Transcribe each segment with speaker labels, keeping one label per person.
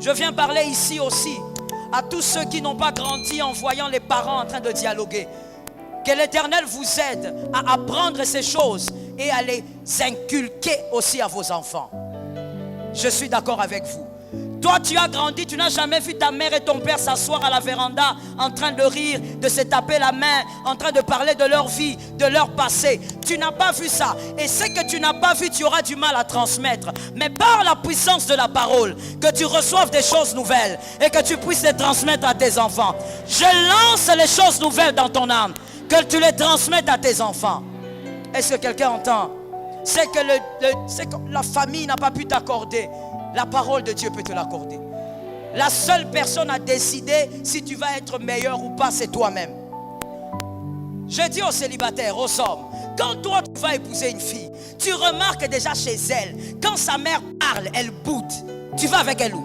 Speaker 1: Je viens parler ici aussi à tous ceux qui n'ont pas grandi en voyant les parents en train de dialoguer. Que l'Éternel vous aide à apprendre ces choses et à les inculquer aussi à vos enfants. Je suis d'accord avec vous. Toi, tu as grandi, tu n'as jamais vu ta mère et ton père s'asseoir à la véranda en train de rire, de se taper la main, en train de parler de leur vie, de leur passé. Tu n'as pas vu ça. Et ce que tu n'as pas vu, tu auras du mal à transmettre. Mais par la puissance de la parole, que tu reçoives des choses nouvelles et que tu puisses les transmettre à tes enfants. Je lance les choses nouvelles dans ton âme, que tu les transmettes à tes enfants. Est-ce que quelqu'un entend? C'est que la famille n'a pas pu t'accorder. La parole de Dieu peut te l'accorder. La seule personne à décider si tu vas être meilleur ou pas, c'est toi-même. Je dis aux célibataires, aux hommes, quand toi tu vas épouser une fille, tu remarques déjà chez elle, quand sa mère parle, elle boude. Tu vas avec elle où?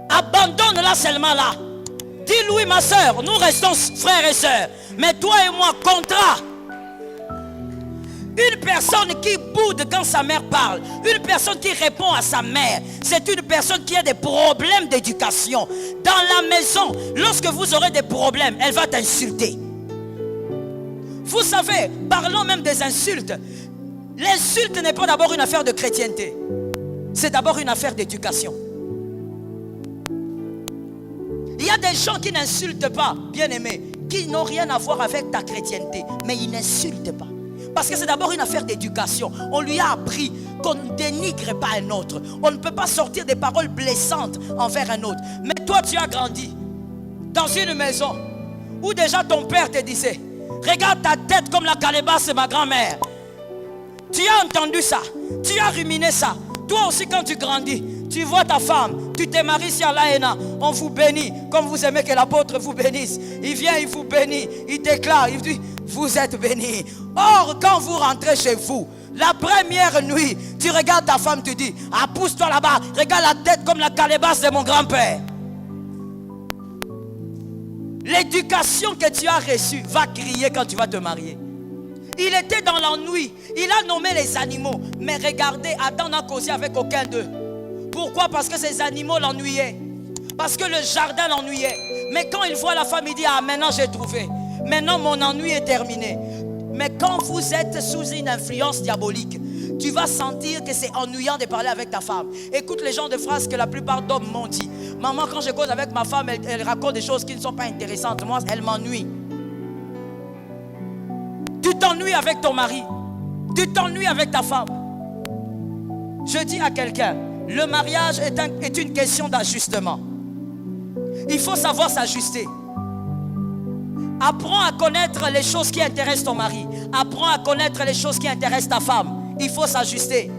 Speaker 1: Abandonne-la seulement là. Dis-lui, ma soeur, nous restons frères et sœurs, mais toi et moi, contrat. Une personne qui boude quand sa mère parle, une personne qui répond à sa mère, c'est une personne qui a des problèmes d'éducation. Dans la maison, lorsque vous aurez des problèmes, elle va t'insulter. Vous savez, parlons même des insultes. L'insulte n'est pas d'abord une affaire de chrétienté. C'est d'abord une affaire d'éducation. Il y a des gens qui n'insultent pas, bien aimés, qui n'ont rien à voir avec ta chrétienté, mais ils n'insultent pas. Parce que c'est d'abord une affaire d'éducation. On lui a appris qu'on ne dénigre pas un autre. On ne peut pas sortir des paroles blessantes envers un autre. Mais toi, tu as grandi dans une maison où déjà ton père te disait, regarde ta tête comme la calebasse de ma grand-mère. Tu as entendu ça. Tu as ruminé ça. Toi aussi, quand tu grandis, tu vois ta femme, tu te maries sur l'AENA, on vous bénit, comme vous aimez que l'apôtre vous bénisse. Il vient, il vous bénit, il déclare, il dit, vous êtes bénis. Or, quand vous rentrez chez vous, la première nuit, tu regardes ta femme, tu dis, ah, pousse-toi là-bas, regarde la tête comme la calebasse de mon grand-père. L'éducation que tu as reçue va crier quand tu vas te marier. Il était dans l'ennui, il a nommé les animaux, mais regardez, Adam n'a causé avec aucun d'eux. Pourquoi? Parce que ces animaux l'ennuyaient. Parce que le jardin l'ennuyait. Mais quand il voit la femme, il dit, ah, maintenant j'ai trouvé. Maintenant mon ennui est terminé. Mais quand vous êtes sous une influence diabolique, tu vas sentir que c'est ennuyant de parler avec ta femme. Écoute les genres de phrases que la plupart d'hommes m'ont dit. Maman, quand je cause avec ma femme, elle raconte des choses qui ne sont pas intéressantes. Moi, elle m'ennuie. Tu t'ennuies avec ton mari. Tu t'ennuies avec ta femme. Je dis à quelqu'un, le mariage est une question d'ajustement. Il faut savoir s'ajuster. Apprends à connaître les choses qui intéressent ton mari. Apprends à connaître les choses qui intéressent ta femme. Il faut s'ajuster.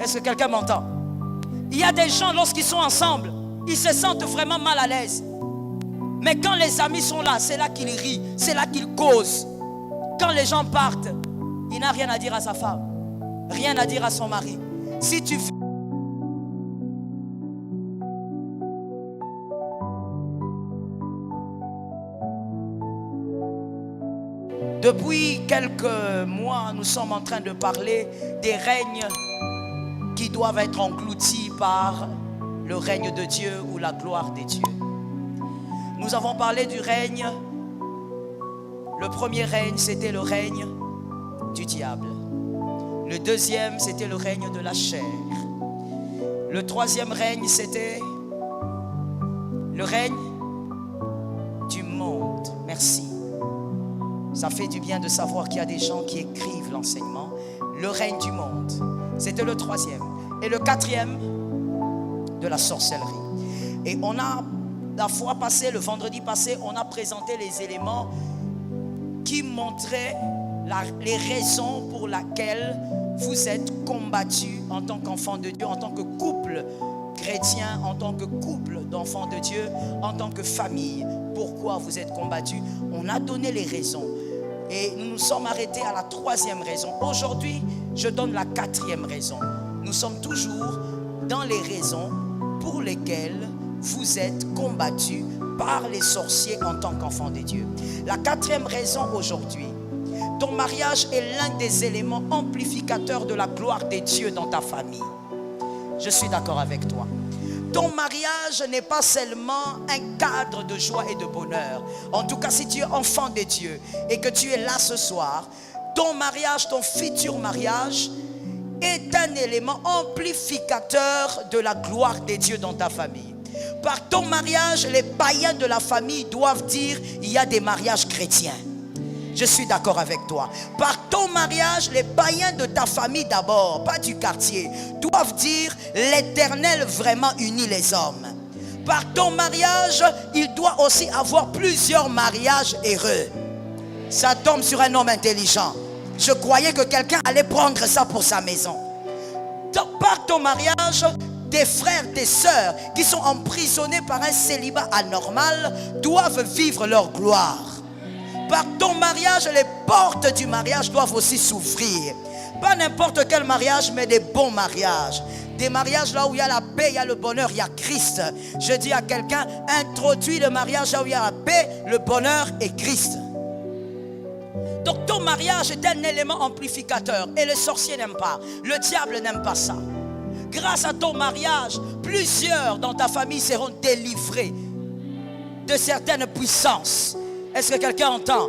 Speaker 1: Est-ce que quelqu'un m'entend? Il y a des gens, lorsqu'ils sont ensemble, ils se sentent vraiment mal à l'aise. Mais quand les amis sont là, c'est là qu'ils rient, c'est là qu'ils causent. Quand les gens partent, il n'a rien à dire à sa femme, rien à dire à son mari. Si tu fais depuis quelques mois, nous sommes en train de parler des règnes qui doivent être engloutis par le règne de Dieu ou la gloire de Dieu. Nous avons parlé du règne. Le premier règne, c'était le règne du diable. Le deuxième, c'était le règne de la chair. Le troisième règne, c'était le règne du monde. Merci. Ça fait du bien de savoir qu'il y a des gens qui écrivent l'enseignement. Le règne du monde, c'était le troisième. Et le quatrième, de la sorcellerie. Et on a, la fois passée, le vendredi passé, on a présenté les éléments qui montraient les raisons pour lesquelles vous êtes combattus en tant qu'enfants de Dieu, en tant que couple chrétien, en tant que couple d'enfants de Dieu, en tant que famille. Pourquoi vous êtes combattus? On a donné les raisons. Et nous nous sommes arrêtés à la troisième raison. Aujourd'hui, je donne la quatrième raison. Nous sommes toujours dans les raisons pour lesquelles vous êtes combattus par les sorciers en tant qu'enfants de Dieu. La quatrième raison aujourd'hui, ton mariage est l'un des éléments amplificateurs de la gloire de Dieu dans ta famille. Je suis d'accord avec toi. Ton mariage n'est pas seulement un cadre de joie et de bonheur. En tout cas, si tu es enfant de Dieu et que tu es là ce soir, ton mariage, ton futur mariage est un élément amplificateur de la gloire de Dieu dans ta famille. Par ton mariage, les païens de la famille doivent dire, il y a des mariages chrétiens. Je suis d'accord avec toi. Par ton mariage, les païens de ta famille d'abord, pas du quartier, doivent dire l'Éternel vraiment unit les hommes. Par ton mariage, il doit aussi avoir plusieurs mariages heureux. Ça tombe sur un homme intelligent. Je croyais que quelqu'un allait prendre ça pour sa maison. Par ton mariage, tes frères, tes sœurs qui sont emprisonnés par un célibat anormal doivent vivre leur gloire. Par ton mariage, les portes du mariage doivent aussi s'ouvrir. Pas n'importe quel mariage, mais des bons mariages. Des mariages là où il y a la paix, il y a le bonheur, il y a Christ. Je dis à quelqu'un, introduis le mariage là où il y a la paix, le bonheur et Christ. Donc ton mariage est un élément amplificateur. Et les sorciers n'aiment pas. Le diable n'aime pas ça. Grâce à ton mariage, plusieurs dans ta famille seront délivrés de certaines puissances. Est-ce que quelqu'un entend?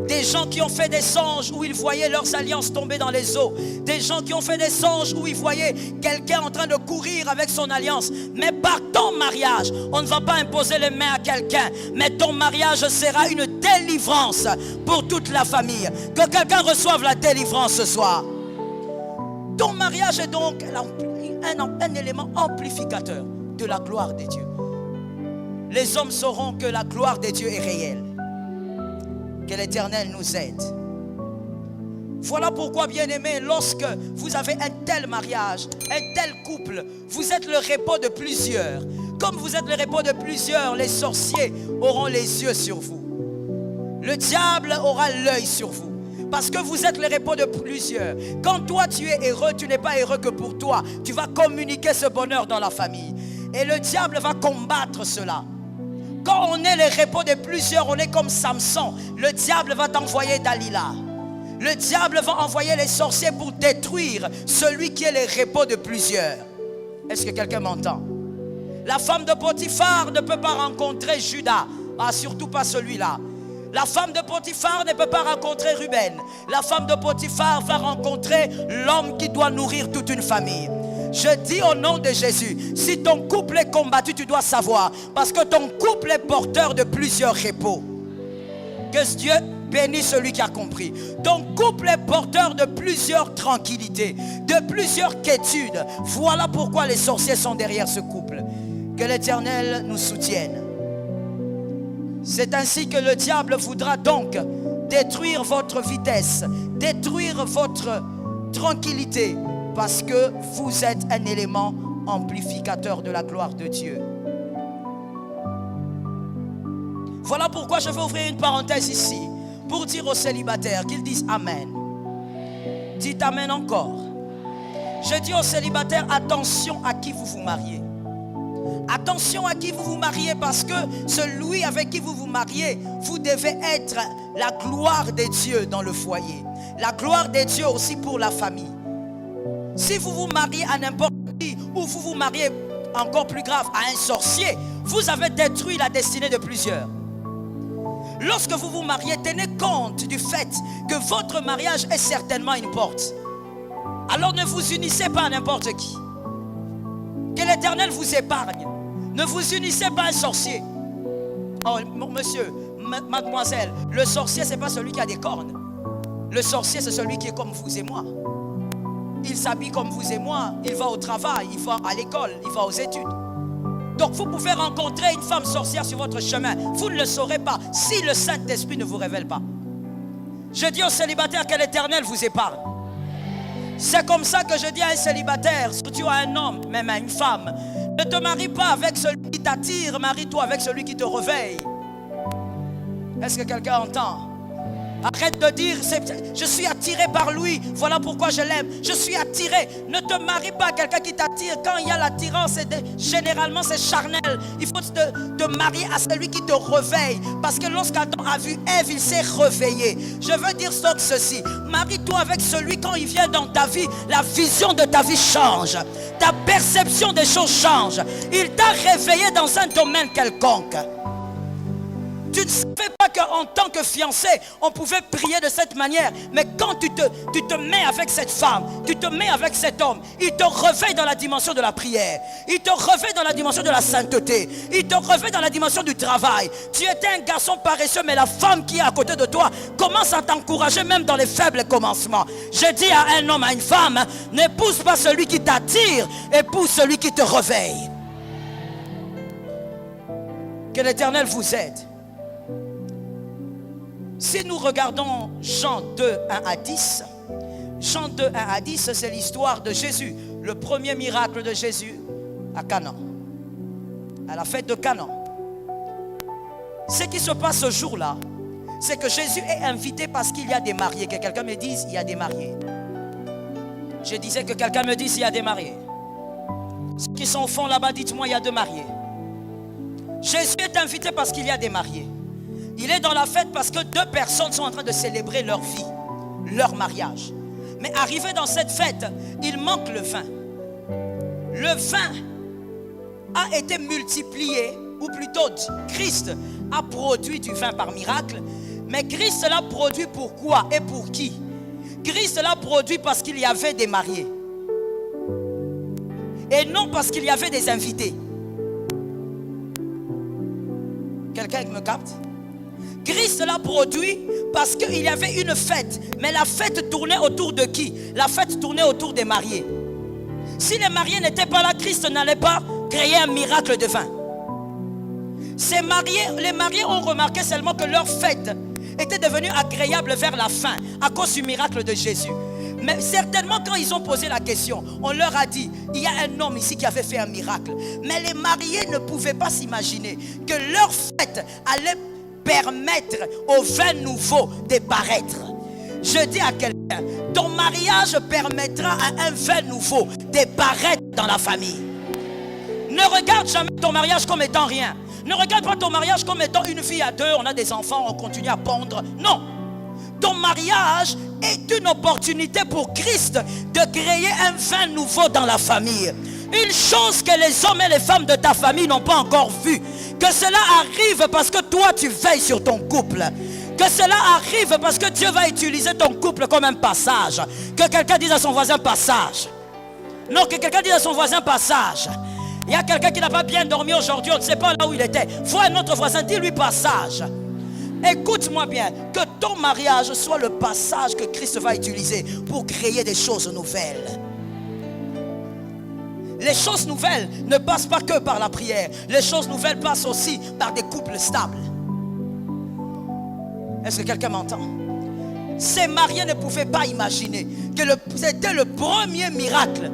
Speaker 1: Des gens qui ont fait des songes où ils voyaient leurs alliances tomber dans les eaux. Des gens qui ont fait des songes où ils voyaient quelqu'un en train de courir avec son alliance. Mais par ton mariage, on ne va pas imposer les mains à quelqu'un. Mais ton mariage sera une délivrance pour toute la famille. Que quelqu'un reçoive la délivrance ce soir. Ton mariage est donc un élément amplificateur de la gloire de Dieu. Les hommes sauront que la gloire de Dieu est réelle. Que l'Éternel nous aide. Voilà pourquoi, bien-aimés, lorsque vous avez un tel mariage, un tel couple, vous êtes le repos de plusieurs. Comme vous êtes le repos de plusieurs, les sorciers auront les yeux sur vous. Le diable aura l'œil sur vous. Parce que vous êtes le repos de plusieurs. Quand toi tu es heureux, tu n'es pas heureux que pour toi. Tu vas communiquer ce bonheur dans la famille. Et le diable va combattre cela. Quand on est le repos de plusieurs, on est comme Samson. Le diable va t'envoyer Dalila. Le diable va envoyer les sorciers pour détruire celui qui est le repos de plusieurs. Est-ce que quelqu'un m'entend? La femme de Potiphar ne peut pas rencontrer Judas. Ah, surtout pas celui-là. La femme de Potiphar ne peut pas rencontrer Ruben. La femme de Potiphar va rencontrer l'homme qui doit nourrir toute une famille. Je dis au nom de Jésus, si ton couple est combattu, tu dois savoir. Parce que ton couple est porteur de plusieurs repos. Que Dieu bénisse celui qui a compris. Ton couple est porteur de plusieurs tranquillités, de plusieurs quiétudes. Voilà pourquoi les sorciers sont derrière ce couple. Que l'Éternel nous soutienne. C'est ainsi que le diable voudra donc détruire votre vitesse, détruire votre tranquillité, parce que vous êtes un élément amplificateur de la gloire de Dieu. Voilà pourquoi je veux ouvrir une parenthèse ici, pour dire aux célibataires qu'ils disent Amen. Dites Amen encore. Je dis aux célibataires, attention à qui vous vous mariez. Attention à qui vous vous mariez, parce que celui avec qui vous vous mariez, vous devez être la gloire de Dieu dans le foyer. La gloire de Dieu aussi pour la famille. Si vous vous mariez à n'importe qui, ou vous vous mariez, encore plus grave, à un sorcier, vous avez détruit la destinée de plusieurs. Lorsque vous vous mariez, tenez compte du fait que votre mariage est certainement une porte. Alors ne vous unissez pas à n'importe qui. Que l'Éternel vous épargne. Ne vous unissez pas à un sorcier. Oh monsieur, mademoiselle, le sorcier c'est pas celui qui a des cornes. Le sorcier c'est celui qui est comme vous et moi. Il s'habille comme vous et moi. Il va au travail, il va à l'école, il va aux études. Donc vous pouvez rencontrer une femme sorcière sur votre chemin. Vous ne le saurez pas si le Saint-Esprit ne vous révèle pas. Je dis aux célibataires que l'Éternel vous épargne. C'est comme ça que je dis à un célibataire, surtout à un homme, même à une femme, ne te marie pas avec celui qui t'attire, marie-toi avec celui qui te réveille. Est-ce que quelqu'un entend? Arrête de dire, je suis attiré par lui, voilà pourquoi je l'aime. Je suis attiré. Ne te marie pas à quelqu'un qui t'attire. Quand il y a l'attirance, généralement c'est charnel. Il faut te marier à celui qui te réveille. Parce que lorsqu'Adam a vu Ève, il s'est réveillé. Je veux dire ceci. Marie-toi avec celui, quand il vient dans ta vie, la vision de ta vie change. Ta perception des choses change. Il t'a réveillé dans un domaine quelconque. Tu ne savais pas qu'en tant que fiancé, on pouvait prier de cette manière. Mais quand tu te mets avec cette femme, tu te mets avec cet homme, il te réveille dans la dimension de la prière. Il te réveille dans la dimension de la sainteté. Il te réveille dans la dimension du travail. Tu étais un garçon paresseux, mais la femme qui est à côté de toi commence à t'encourager même dans les faibles commencements. Je dis à un homme, à une femme, n'épouse pas celui qui t'attire, épouse celui qui te réveille. Que l'Éternel vous aide. Si nous regardons Jean 2, 1 à 10, Jean 2, 1 à 10, c'est l'histoire de Jésus, le premier miracle de Jésus à Canaan, à la fête de Canaan. Ce qui se passe ce jour-là, c'est que Jésus est invité parce qu'il y a des mariés. Que quelqu'un me dise, il y a des mariés. Je disais que quelqu'un me dise, il y a des mariés. Ceux qui sont au fond là-bas, dites-moi, il y a deux mariés. Jésus est invité parce qu'il y a des mariés. Il est dans la fête parce que deux personnes sont en train de célébrer leur vie, leur mariage. Mais arrivé dans cette fête, il manque le vin. Le vin a été multiplié, ou plutôt Christ a produit du vin par miracle. Mais Christ l'a produit pourquoi et pour qui? Christ l'a produit parce qu'il y avait des mariés. Et non parce qu'il y avait des invités. Quelqu'un me capte? Christ l'a produit parce qu'il y avait une fête. Mais la fête tournait autour de qui? La fête tournait autour des mariés. Si les mariés n'étaient pas là, Christ n'allait pas créer un miracle de vin. Les mariés ont remarqué seulement que leur fête était devenue agréable vers la fin à cause du miracle de Jésus. Mais certainement quand ils ont posé la question, on leur a dit, il y a un homme ici qui avait fait un miracle. Mais les mariés ne pouvaient pas s'imaginer que leur fête allait permettre au vin nouveau de paraître. Je dis à quelqu'un, ton mariage permettra à un vin nouveau de paraître dans la famille. Ne regarde jamais ton mariage comme étant rien. Ne regarde pas ton mariage comme étant une vie à deux, on a des enfants, on continue à pondre. Non. Ton mariage est une opportunité pour Christ de créer un vin nouveau dans la famille. Une chose que les hommes et les femmes de ta famille n'ont pas encore vue. Que cela arrive parce que toi tu veilles sur ton couple. Que cela arrive parce que Dieu va utiliser ton couple comme un passage. Que quelqu'un dise à son voisin passage. Non, que quelqu'un dise à son voisin passage. Il y a quelqu'un qui n'a pas bien dormi aujourd'hui, on ne sait pas là où il était. Vois un autre voisin, dis-lui passage. Écoute-moi bien, que ton mariage soit le passage que Christ va utiliser pour créer des choses nouvelles. Les choses nouvelles ne passent pas que par la prière. Les choses nouvelles passent aussi par des couples stables. Est-ce que quelqu'un m'entend? Ces mariés ne pouvaient pas imaginer que c'était le premier miracle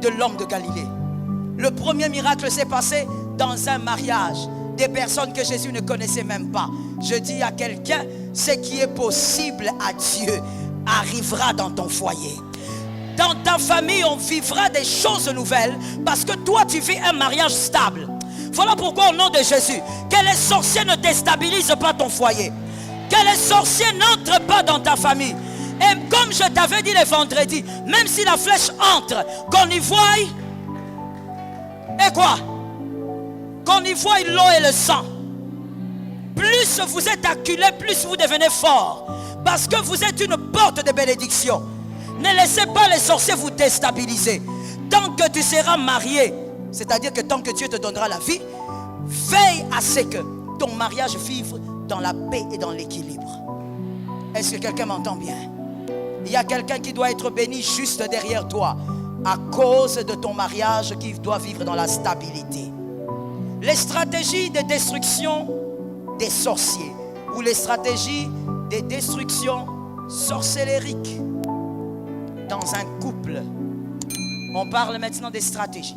Speaker 1: de l'homme de Galilée. Le premier miracle s'est passé dans un mariage. Des personnes que Jésus ne connaissait même pas. Je dis à quelqu'un, ce qui est possible à Dieu arrivera dans ton foyer. Dans ta famille, on vivra des choses nouvelles parce que toi, tu vis un mariage stable. Voilà pourquoi au nom de Jésus, que les sorciers ne déstabilisent pas ton foyer. Que les sorciers n'entrent pas dans ta famille. Et comme je t'avais dit le vendredi, même si la flèche entre, qu'on y voie, et quoi? Qu'on y voie l'eau et le sang. Plus vous êtes acculé, plus vous devenez fort. Parce que vous êtes une porte de bénédiction. Ne laissez pas les sorciers vous déstabiliser. Tant que tu seras marié, c'est-à-dire que tant que Dieu te donnera la vie, veille à ce que ton mariage vive dans la paix et dans l'équilibre. Est-ce que quelqu'un m'entend bien? Il y a quelqu'un qui doit être béni juste derrière toi à cause de ton mariage qui doit vivre dans la stabilité. Les stratégies de destruction des sorciers ou les stratégies de destruction sorcellérique dans un couple. On parle maintenant des stratégies.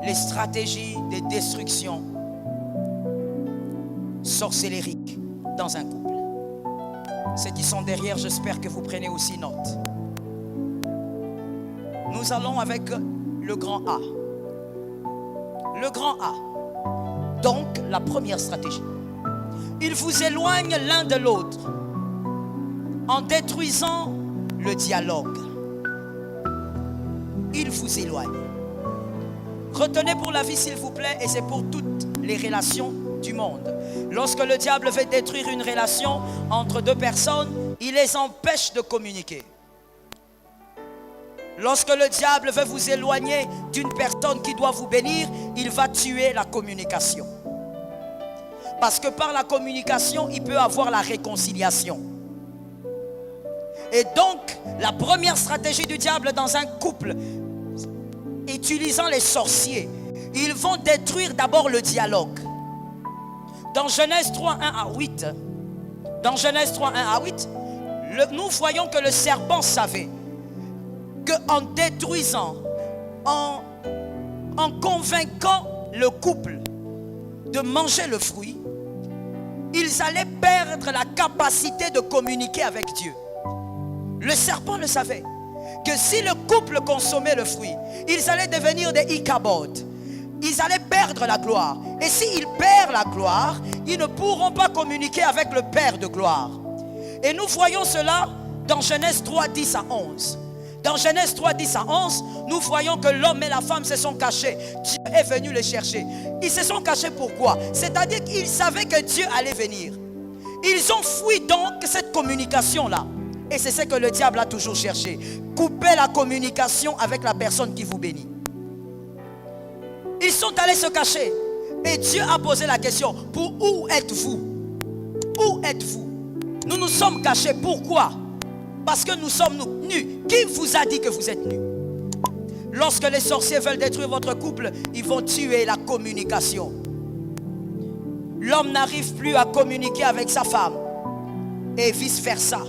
Speaker 1: Les stratégies de destruction sorcellérique dans un couple. Ceux qui sont derrière, j'espère que vous prenez aussi note. Nous allons avec le grand A. Le grand A. Donc, la première stratégie. Il vous éloigne l'un de l'autre en détruisant le dialogue. Il vous éloigne. Retenez pour la vie, s'il vous plaît, et c'est pour toutes les relations du monde. Lorsque le diable veut détruire une relation entre deux personnes, il les empêche de communiquer. Lorsque le diable veut vous éloigner d'une personne qui doit vous bénir, il va tuer la communication. Parce que par la communication, il peut avoir la réconciliation. Et donc, la première stratégie du diable dans un couple, utilisant les sorciers, ils vont détruire d'abord le dialogue. Dans Genèse 3, 1 à 8, nous voyons que le serpent savait qu'en détruisant, en convainquant le couple de manger le fruit, ils allaient perdre la capacité de communiquer avec Dieu. Le serpent le savait, que si le couple consommait le fruit, ils allaient devenir des Ichabod. Ils allaient perdre la gloire. Et s'ils perdent la gloire, ils ne pourront pas communiquer avec le Père de gloire. Et nous voyons cela dans Genèse 3, 10 à 11. Dans Genèse 3, 10 à 11, nous voyons que l'homme et la femme se sont cachés. Dieu est venu les chercher. Ils se sont cachés pourquoi? C'est-à-dire qu'ils savaient que Dieu allait venir. Ils ont fui donc cette communication-là. Et c'est ce que le diable a toujours cherché. Couper la communication avec la personne qui vous bénit. Ils sont allés se cacher. Et Dieu a posé la question, pour où êtes-vous? Où êtes-vous? Nous nous sommes cachés. Pourquoi? Parce que nous sommes nus. Qui vous a dit que vous êtes nus? Lorsque les sorciers veulent détruire votre couple, ils vont tuer la communication. L'homme n'arrive plus à communiquer avec sa femme. Et vice-versa.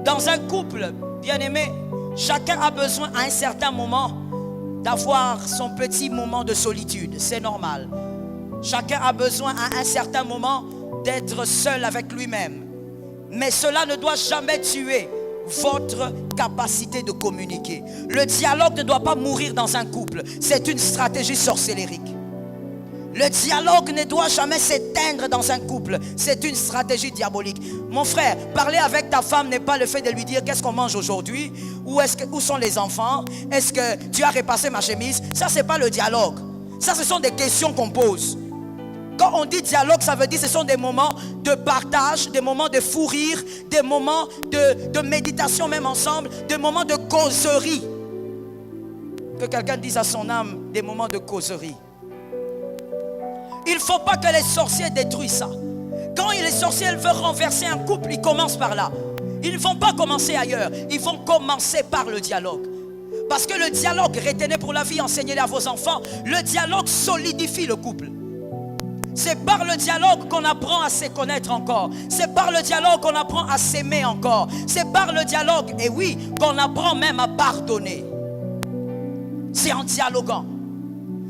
Speaker 1: Dans un couple, bien aimé, chacun a besoin à un certain moment d'avoir son petit moment de solitude. C'est normal. Chacun a besoin à un certain moment d'être seul avec lui-même. Mais cela ne doit jamais tuer votre capacité de communiquer. Le dialogue ne doit pas mourir dans un couple. C'est une stratégie sorcellérique. Le dialogue ne doit jamais s'éteindre dans un couple. C'est une stratégie diabolique. Mon frère, parler avec ta femme n'est pas le fait de lui dire qu'est-ce qu'on mange aujourd'hui, où sont les enfants, est-ce que tu as repassé ma chemise. Ça, c'est pas le dialogue. Ça, ce sont des questions qu'on pose. Quand on dit dialogue, ça veut dire que ce sont des moments de partage, des moments de fou rire, des moments de méditation même ensemble, des moments de causerie. Que quelqu'un dise à son âme, des moments de causerie. Il ne faut pas que les sorciers détruisent ça. Quand les sorciers veulent renverser un couple, ils commencent par là. Ils ne vont pas commencer ailleurs. Ils vont commencer par le dialogue. Parce que le dialogue, retenez pour la vie, enseignez-le à vos enfants. Le dialogue solidifie le couple. C'est par le dialogue qu'on apprend à se connaître encore. C'est par le dialogue qu'on apprend à s'aimer encore. C'est par le dialogue, et oui, qu'on apprend même à pardonner. C'est en dialoguant.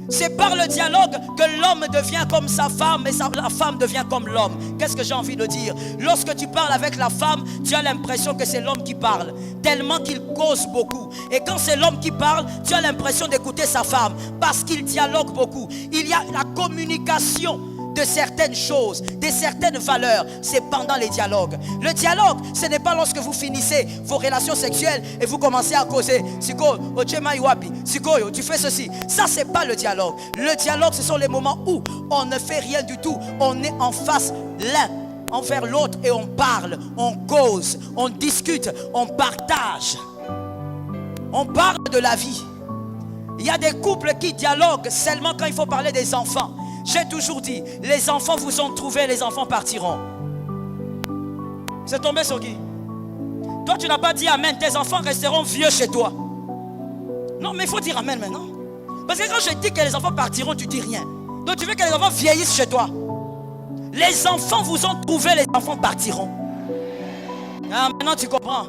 Speaker 1: C'est par le dialogue que l'homme devient comme sa femme et la femme devient comme l'homme. Qu'est-ce que j'ai envie de dire? Lorsque tu parles avec la femme, tu as l'impression que c'est l'homme qui parle, tellement qu'il cause beaucoup. Et quand c'est l'homme qui parle, tu as l'impression d'écouter sa femme, parce qu'il dialogue beaucoup. Il y a la communication de certaines choses, de certaines valeurs. C'est pendant les dialogues. Le dialogue, ce n'est pas lorsque vous finissez vos relations sexuelles et vous commencez à causer. Siko, tu fais ceci. Ça, c'est pas le dialogue. Le dialogue, ce sont les moments où on ne fait rien du tout. On est en face l'un envers l'autre et on parle, on cause, on discute, on partage. On parle de la vie. Il y a des couples qui dialoguent seulement quand il faut parler des enfants. J'ai toujours dit, les enfants vous ont trouvé, les enfants partiront. C'est tombé sur qui? Toi, tu n'as pas dit amen, tes enfants resteront vieux chez toi. Non, mais il faut dire amen maintenant. Parce que quand je dis que les enfants partiront, tu dis rien. Donc tu veux que les enfants vieillissent chez toi. Les enfants vous ont trouvé, les enfants partiront. Ah, maintenant tu comprends.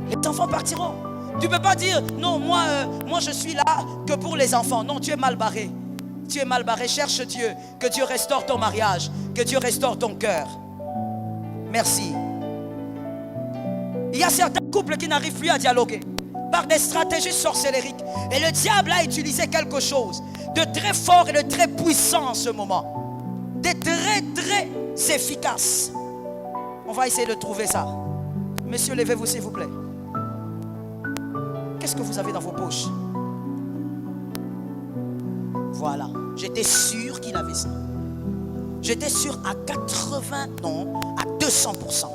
Speaker 1: Les enfants partiront. Tu ne peux pas dire, non, moi je suis là que pour les enfants. Non, tu es mal barré. tu es mal barré, cherche Dieu, que Dieu restaure ton mariage, que Dieu restaure ton cœur. Merci. Il y a certains couples qui n'arrivent plus à dialoguer par des stratégies sorcellériques. Et le diable a utilisé quelque chose de très fort et de très puissant en ce moment. De très, très efficace. On va essayer de trouver ça. Messieurs, levez-vous s'il vous plaît. Qu'est-ce que vous avez dans vos poches? Voilà. J'étais sûr qu'il avait ça. J'étais sûr à 80, non, à 200%.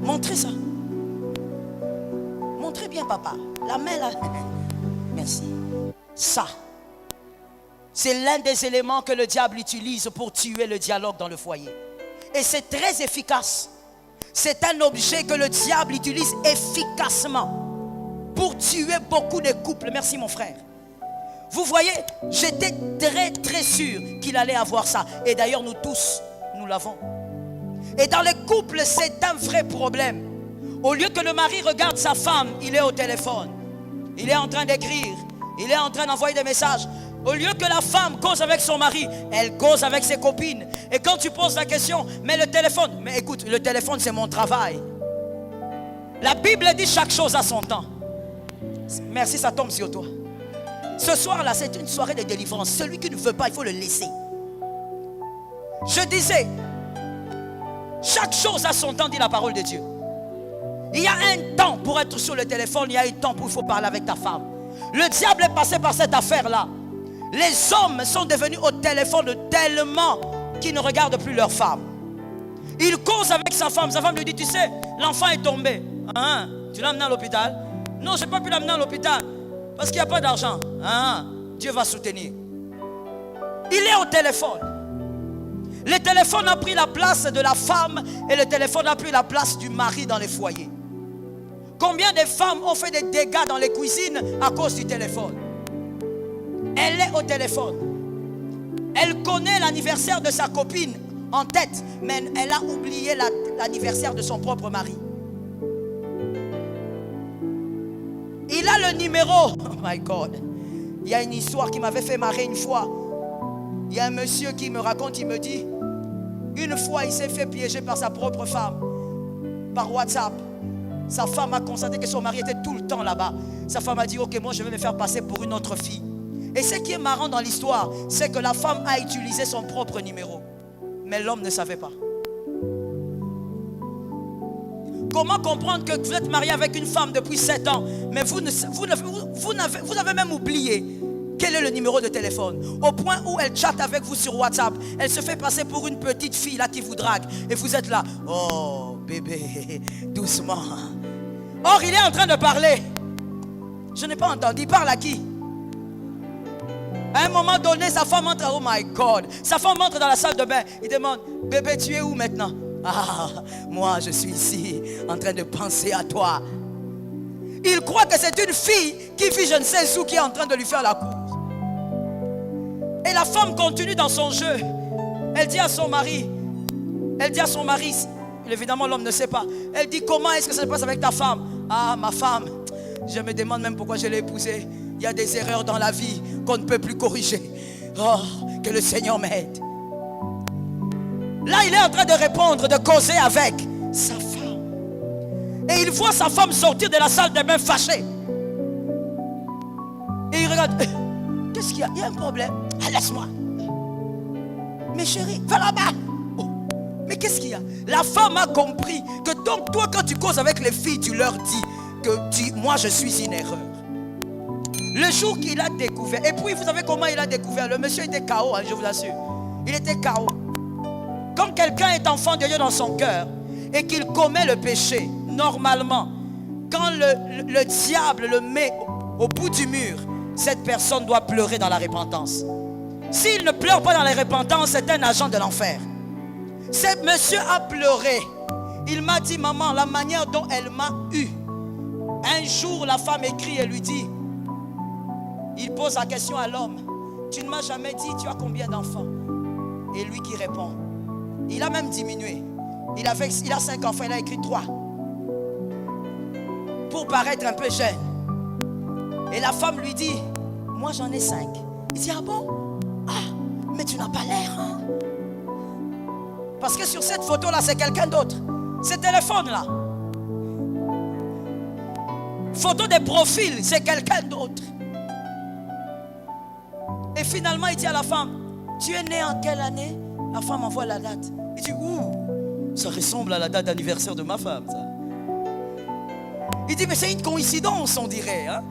Speaker 1: Montrez ça. Montrez bien, papa. La main là. Merci. Ça, c'est l'un des éléments que le diable utilise pour tuer le dialogue dans le foyer. Et c'est très efficace. C'est un objet que le diable utilise efficacement pour tuer beaucoup de couples. Merci mon frère. Vous voyez, j'étais très très sûr qu'il allait avoir ça. Et d'ailleurs nous tous, nous l'avons. Et dans les couples, c'est un vrai problème. Au lieu que le mari regarde sa femme, il est au téléphone. Il est en train d'écrire. Il est en train d'envoyer des messages. Au lieu que la femme cause avec son mari, elle cause avec ses copines. Et quand tu poses la question, mais le téléphone, mais écoute, le téléphone c'est mon travail. La Bible dit chaque chose à son temps. Merci, ça tombe sur toi. Ce soir-là, c'est une soirée de délivrance. Celui qui ne veut pas, il faut le laisser. Je disais, chaque chose a son temps, dit la parole de Dieu. Il y a un temps pour être sur le téléphone, il y a un temps pour il faut parler avec ta femme. Le diable est passé par cette affaire-là. Les hommes sont devenus au téléphone tellement qu'ils ne regardent plus leur femme. Il cause avec sa femme lui dit, tu sais, l'enfant est tombé. Hein? Tu l'as amené à l'hôpital? Non, je n'ai pas pu l'amener à l'hôpital parce qu'il n'y a pas d'argent. Hein? Dieu va soutenir. Il est au téléphone. Le téléphone a pris la place de la femme et le téléphone a pris la place du mari dans les foyers. Combien de femmes ont fait des dégâts dans les cuisines à cause du téléphone? Elle est au téléphone. Elle connaît l'anniversaire de sa copine en tête, mais elle a oublié l'anniversaire de son propre mari. Il a le numéro. Oh my God. Il y a une histoire qui m'avait fait marrer une fois. Il y a un monsieur qui me raconte, il me dit, une fois il s'est fait piéger par sa propre femme, par WhatsApp. Sa femme a constaté que son mari était tout le temps là-bas. Sa femme a dit, ok, moi je vais me faire passer pour une autre fille. Et ce qui est marrant dans l'histoire, c'est que la femme a utilisé son propre numéro. Mais l'homme ne savait pas. Comment comprendre que vous êtes marié avec une femme depuis 7 ans, mais vous avez même oublié quel est le numéro de téléphone, au point où elle chatte avec vous sur WhatsApp. Elle se fait passer pour une petite fille là qui vous drague. Et vous êtes là, oh bébé, doucement. Or il est en train de parler. Je n'ai pas entendu, il parle à qui? À un moment donné, sa femme entre, oh my God. Sa femme entre dans la salle de bain. Il demande, bébé, tu es où maintenant? Ah, moi je suis ici en train de penser à toi. Il croit que c'est une fille qui vit je ne sais où, qui est en train de lui faire la cour. Et la femme continue dans son jeu. Elle dit à son mari, évidemment l'homme ne sait pas. Elle dit, comment est-ce que ça se passe avec ta femme? Ah, ma femme, je me demande même pourquoi je l'ai épousée. Il y a des erreurs dans la vie qu'on ne peut plus corriger. Oh, que le Seigneur m'aide. Là, il est en train de répondre, de causer avec sa femme. Et il voit sa femme sortir de la salle de bain fâchée. Et il regarde. Qu'est-ce qu'il y a? Il y a un problème. Ah, laisse-moi. Mais chérie, va là-bas. Oh. Mais qu'est-ce qu'il y a? La femme a compris que donc toi, quand tu causes avec les filles, tu leur dis que moi, je suis une erreur. Le jour qu'il a découvert, et puis vous savez comment il a découvert? Le monsieur était KO, hein, je vous assure. Il était KO. Quand quelqu'un est enfant de Dieu dans son cœur et qu'il commet le péché, normalement, quand le diable le met au bout du mur, cette personne doit pleurer dans la repentance. S'il ne pleure pas dans la repentance, c'est un agent de l'enfer. Ce monsieur a pleuré. Il m'a dit, maman, la manière dont elle m'a eu. Un jour, la femme écrit et lui dit, il pose la question à l'homme, tu ne m'as jamais dit, tu as combien d'enfants? Et lui qui répond, il a même diminué. Il a 5 enfants, il a écrit 3. Pour paraître un peu jeune. Et la femme lui dit, moi j'en ai 5. Il dit, ah bon? Ah, Mais tu n'as pas l'air. Hein? Parce que sur cette photo-là, c'est quelqu'un d'autre. Ce téléphone-là. Photo de profil, c'est quelqu'un d'autre. Et finalement, il dit à la femme, tu es né en quelle année? La femme envoie la date. Il dit, ouh, ça ressemble à la date d'anniversaire de ma femme, ça. Il dit, mais c'est une coïncidence, on dirait. Hein?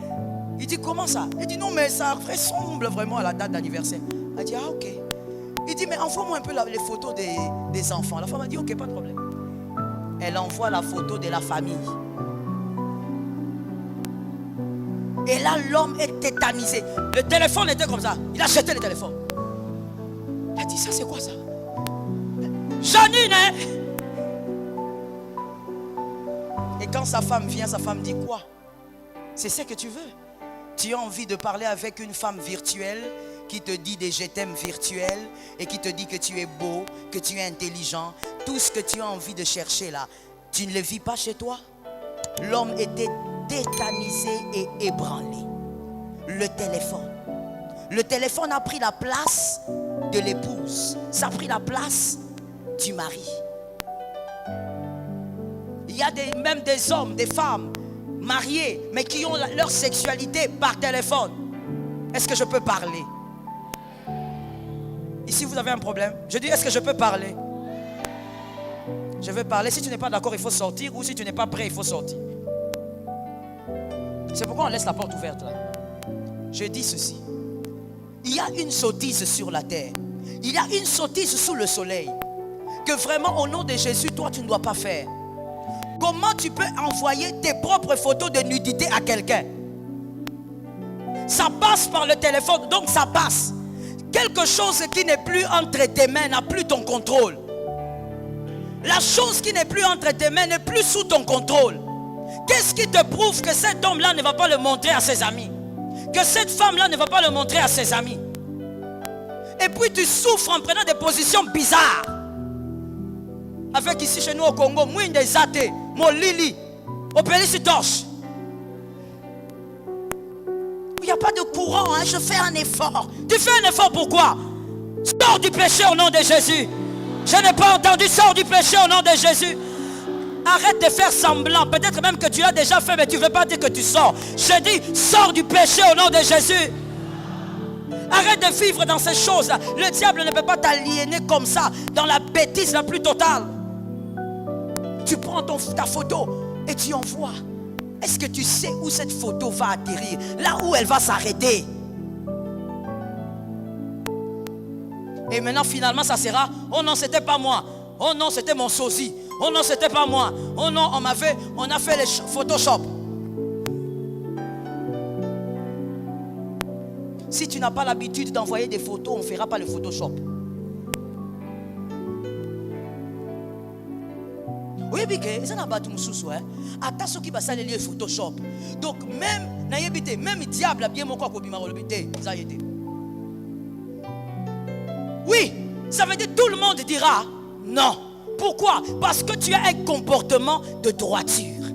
Speaker 1: Il dit, comment ça? Il dit, non, mais ça ressemble vraiment à la date d'anniversaire. Elle dit, ah, ok. Il dit, mais envoie-moi un peu les photos des enfants. La femme a dit, ok, pas de problème. Elle envoie la photo de la famille. Et là, l'homme est tétanisé. Le téléphone était comme ça. Il a jeté le téléphone. Il a dit, ça c'est quoi ça? Janine, hein? Et quand sa femme vient, sa femme dit quoi? C'est ce que tu veux. Tu as envie de parler avec une femme virtuelle qui te dit des je t'aime virtuels et qui te dit que tu es beau, que tu es intelligent. Tout ce que tu as envie de chercher là, tu ne le vis pas chez toi? L'homme était tétanisé et ébranlé. Le téléphone. Le téléphone a pris la place de l'épouse. Ça a pris la place du mari. Il y a même des hommes, des femmes mariés, mais qui ont leur sexualité par téléphone. Est-ce que je peux parler? Ici, vous avez un problème. Je dis, est-ce que je peux parler? Je veux parler. Si tu n'es pas d'accord, il faut sortir. Ou si tu n'es pas prêt, il faut sortir. C'est pourquoi on laisse la porte ouverte là. Je dis ceci. Il y a une sottise sur la terre. Il y a une sottise sous le soleil. Que vraiment, au nom de Jésus, toi, tu ne dois pas faire. Comment tu peux envoyer tes propres photos de nudité à quelqu'un? Ça passe par le téléphone, donc ça passe. Quelque chose qui n'est plus entre tes mains n'a plus ton contrôle. La chose qui n'est plus entre tes mains n'est plus sous ton contrôle. Qu'est-ce qui te prouve que cet homme-là ne va pas le montrer à ses amis? Que cette femme-là ne va pas le montrer à ses amis? Et puis tu souffres en prenant des positions bizarres. Avec ici chez nous au Congo, moi des athées, mon Lili, au Pélis torche. Il n'y a pas de courant, hein? Je fais un effort. Tu fais un effort pourquoi? Sors du péché au nom de Jésus. Je n'ai pas entendu, sors du péché au nom de Jésus. Arrête de faire semblant. Peut-être même que tu l'as déjà fait, mais tu ne veux pas dire que tu sors. Je dis, sors du péché au nom de Jésus. Arrête de vivre dans ces choses-là. Le diable ne peut pas t'aliéner comme ça, dans la bêtise la plus totale. Tu prends ta photo et tu envoies. Est-ce que tu sais où cette photo va atterrir? Là où elle va s'arrêter. Et maintenant, finalement, ça sera, oh non, c'était pas moi. Oh non, c'était mon sosie. Oh non, c'était pas moi. Oh non, on a fait les Photoshop. Si tu n'as pas l'habitude d'envoyer des photos, on ne fera pas le Photoshop. Oui, mais ça n'a pas tout sous hein. Attends ce qui va s'aller le Photoshop. Donc même diable a bien mon corps pour ça y est. Oui, ça veut dire tout le monde dira non. Pourquoi? Parce que tu as un comportement de droiture.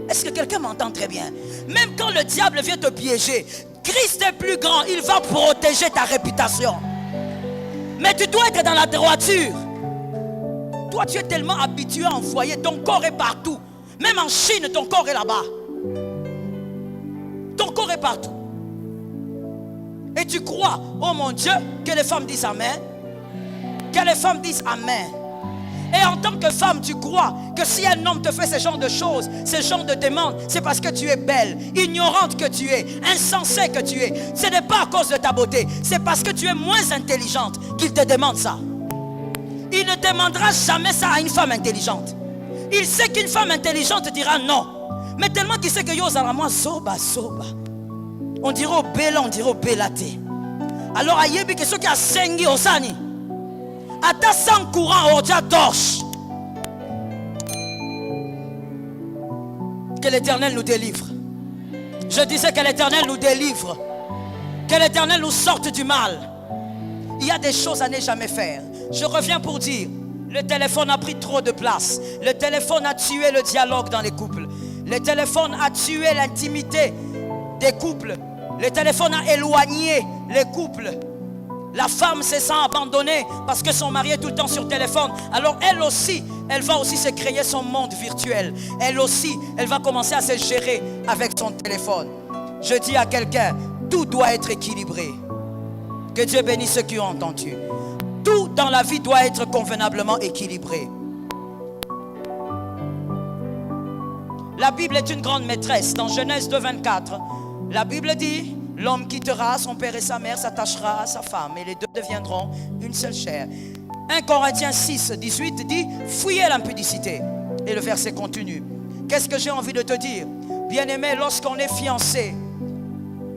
Speaker 1: Est-ce que quelqu'un m'entend très bien? Même quand le diable vient te piéger, Christ est plus grand, il va protéger ta réputation. Mais tu dois être dans la droiture. Toi, tu es tellement habitué à envoyer, ton corps est partout. Même en Chine, ton corps est là-bas. Ton corps est partout. Et tu crois, oh mon Dieu, que les femmes disent Amen. Que les femmes disent Amen. Et en tant que femme, tu crois que si un homme te fait ce genre de choses, ce genre de demandes, c'est parce que tu es belle, ignorante que tu es, insensée que tu es. Ce n'est pas à cause de ta beauté, c'est parce que tu es moins intelligente qu'il te demande ça. Il ne demandera jamais ça à une femme intelligente. Il sait qu'une femme intelligente dira non. Mais tellement qu'il sait que yo moi soba. On dirait au bela, on dirait au belate. Alors à yebi que ceux qui a sengi au sani. Ata sans courant, on torche. Que l'Éternel nous délivre. Je disais que l'Éternel nous délivre. Que l'Éternel nous sorte du mal. Il y a des choses à ne jamais faire. Je reviens pour dire, le téléphone a pris trop de place. Le téléphone a tué le dialogue dans les couples. Le téléphone a tué l'intimité des couples. Le téléphone a éloigné les couples. La femme se sent abandonnée parce que son mari est tout le temps sur téléphone. Alors elle aussi, elle va aussi se créer son monde virtuel. Elle aussi, elle va commencer à se gérer avec son téléphone. Je dis à quelqu'un, tout doit être équilibré. Que Dieu bénisse ceux qui ont entendu. Tout dans la vie doit être convenablement équilibré. La Bible est une grande maîtresse. Dans Genèse 2, 24, la Bible dit, l'homme quittera son père et sa mère, s'attachera à sa femme et les deux deviendront une seule chair. 1 Corinthiens 6, 18 dit, fuyez l'impudicité. Et le verset continue. Qu'est-ce que j'ai envie de te dire? Bien-aimé, lorsqu'on est fiancé,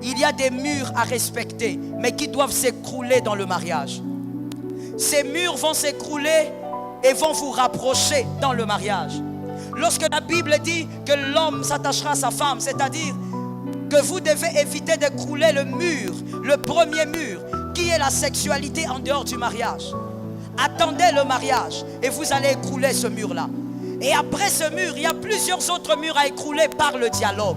Speaker 1: il y a des murs à respecter, mais qui doivent s'écrouler dans le mariage. Ces murs vont s'écrouler et vont vous rapprocher dans le mariage. Lorsque la Bible dit que l'homme s'attachera à sa femme, c'est-à-dire que vous devez éviter d'écrouler le mur, le premier mur, qui est la sexualité en dehors du mariage. Attendez le mariage et vous allez écrouler ce mur-là. Et après ce mur, il y a plusieurs autres murs à écrouler par le dialogue.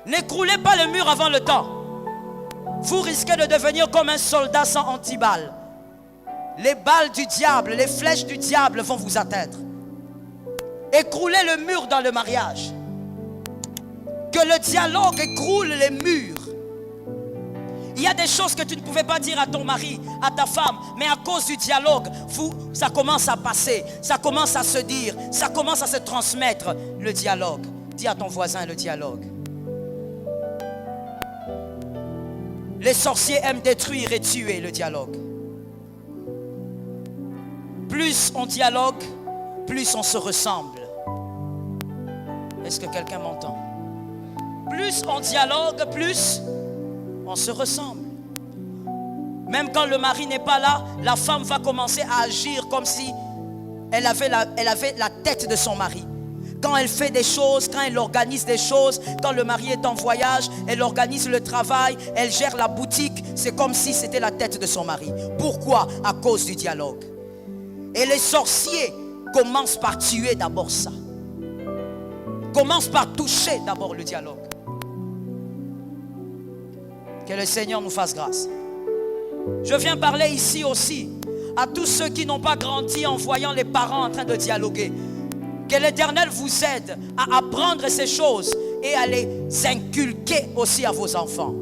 Speaker 1: N'écroulez pas le mur avant le temps. Vous risquez de devenir comme un soldat sans antiballes. Les balles du diable, les flèches du diable vont vous atteindre. Écroulez le mur dans le mariage. Que le dialogue écroule les murs. Il y a des choses que tu ne pouvais pas dire à ton mari, à ta femme, mais à cause du dialogue, ça commence à passer, ça commence à se dire, ça commence à se transmettre, le dialogue. Dis à ton voisin le dialogue. Les sorciers aiment détruire et tuer le dialogue. Plus on dialogue, plus on se ressemble. Est-ce que quelqu'un m'entend? Plus on dialogue, plus on se ressemble. Même quand le mari n'est pas là, la femme va commencer à agir comme si elle avait la tête de son mari. Quand elle fait des choses, quand elle organise des choses, quand le mari est en voyage, elle organise le travail, elle gère la boutique, c'est comme si c'était la tête de son mari. Pourquoi? À cause du dialogue. Et les sorciers commencent par tuer d'abord ça. Commencent par toucher d'abord le dialogue. Que le Seigneur nous fasse grâce. Je viens parler ici aussi à tous ceux qui n'ont pas grandi en voyant les parents en train de dialoguer. Que l'Éternel vous aide à apprendre ces choses et à les inculquer aussi à vos enfants.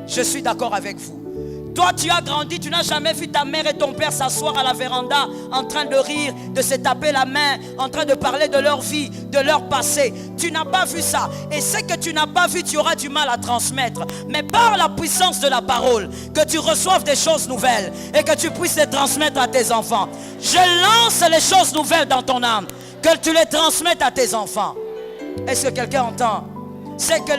Speaker 1: Je suis d'accord avec vous. Toi, tu as grandi, tu n'as jamais vu ta mère et ton père s'asseoir à la véranda en train de rire, de se taper la main, en train de parler de leur vie, de leur passé. Tu n'as pas vu ça. Et ce que tu n'as pas vu, tu auras du mal à transmettre. Mais par la puissance de la parole, que tu reçoives des choses nouvelles et que tu puisses les transmettre à tes enfants. Je lance les choses nouvelles dans ton âme. Que tu les transmettes à tes enfants. Est-ce que quelqu'un entend? C'est que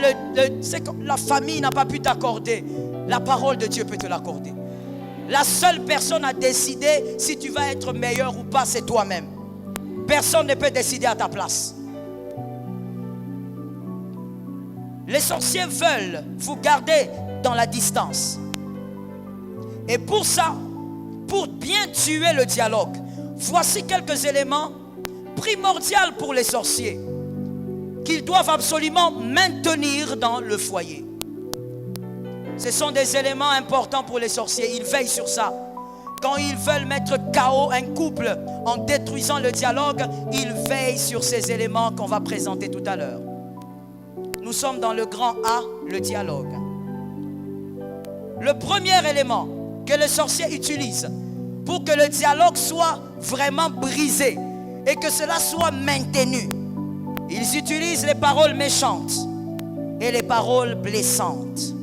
Speaker 1: la famille n'a pas pu t'accorder. La parole de Dieu peut te l'accorder. La seule personne à décider si tu vas être meilleur ou pas, c'est toi-même. Personne ne peut décider à ta place. Les sorciers veulent vous garder dans la distance. Et pour ça, pour bien tuer le dialogue, voici quelques éléments primordiaux pour les sorciers qu'ils doivent absolument maintenir dans le foyer. Ce sont des éléments importants pour les sorciers. Ils veillent sur ça. Quand ils veulent mettre KO un couple en détruisant le dialogue, ils veillent sur ces éléments qu'on va présenter tout à l'heure. Nous sommes dans le grand A, le dialogue. Le premier élément que les sorciers utilisent pour que le dialogue soit vraiment brisé et que cela soit maintenu, ils utilisent les paroles méchantes et les paroles blessantes.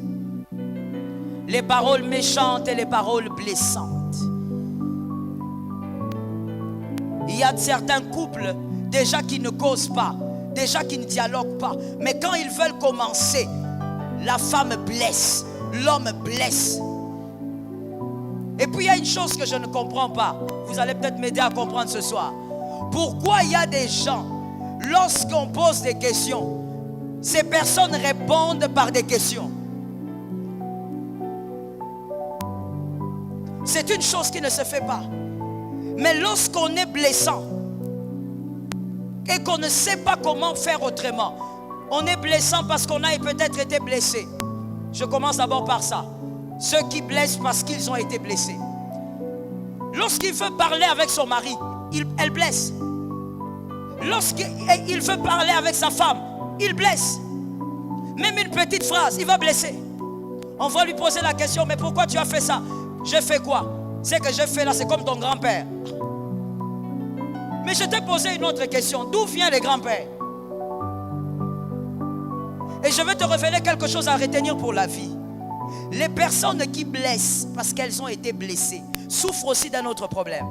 Speaker 1: Les paroles méchantes et les paroles blessantes. Il y a certains couples déjà qui ne causent pas, déjà qui ne dialoguent pas. Mais quand ils veulent commencer, la femme blesse, l'homme blesse. Et puis il y a une chose que je ne comprends pas. Vous allez peut-être m'aider à comprendre ce soir. Pourquoi il y a des gens, lorsqu'on pose des questions, ces personnes répondent par des questions? C'est une chose qui ne se fait pas. Mais lorsqu'on est blessant et qu'on ne sait pas comment faire autrement, on est blessant parce qu'on a peut-être été blessé. Je commence d'abord par ça. Ceux qui blessent parce qu'ils ont été blessés. Lorsqu'il veut parler avec son mari, elle blesse. Lorsqu'il veut parler avec sa femme, il blesse. Même une petite phrase, il va blesser. On va lui poser la question, mais pourquoi tu as fait ça? J'ai fait quoi? Ce que j'ai fait là, c'est comme ton grand-père. Mais je t'ai posé une autre question. D'où vient les grands-pères? Et je vais te révéler quelque chose à retenir pour la vie. Les personnes qui blessent parce qu'elles ont été blessées souffrent aussi d'un autre problème.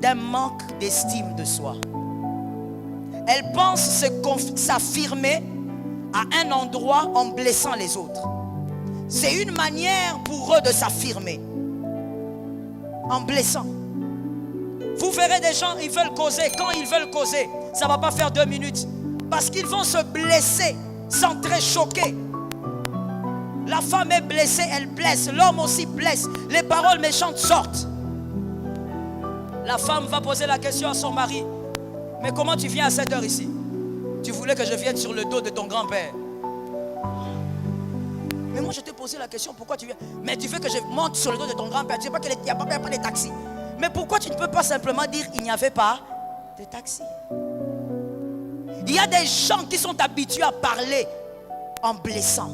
Speaker 1: D'un manque d'estime de soi. Elles pensent s'affirmer à un endroit en blessant les autres. C'est une manière pour eux de s'affirmer. En blessant. Vous verrez des gens, ils veulent causer. Quand ils veulent causer, ça ne va pas faire 2 minutes. Parce qu'ils vont se blesser sans très choquer. La femme est blessée, elle blesse. L'homme aussi blesse. Les paroles méchantes sortent. La femme va poser la question à son mari. Mais comment tu viens à cette heure ici? Tu voulais que je vienne sur le dos de ton grand-père. Mais moi je t'ai posé la question, pourquoi tu viens? Mais tu veux que je monte sur le dos de ton grand-père? Tu sais pas qu'il n'y a pas de taxi. Mais pourquoi tu ne peux pas simplement dire il n'y avait pas de taxi? Il y a des gens qui sont habitués à parler en blessant.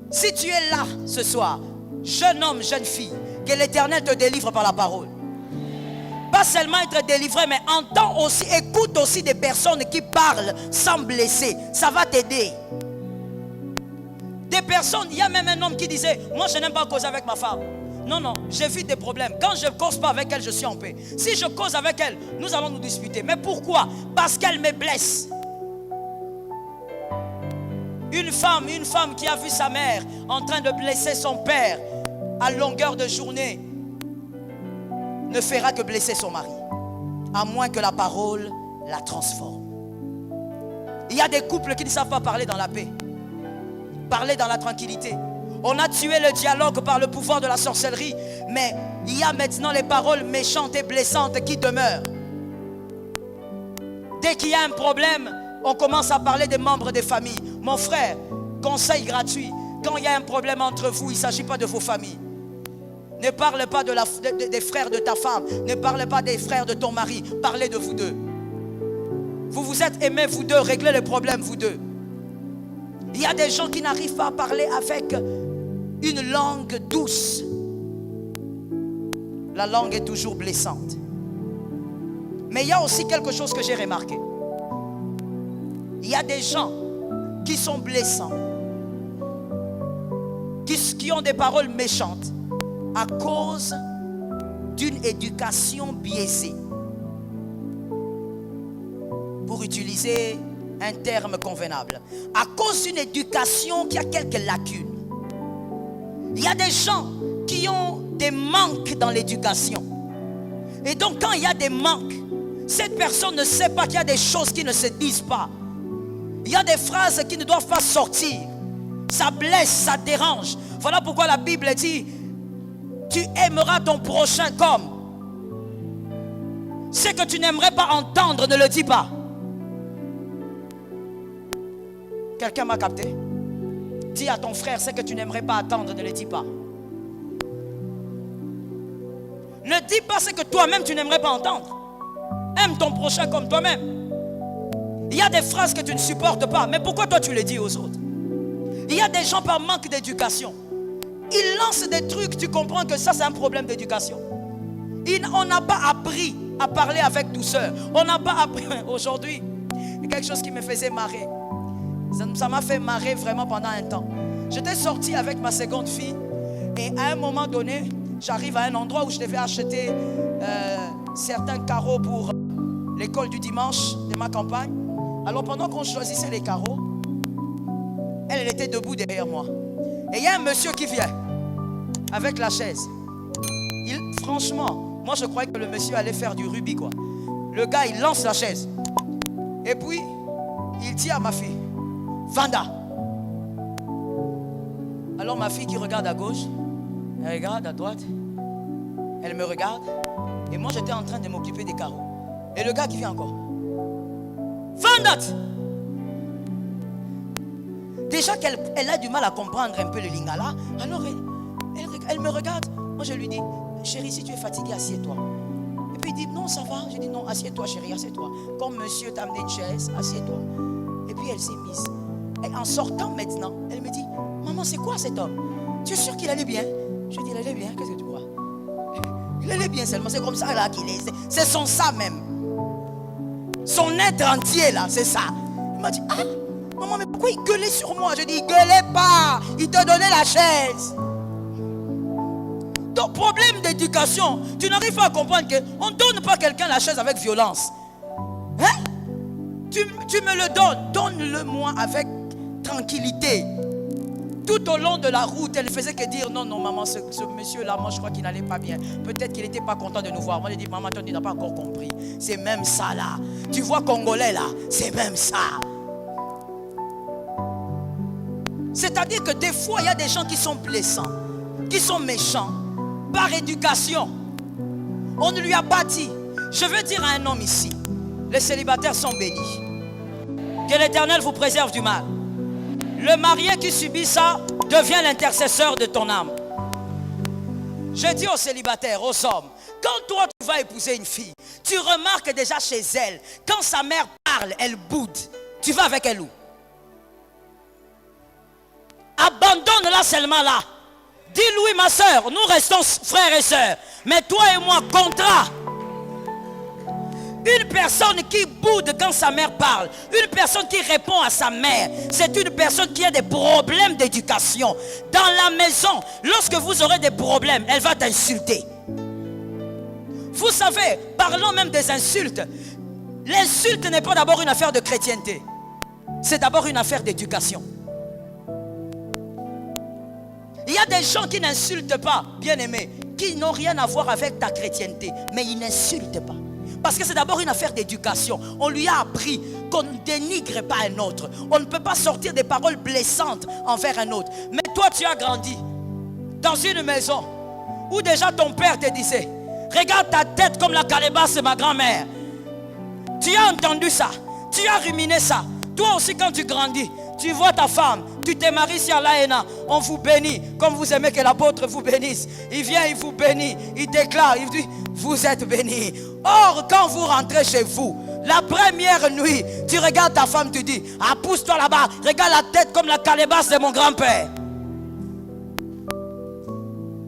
Speaker 1: Si tu es là ce soir, jeune homme, jeune fille, que l'Éternel te délivre par la parole. Pas seulement être délivré, mais entends aussi, écoute aussi des personnes qui parlent sans blesser. Ça va t'aider. Des personnes, il y a même un homme qui disait, moi je n'aime pas causer avec ma femme. Non, non, j'évite des problèmes. Quand je ne cause pas avec elle, je suis en paix. Si je cause avec elle, nous allons nous disputer. Mais pourquoi? Parce qu'elle me blesse. Une femme qui a vu sa mère en train de blesser son père à longueur de journée ne fera que blesser son mari, à moins que la parole la transforme. Il y a des couples qui ne savent pas parler dans la paix, parler dans la tranquillité. On a tué le dialogue par le pouvoir de la sorcellerie, mais il y a maintenant les paroles méchantes et blessantes qui demeurent. Dès qu'il y a un problème, on commence à parler des membres des familles. Mon frère, conseil gratuit, quand il y a un problème entre vous, il ne s'agit pas de vos familles. Ne parle pas des frères de ta femme. Ne parle pas des frères de ton mari. Parlez de vous deux. Vous vous êtes aimés vous deux. Réglez les problèmes vous deux. Il y a des gens qui n'arrivent pas à parler avec une langue douce. La langue est toujours blessante. Mais il y a aussi quelque chose que j'ai remarqué. Il y a des gens qui sont blessants, qui ont des paroles méchantes, à cause d'une éducation biaisée. Pour utiliser un terme convenable. À cause d'une éducation qui a quelques lacunes. Il y a des gens qui ont des manques dans l'éducation. Et donc quand il y a des manques, cette personne ne sait pas qu'il y a des choses qui ne se disent pas. Il y a des phrases qui ne doivent pas sortir. Ça blesse, ça dérange. Voilà pourquoi la Bible dit: tu aimeras ton prochain comme. Ce que tu n'aimerais pas entendre, ne le dis pas. Quelqu'un m'a capté? Dis à ton frère, ce que tu n'aimerais pas attendre, ne le dis pas. Ne dis pas ce que toi-même tu n'aimerais pas entendre. Aime ton prochain comme toi-même. Il y a des phrases que tu ne supportes pas, mais pourquoi toi tu les dis aux autres? Il y a des gens par manque d'éducation. Ils lancent des trucs, tu comprends que ça c'est un problème d'éducation. On n'a pas appris à parler avec douceur. On n'a pas appris. Aujourd'hui, il y a quelque chose qui me faisait marrer. Ça m'a fait marrer vraiment pendant un temps. J'étais sorti avec ma seconde fille et à un moment donné, j'arrive à un endroit où je devais acheter certains carreaux pour l'école du dimanche de ma campagne. Alors pendant qu'on choisissait les carreaux, elle était debout derrière moi. Et il y a un monsieur qui vient avec la chaise. Franchement, moi je croyais que le monsieur allait faire du rugby quoi. Le gars il lance la chaise. Et puis, il dit à ma fille: Vanda. Alors ma fille qui regarde à gauche, elle regarde à droite, elle me regarde. Et moi j'étais en train de m'occuper des carreaux. Et le gars qui vient encore: Vanda. Déjà qu'elle a du mal à comprendre un peu le lingala. Alors elle me regarde. Moi je lui dis, chérie, si tu es fatiguée, assieds-toi. Et puis il dit, non, ça va. Je dis, non, assieds-toi chérie, assieds-toi. Comme monsieur t'a amené une chaise, assieds-toi. Et puis elle s'est mise. Et en sortant maintenant, elle me dit, maman, c'est quoi cet homme? Tu es sûr qu'il allait bien? Je dis, il allait bien, qu'est-ce que tu crois? Il allait bien seulement, c'est comme ça là qu'il est. C'est son ça même. Son être entier là, c'est ça. Il m'a dit, ah, maman, mais pourquoi il gueulait sur moi? Je dis, il gueulait pas, il te donnait la chaise. Ton problème d'éducation, tu n'arrives pas à comprendre qu'on ne donne pas quelqu'un la chaise avec violence. Hein? Tu me le donnes, donne-le-moi avec tranquillité. Tout au long de la route, elle ne faisait que dire, non, maman, ce monsieur-là, moi je crois qu'il n'allait pas bien. Peut-être qu'il n'était pas content de nous voir. Moi je dis, maman, toi tu n'as pas encore compris. C'est même ça là. Tu vois Congolais là, c'est même ça. C'est-à-dire que des fois, il y a des gens qui sont blessants, qui sont méchants, par éducation. On ne lui a pas dit. Je veux dire à un homme ici, les célibataires sont bénis. Que l'Éternel vous préserve du mal. Le marié qui subit ça devient l'intercesseur de ton âme. Je dis aux célibataires, aux hommes, quand toi tu vas épouser une fille, tu remarques déjà chez elle, quand sa mère parle, elle boude. Tu vas avec elle où? Abandonne-la seulement là. Dis-lui, ma soeur, nous restons frères et sœurs. Mais toi et moi, contrat. Une personne qui boude quand sa mère parle, une personne qui répond à sa mère, c'est une personne qui a des problèmes d'éducation. Dans la maison, lorsque vous aurez des problèmes, elle va t'insulter. Vous savez, parlons même des insultes. L'insulte n'est pas d'abord une affaire de chrétienté. C'est d'abord une affaire d'éducation. Il y a des gens qui n'insultent pas, bien aimés, qui n'ont rien à voir avec ta chrétienté, mais ils n'insultent pas. Parce que c'est d'abord une affaire d'éducation. On lui a appris qu'on ne dénigre pas un autre. On ne peut pas sortir des paroles blessantes envers un autre. Mais toi, tu as grandi dans une maison où déjà ton père te disait, regarde ta tête comme la calebasse de ma grand-mère. Tu as entendu ça. Tu as ruminé ça. Toi aussi, quand tu grandis, tu vois ta femme, tu te maries sur l'AENA, on vous bénit, comme vous aimez que l'apôtre vous bénisse. Il vient, il vous bénit, il déclare, il dit, vous êtes bénis. Or, quand vous rentrez chez vous, la première nuit, tu regardes ta femme, tu dis, ah, pousse-toi là-bas, regarde la tête comme la calebasse de mon grand-père.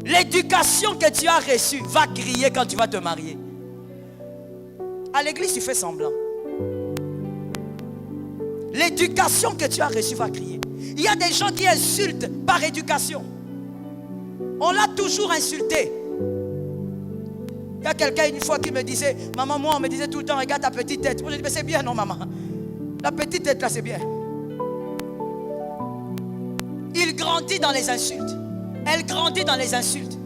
Speaker 1: L'éducation que tu as reçue va crier quand tu vas te marier. À l'église, tu fais semblant. L'éducation que tu as reçue va crier. Il y a des gens qui insultent par éducation. On l'a toujours insulté. Il y a quelqu'un une fois qui me disait, maman, moi on me disait tout le temps, regarde ta petite tête. Moi je dis, mais c'est bien non maman. La petite tête là c'est bien. Il grandit dans les insultes. Elle grandit dans les insultes.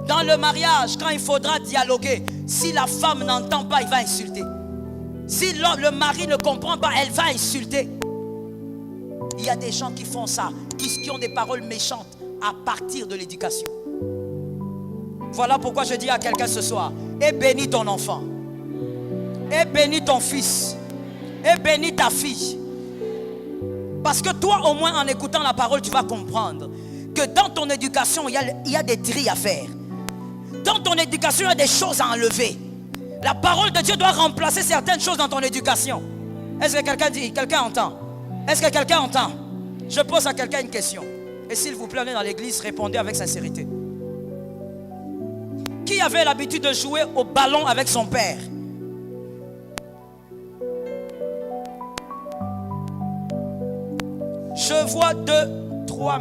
Speaker 1: Dans le mariage, quand il faudra dialoguer, si la femme n'entend pas, il va insulter. Si le mari ne comprend pas, elle va insulter. Il y a des gens qui font ça, qui ont des paroles méchantes à partir de l'éducation. Voilà pourquoi je dis à quelqu'un ce soir, et bénis ton enfant, et bénis ton fils, et bénis ta fille. Parce que toi au moins en écoutant la parole, tu vas comprendre que dans ton éducation, il y a des tris à faire. Dans ton éducation, il y a des choses à enlever. La parole de Dieu doit remplacer certaines choses dans ton éducation. Est-ce que quelqu'un dit, quelqu'un entend? Est-ce que quelqu'un entend? Je pose à quelqu'un une question. Et s'il vous plaît, on est dans l'église, répondez avec sincérité. Qui avait l'habitude de jouer au ballon avec son père? Je vois trois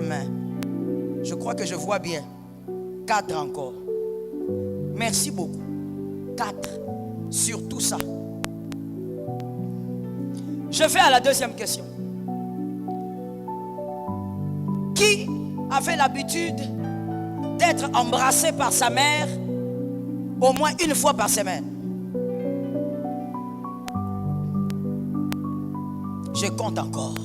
Speaker 1: mains. Je crois que je vois bien. 4 encore. Merci beaucoup. 4 sur tout ça. Je vais à la deuxième question. Qui avait l'habitude d'être embrassé par sa mère au moins une fois par semaine? Je compte encore.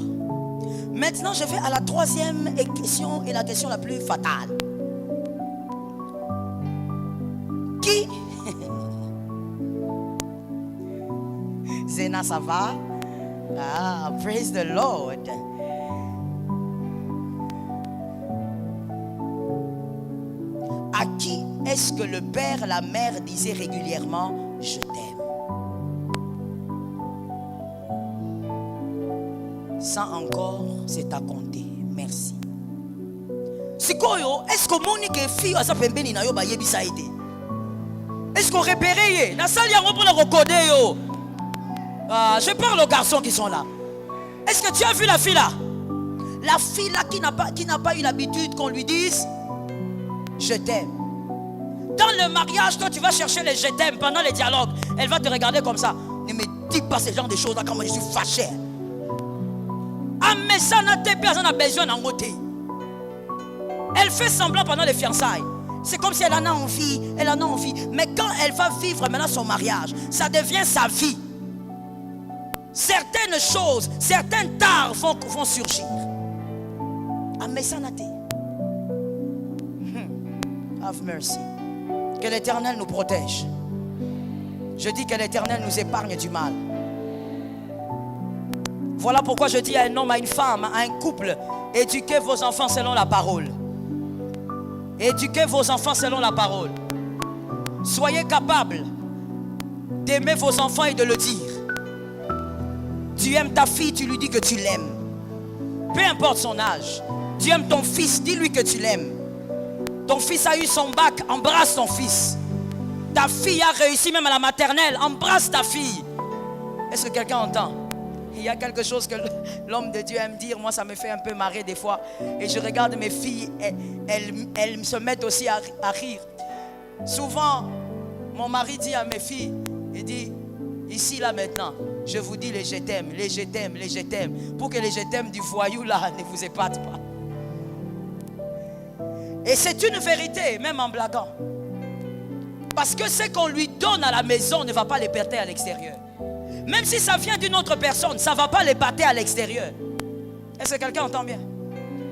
Speaker 1: Maintenant, je vais à la troisième question et la question la plus fatale. Qui Zéna, ça va? Ah, praise the Lord. À qui est-ce que le père, la mère disaient régulièrement « Je t'aime » ? Ça encore, c'est à compter. Merci. Sikoyo, est-ce que Monique est fille à sa pembeni na yo ba yebisa ite? Est-ce qu'on repéré na salle yango pour le recoder yo? Ah, je parle aux garçons qui sont là. Est-ce que tu as vu la fille là? La fille là qui n'a pas eu l'habitude qu'on lui dise je t'aime. Dans le mariage, toi tu vas chercher les je t'aime pendant les dialogues. Elle va te regarder comme ça. Ne me dis pas ce genre de choses là quand moi je suis fâché. Ah mais ça n'a pas besoin d'en côté. Elle fait semblant pendant les fiançailles. C'est comme si elle en a envie, Mais quand elle va vivre maintenant son mariage, ça devient sa vie. Certaines choses, certains tares vont surgir. Ah mais ça n'a pas. Have mercy. Que l'Éternel nous protège. Je dis que l'Éternel nous épargne du mal. Voilà pourquoi je dis à un homme, à une femme, à un couple, éduquez vos enfants selon la parole. Éduquez vos enfants selon la parole. Soyez capables d'aimer vos enfants et de le dire. Tu aimes ta fille, tu lui dis que tu l'aimes. Peu importe son âge. Tu aimes ton fils, dis-lui que tu l'aimes. Ton fils a eu son bac, embrasse ton fils. Ta fille a réussi même à la maternelle, embrasse ta fille. Est-ce que quelqu'un entend? Il y a quelque chose que l'homme de Dieu aime dire. Moi, ça me fait un peu marrer des fois. Et je regarde mes filles, elles se mettent aussi à rire. Souvent, mon mari dit à mes filles, il dit, ici, là, maintenant, je vous dis les je t'aime, les je t'aime, les je t'aime. Pour que les je t'aime du voyou, là, ne vous épatent pas. Et c'est une vérité, même en blaguant. Parce que ce qu'on lui donne à la maison ne va pas l'épater à l'extérieur. Même si ça vient d'une autre personne, ça ne va pas l'épater à l'extérieur. Est-ce que quelqu'un entend bien?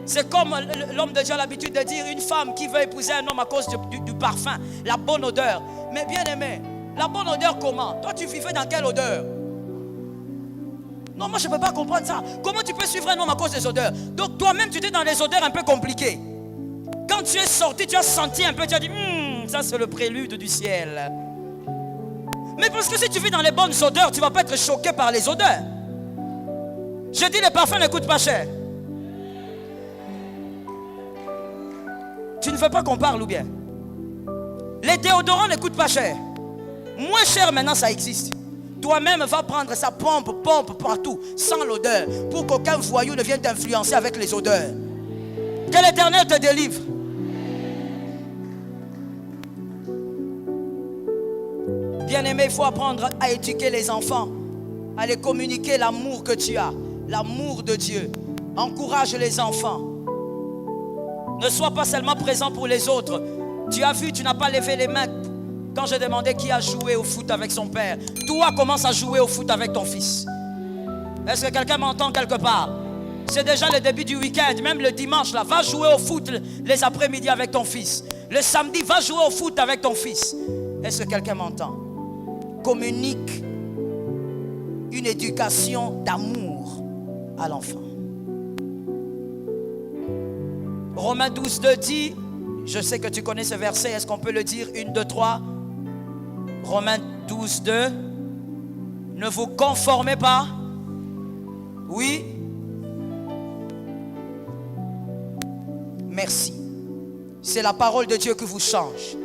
Speaker 1: C'est comme l'homme de Dieu a l'habitude de dire, une femme qui veut épouser un homme à cause du parfum, la bonne odeur. Mais bien aimé, la bonne odeur comment? Toi tu vivais dans quelle odeur? Non, moi je ne peux pas comprendre ça. Comment tu peux suivre un homme à cause des odeurs? Donc toi-même tu étais dans les odeurs un peu compliquées. Quand tu es sorti, tu as senti un peu, tu as dit, ça c'est le prélude du ciel. Mais parce que si tu vis dans les bonnes odeurs, tu ne vas pas être choqué par les odeurs. Je dis, les parfums ne coûtent pas cher. Tu ne veux pas qu'on parle ou bien? Les déodorants ne coûtent pas cher. Moins cher maintenant, ça existe. Toi-même va prendre sa pompe partout, sans l'odeur, pour qu'aucun voyou ne vienne t'influencer avec les odeurs. Que l'Éternel te délivre. Bien-aimé, il faut apprendre à éduquer les enfants, à les communiquer l'amour que tu as, l'amour de Dieu. Encourage les enfants. Ne sois pas seulement présent pour les autres. Tu as vu, tu n'as pas levé les mains quand je demandais qui a joué au foot avec son père. Toi, commence à jouer au foot avec ton fils. Est-ce que quelqu'un m'entend quelque part? C'est déjà le début du week-end, même le dimanche là, va jouer au foot les après-midi avec ton fils. Le samedi, va jouer au foot avec ton fils. Est-ce que quelqu'un m'entend? Communique une éducation d'amour à l'enfant. Romains 12, 2 dit, je sais que tu connais ce verset, est-ce qu'on peut le dire? 1, 2, 3. Romains 12, 2. Ne vous conformez pas. Oui. Merci. C'est la parole de Dieu qui vous change,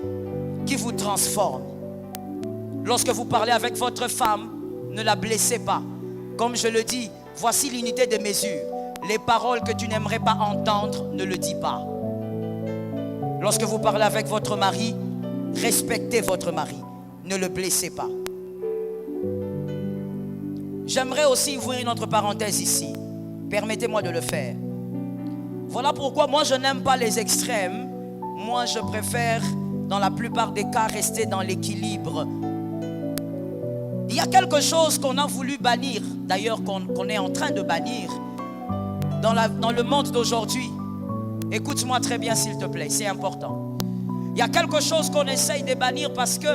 Speaker 1: qui vous transforme. Lorsque vous parlez avec votre femme, ne la blessez pas. Comme je le dis, voici l'unité de mesure. Les paroles que tu n'aimerais pas entendre, ne le dis pas. Lorsque vous parlez avec votre mari, respectez votre mari. Ne le blessez pas. J'aimerais aussi ouvrir une autre parenthèse ici. Permettez-moi de le faire. Voilà pourquoi moi je n'aime pas les extrêmes. Moi je préfère dans la plupart des cas rester dans l'équilibre. Il y a quelque chose qu'on a voulu bannir, d'ailleurs qu'on est en train de bannir dans le monde d'aujourd'hui. Écoute-moi très bien s'il te plaît, c'est important. Il y a quelque chose qu'on essaye de bannir parce que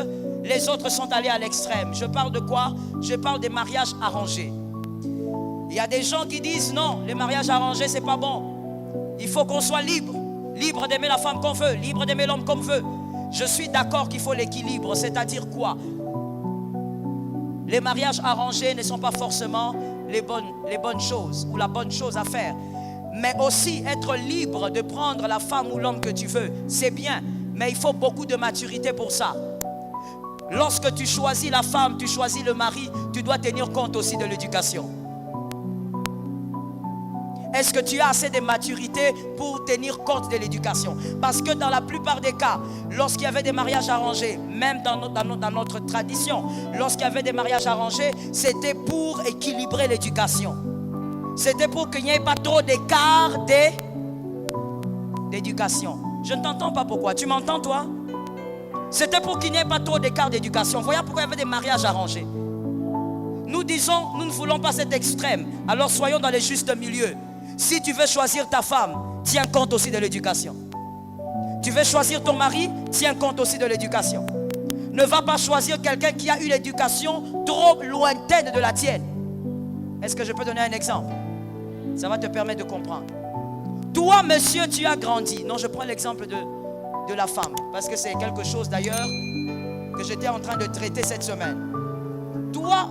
Speaker 1: les autres sont allés à l'extrême. Je parle de quoi? Je parle des mariages arrangés. Il y a des gens qui disent non, les mariages arrangés, c'est pas bon. Il faut qu'on soit libre. Libre d'aimer la femme qu'on veut, libre d'aimer l'homme qu'on veut. Je suis d'accord qu'il faut l'équilibre, c'est-à-dire quoi? Les mariages arrangés ne sont pas forcément les bonnes choses ou la bonne chose à faire. Mais aussi être libre de prendre la femme ou l'homme que tu veux, c'est bien. Mais il faut beaucoup de maturité pour ça. Lorsque tu choisis la femme, tu choisis le mari, tu dois tenir compte aussi de l'éducation. Est-ce que tu as assez de maturité pour tenir compte de l'éducation? Parce que dans la plupart des cas, lorsqu'il y avait des mariages arrangés, même dans notre tradition, lorsqu'il y avait des mariages arrangés, c'était pour équilibrer l'éducation. C'était pour qu'il n'y ait pas trop d'écart d'éducation. Je ne t'entends pas, pourquoi? Tu m'entends, toi? C'était pour qu'il n'y ait pas trop d'écart d'éducation. Voilà pourquoi il y avait des mariages arrangés. Nous disons, nous ne voulons pas cet extrême. Alors soyons dans les justes milieux. Si tu veux choisir ta femme, tiens compte aussi de l'éducation. Tu veux choisir ton mari, tiens compte aussi de l'éducation. Ne va pas choisir quelqu'un qui a eu l'éducation trop lointaine de la tienne. Est-ce que je peux donner un exemple? Ça va te permettre de comprendre. Toi, monsieur, tu as grandi. Non, je prends l'exemple de la femme, parce que c'est quelque chose d'ailleurs que j'étais en train de traiter cette semaine. Toi,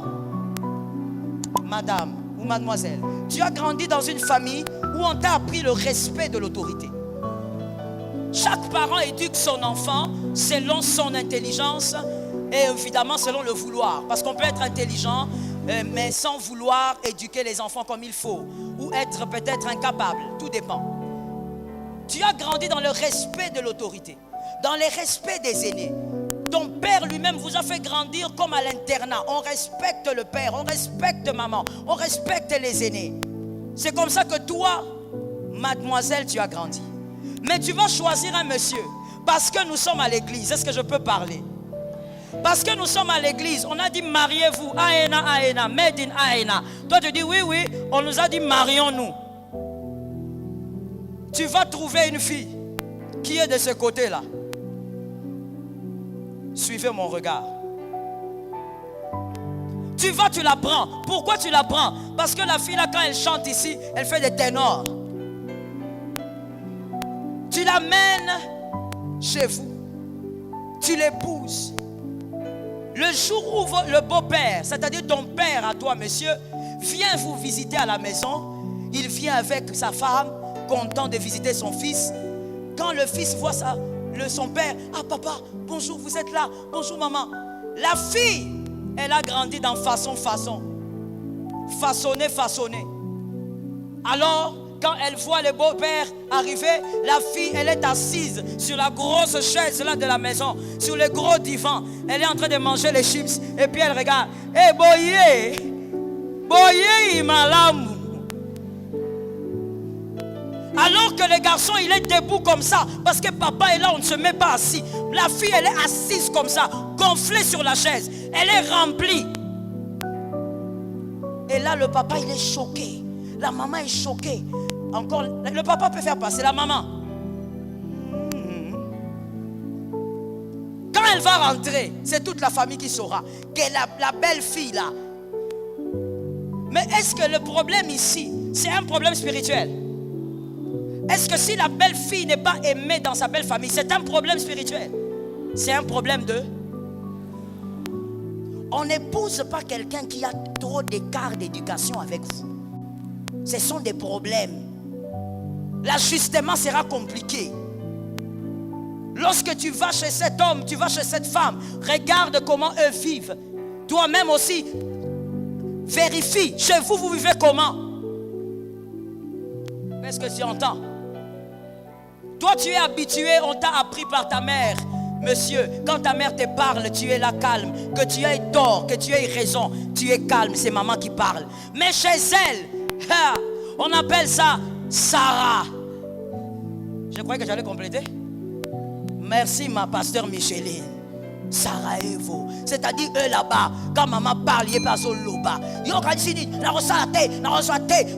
Speaker 1: madame ou mademoiselle, tu as grandi dans une famille où on t'a appris le respect de l'autorité. Chaque parent éduque son enfant selon son intelligence et évidemment selon le vouloir. Parce qu'on peut être intelligent mais sans vouloir éduquer les enfants comme il faut, ou être peut-être incapable, tout dépend. Tu as grandi dans le respect de l'autorité, dans le respect des aînés. Ton père lui-même vous a fait grandir comme à l'internat. On respecte le père, on respecte maman, on respecte les aînés. C'est comme ça que toi, mademoiselle, tu as grandi. Mais tu vas choisir un monsieur parce que nous sommes à l'église. Est-ce que je peux parler? Parce que nous sommes à l'église, on a dit mariez-vous, Aena, Aena, made in Aena. Toi tu dis oui, oui, on nous a dit marions-nous. Tu vas trouver une fille qui est de ce côté-là. Suivez mon regard. Tu la prends. Pourquoi tu la prends? Parce que la fille là, quand elle chante ici, elle fait des ténors. Tu l'amènes chez vous. Tu l'épouses. Le jour où le beau-père, c'est-à-dire ton père à toi, monsieur, vient vous visiter à la maison, il vient avec sa femme, content de visiter son fils. Quand le fils voit son père, ah papa, bonjour, vous êtes là, bonjour maman. La fille, elle a grandi dans façonné. Alors, quand elle voit le beau-père arriver, la fille, elle est assise sur la grosse chaise là de la maison, sur le gros divan. Elle est en train de manger les chips et puis elle regarde. Eh boyé, malamu. Alors que le garçon, il est debout comme ça, parce que papa est là, on ne se met pas assis. La fille, elle est assise comme ça, gonflée sur la chaise. Elle est remplie. Et là, le papa, il est choqué. La maman est choquée. Encore, le papa peut faire passer la maman. Quand elle va rentrer, c'est toute la famille qui saura que la belle fille là. Mais est-ce que le problème ici, c'est un problème spirituel? Est-ce que si la belle fille n'est pas aimée dans sa belle famille, c'est un problème spirituel? C'est un problème de... On n'épouse pas quelqu'un qui a trop d'écart d'éducation avec vous. Ce sont des problèmes. L'ajustement sera compliqué. Lorsque tu vas chez cet homme, tu vas chez cette femme, regarde comment eux vivent. Toi-même aussi, vérifie. Chez vous, vous vivez comment? Est-ce que tu entends? Toi, tu es habitué, on t'a appris par ta mère. Monsieur, quand ta mère te parle, tu es là calme. Que tu aies tort, que tu aies raison, tu es calme, c'est maman qui parle. Mais chez elle, on appelle ça Sarah. Je croyais que j'allais compléter. Merci ma pasteur Micheline. Sarajevo, c'est-à-dire eux là-bas, quand maman parle, il n'y a pas de loba. Yo quand dit, la reçoite,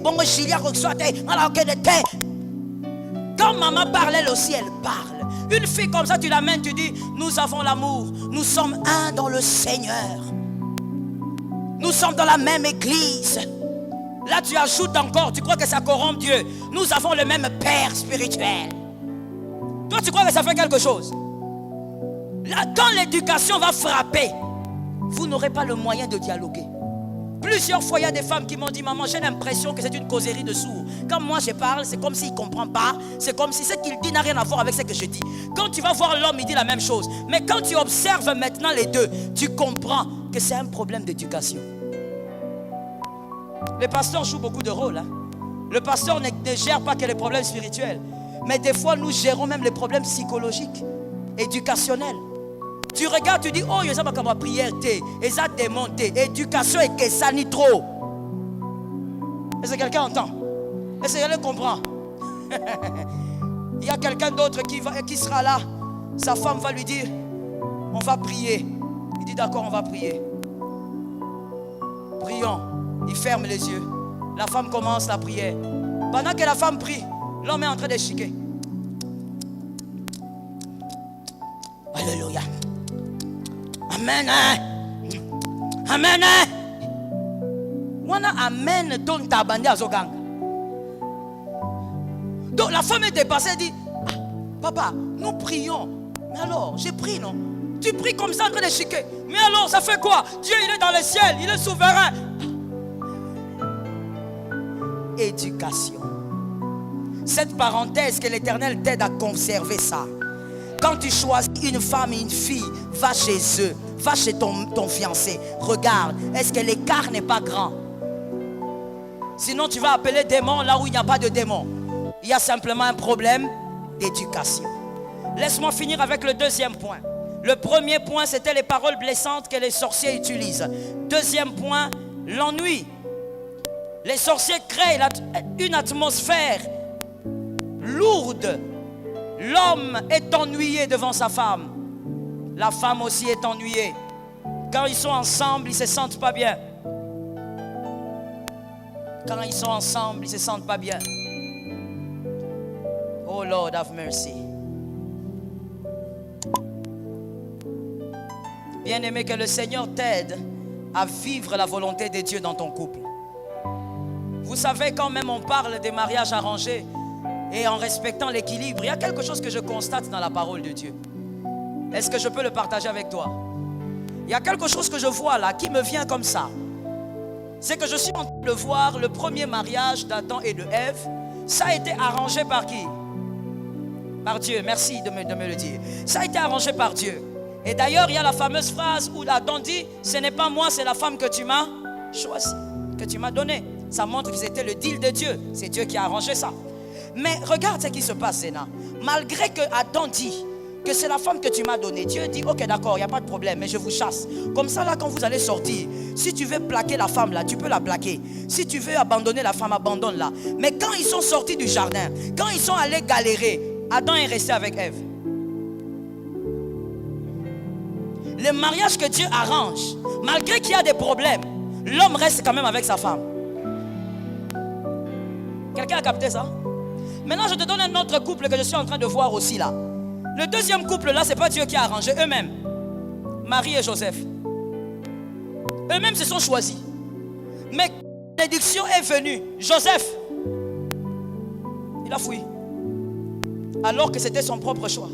Speaker 1: bon chilia reçoite, quand maman parle, elle aussi elle parle. Une fille comme ça, tu l'amènes, tu dis, nous avons l'amour, nous sommes un dans le Seigneur. Nous sommes dans la même église. Là, tu ajoutes encore, tu crois que ça corrompt Dieu. Nous avons le même Père spirituel. Toi, tu crois que ça fait quelque chose. Là, quand l'éducation va frapper, vous n'aurez pas le moyen de dialoguer. Plusieurs fois, il y a des femmes qui m'ont dit, maman, j'ai l'impression que c'est une causerie de sourds. Quand moi je parle, c'est comme s'il ne comprend pas. C'est comme si ce qu'il dit n'a rien à voir avec ce que je dis. Quand tu vas voir l'homme, il dit la même chose. Mais quand tu observes maintenant les deux, tu comprends que c'est un problème d'éducation. Le pasteur joue beaucoup de rôles. Le pasteur ne gère pas que les problèmes spirituels. Mais des fois, nous gérons même les problèmes psychologiques, éducationnels. Tu regardes, tu dis, oh, il y a ma prière, et ça démonté. Éducation et que ça ni trop. Est-ce que quelqu'un entend? Est-ce que quelqu'un comprend? Il y a quelqu'un d'autre qui sera là. Sa femme va lui dire, on va prier. Il dit, d'accord, on va prier. Prions. Il ferme les yeux. La femme commence la prière. Pendant que la femme prie, l'homme est en train de chiquer. Alléluia. Amen. Amen. Wana amen ton tabandi azoganga. Donc la femme est dépassée, elle dit, ah, papa, nous prions. Mais alors, j'ai prié, non? Tu pries comme ça en train de chiquer. Mais alors, ça fait quoi? Dieu, il est dans le ciel, il est souverain. Éducation. Cette parenthèse que l'Éternel t'aide à conserver ça. Quand tu choisis une femme et une fille, va chez eux, va chez ton fiancé. Regarde, est-ce que l'écart n'est pas grand? Sinon tu vas appeler démon là où il n'y a pas de démon. Il y a simplement un problème d'éducation. Laisse-moi finir avec le deuxième point. Le premier point, c'était les paroles blessantes que les sorciers utilisent. Deuxième point, l'ennui. Les sorciers créent une atmosphère lourde. L'homme est ennuyé devant sa femme. La femme aussi est ennuyée. Quand ils sont ensemble, ils ne se sentent pas bien. Quand ils sont ensemble, ils ne se sentent pas bien. Oh Lord, have mercy. Bien-aimé, que le Seigneur t'aide à vivre la volonté de Dieu dans ton couple. Vous savez, quand même on parle des mariages arrangés et en respectant l'équilibre, il y a quelque chose que je constate dans la parole de Dieu. Est-ce que je peux le partager avec toi? Il y a quelque chose que je vois là qui me vient comme ça. C'est que je suis en train de voir le premier mariage d'Adam et de Ève. Ça a été arrangé par qui? Par Dieu. Merci de me le dire. Ça a été arrangé par Dieu. Et d'ailleurs, il y a la fameuse phrase où Adam dit, ce n'est pas moi, c'est la femme que tu m'as choisie, que tu m'as donnée. Ça montre que c'était le deal de Dieu. C'est Dieu qui a arrangé ça. Mais regarde ce qui se passe, Zéna. Malgré que Adam dit que c'est la femme que tu m'as donnée, Dieu dit, ok d'accord, il n'y a pas de problème, mais je vous chasse. Comme ça là, quand vous allez sortir, si tu veux plaquer la femme là, tu peux la plaquer. Si tu veux abandonner la femme, abandonne-la. Mais quand ils sont sortis du jardin, quand ils sont allés galérer, Adam est resté avec Ève. Le mariage que Dieu arrange, malgré qu'il y a des problèmes, l'homme reste quand même avec sa femme. Quelqu'un a capté ça? Maintenant, je te donne un autre couple que je suis en train de voir aussi là. Le deuxième couple là, ce n'est pas Dieu qui a arrangé, eux-mêmes. Marie et Joseph. Eux-mêmes se sont choisis. Mais quand l'éducation est venue, Joseph, il a fui. Alors que c'était son propre choix.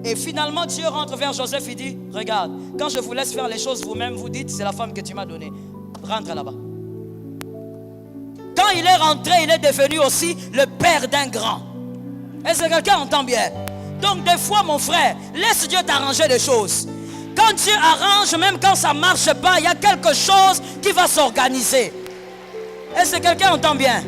Speaker 1: Et finalement, Dieu rentre vers Joseph et dit, regarde, quand je vous laisse faire les choses vous-même, vous dites, c'est la femme que tu m'as donnée. Rentre là-bas. Quand il est rentré, il est devenu aussi le père d'un grand. Est-ce que quelqu'un entend bien? Donc des fois, mon frère, laisse Dieu t'arranger les choses. Quand Dieu arrange, même quand ça ne marche pas, il y a quelque chose qui va s'organiser. Est-ce que quelqu'un entend bien?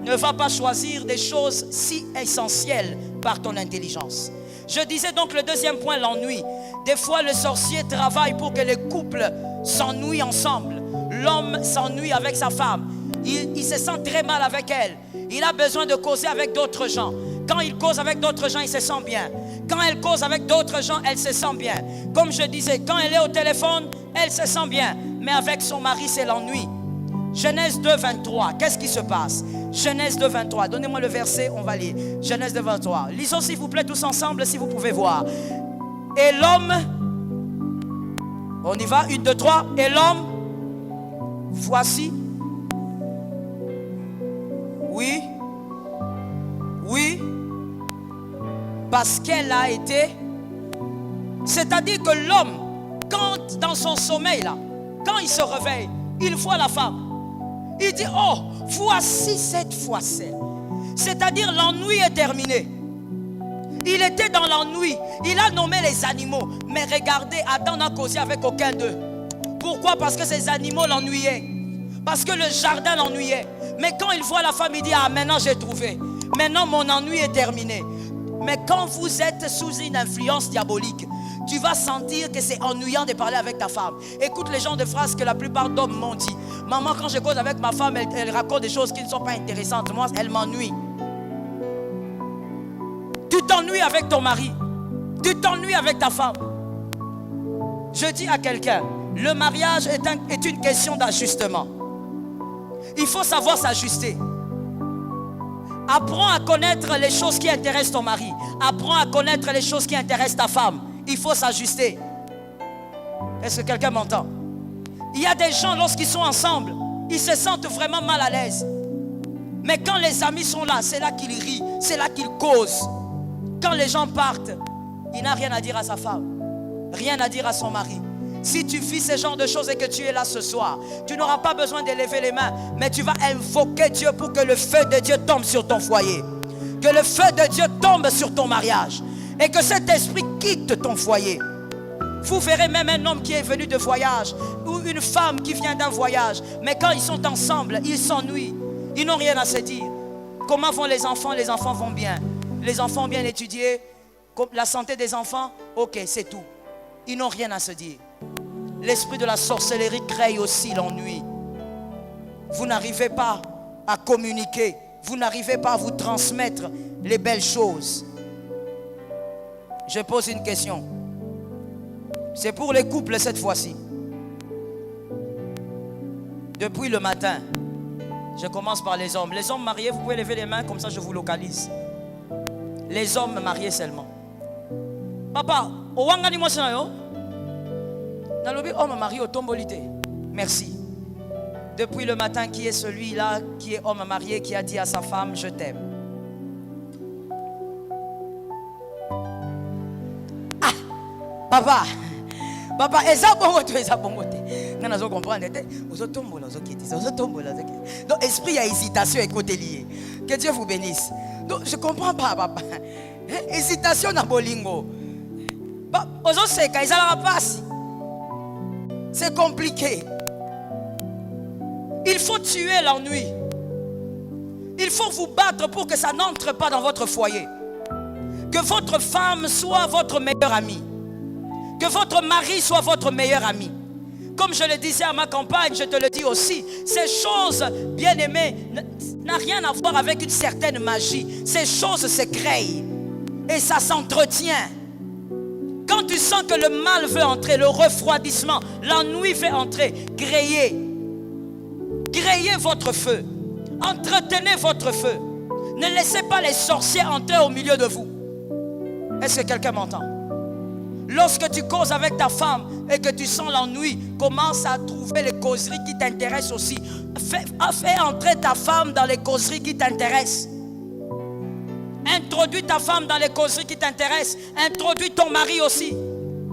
Speaker 1: Ne va pas choisir des choses si essentielles par ton intelligence. Je disais donc le deuxième point, l'ennui. Des fois, le sorcier travaille pour que les couples s'ennuient ensemble. L'homme s'ennuie avec sa femme. Il se sent très mal avec elle. Il a besoin de causer avec d'autres gens. Quand il cause avec d'autres gens, il se sent bien. Quand elle cause avec d'autres gens, elle se sent bien. Comme je disais, quand elle est au téléphone, elle se sent bien. Mais avec son mari, c'est l'ennui. Genèse 2, 23. Qu'est-ce qui se passe? Genèse 2, 23. Donnez-moi le verset, on va lire. Genèse 2, 23. Lisons s'il vous plaît tous ensemble, si vous pouvez voir. Et l'homme, on y va, 1, 2, 3. Et l'homme, voici, Parce qu'elle a été... C'est-à-dire que l'homme, quand dans son sommeil là, quand il se réveille, il voit la femme. Il dit, oh, voici cette fois-ci. C'est-à-dire l'ennui est terminé. Il était dans l'ennui. Il a nommé les animaux. Mais regardez, Adam n'a causé avec aucun d'eux. Pourquoi? Parce que ces animaux l'ennuyaient. Parce que le jardin l'ennuyait. Mais quand il voit la femme, il dit, ah, maintenant j'ai trouvé. Maintenant mon ennui est terminé. Mais quand vous êtes sous une influence diabolique, tu vas sentir que c'est ennuyant de parler avec ta femme. Écoute les gens de phrases que la plupart d'hommes m'ont dit. Maman, quand je cause avec ma femme, elle raconte des choses qui ne sont pas intéressantes. Moi, elle m'ennuie. Tu t'ennuies avec ton mari. Tu t'ennuies avec ta femme. Je dis à quelqu'un, le mariage est une question d'ajustement. Il faut savoir s'ajuster. Apprends à connaître les choses qui intéressent ton mari. Apprends à connaître les choses qui intéressent ta femme. Il faut s'ajuster. Est-ce que quelqu'un m'entend? Il y a des gens, lorsqu'ils sont ensemble, ils se sentent vraiment mal à l'aise. Mais quand les amis sont là, c'est là qu'ils rient, c'est là qu'ils causent. Quand les gens partent, il n'a rien à dire à sa femme, rien à dire à son mari. Si tu vis ce genre de choses et que tu es là ce soir, tu n'auras pas besoin de lever les mains, mais tu vas invoquer Dieu pour que le feu de Dieu tombe sur ton foyer. Que le feu de Dieu tombe sur ton mariage. Et que cet esprit quitte ton foyer. Vous verrez même un homme qui est venu de voyage ou une femme qui vient d'un voyage. Mais quand ils sont ensemble, ils s'ennuient. Ils n'ont rien à se dire. Comment vont les enfants? Les enfants vont bien. Les enfants ont bien étudié. La santé des enfants, ok, c'est tout. Ils n'ont rien à se dire. L'esprit de la sorcellerie crée aussi l'ennui. Vous n'arrivez pas à communiquer. Vous n'arrivez pas à vous transmettre les belles choses. Je pose une question. C'est pour les couples cette fois-ci. Depuis le matin, je commence par les hommes. Les hommes mariés, vous pouvez lever les mains, comme ça je vous localise. Les hommes mariés seulement. Papa, au wangani mo yo? Nalobi homme marié au tombolité. Merci. Depuis le matin, qui est celui-là qui est homme marié, qui a dit à sa femme, je t'aime? Ah, papa, eza bongo te, eza bongo te. Nga nazo comprendre te. Ozo tombola, ozo kiti, ozo tombola, ozo kiti. Donc esprit à hésitation est côté lié. Que Dieu vous bénisse. Donc je comprends pas, papa. Hésitation na bolingo. Ozo seka, eza la passe. C'est compliqué. Il faut tuer l'ennui. Il faut vous battre pour que ça n'entre pas dans votre foyer. Que votre femme soit votre meilleure amie. Que votre mari soit votre meilleur ami. Comme je le disais à ma compagne, je te le dis aussi, ces choses, bien aimées, n'ont rien à voir avec une certaine magie. Ces choses se créent et ça s'entretient. Quand tu sens que le mal veut entrer, le refroidissement, l'ennui veut entrer, créez votre feu. Entretenez votre feu. Ne laissez pas les sorciers entrer au milieu de vous. Est-ce que quelqu'un m'entend? Lorsque tu causes avec ta femme et que tu sens l'ennui, commence à trouver les causeries qui t'intéressent aussi. Fais entrer ta femme dans les causeries qui t'intéressent. Introduis ta femme dans les causeries qui t'intéressent. Introduis ton mari aussi.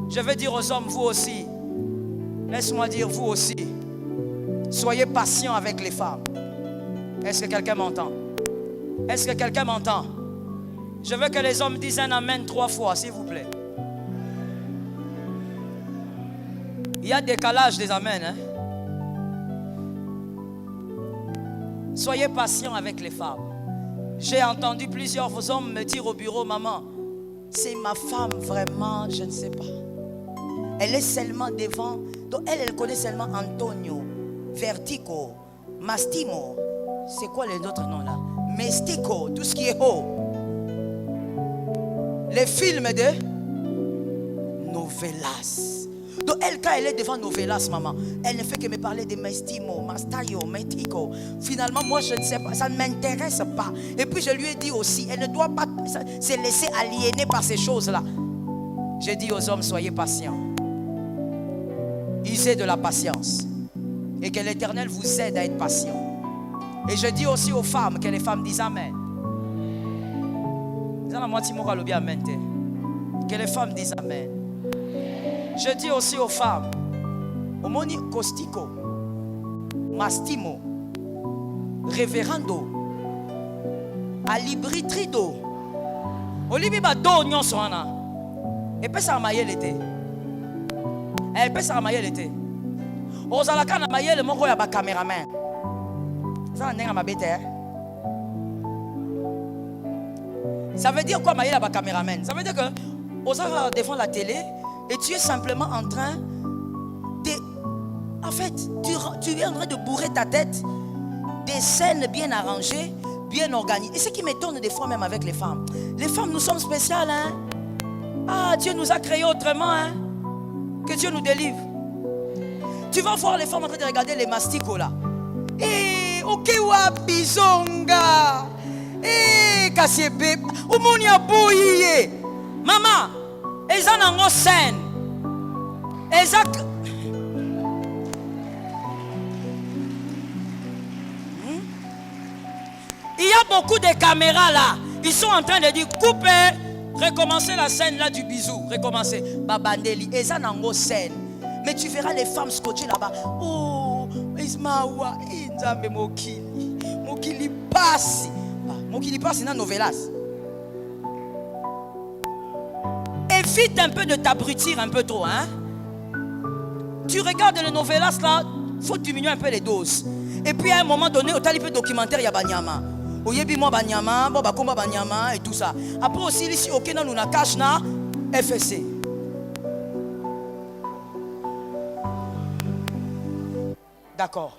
Speaker 1: Je veux dire aux hommes, vous aussi. Laisse-moi dire, vous aussi. Soyez patients avec les femmes. Est-ce que quelqu'un m'entend? Est-ce que quelqu'un m'entend? Je veux que les hommes disent un amen 3 fois, s'il vous plaît. Il y a décalage des amens. Hein? Soyez patients avec les femmes. J'ai entendu plusieurs hommes me dire au bureau, maman, c'est ma femme vraiment, je ne sais pas. Elle est seulement devant. Donc elle connaît seulement Antonio, Vertigo, Mastimo. C'est quoi les autres noms là? Mestico, tout ce qui est haut. Les films de novelas. Donc elle, quand elle est devant novelas, maman, elle ne fait que me parler de Mestimo, Mastayo, Metico. Finalement, moi je ne sais pas, ça ne m'intéresse pas. Et puis je lui ai dit aussi, elle ne doit pas se laisser aliéner par ces choses-là. J'ai dit aux hommes, soyez patients. Usez de la patience. Et que l'Éternel vous aide à être patient. Et je dis aussi aux femmes, que les femmes disent Amen. Que les femmes disent Amen. Je dis aussi aux femmes, Omoni Costico, Mastimo, Reverando, Alibritrido, Oliviba Do Nyonswana, et puis ça a maillé l'été. Et puis ça a maillé l'été. Ozalaka na maillé le moko ya ba caméraman. Ça n'a ma bête. Ça veut dire quoi maillé la ba caméraman? Ça veut dire que Ozalaka devant la télé et tu es simplement en train de. En fait, tu es en train de bourrer ta tête des scènes bien arrangées, bien organisées. Et ce qui m'étonne des fois même avec les femmes. Les femmes, nous sommes spéciales, hein? Ah, Dieu nous a créés autrement, hein? Que Dieu nous délivre. Tu vas voir les femmes en train de regarder les masticots là. Eh, okewa bizonga. Eh, kasiebe. Umunia bouye. Maman, eza nango scène. Eza. Il y a beaucoup de caméras là. Ils sont en train de dire coupez, recommencez la scène là du bisou, recommencez. Babandeli, eza nango scène. Mais tu verras les femmes scotchées là-bas. Oh, Ismawa, Inzambe Mokili. Mokili passe. Mokili passe, c'est dans novelas. Évite un peu de t'abrutir un peu trop, hein. Tu regardes les novelas là, il faut diminuer un peu les doses. Et puis à un moment donné, au talibé documentaire, il y a Banyama. Oyebi moi Banyama, Boba Komba Banyama et tout ça. Après aussi, ici, ok, nous na cache na FSC. D'accord.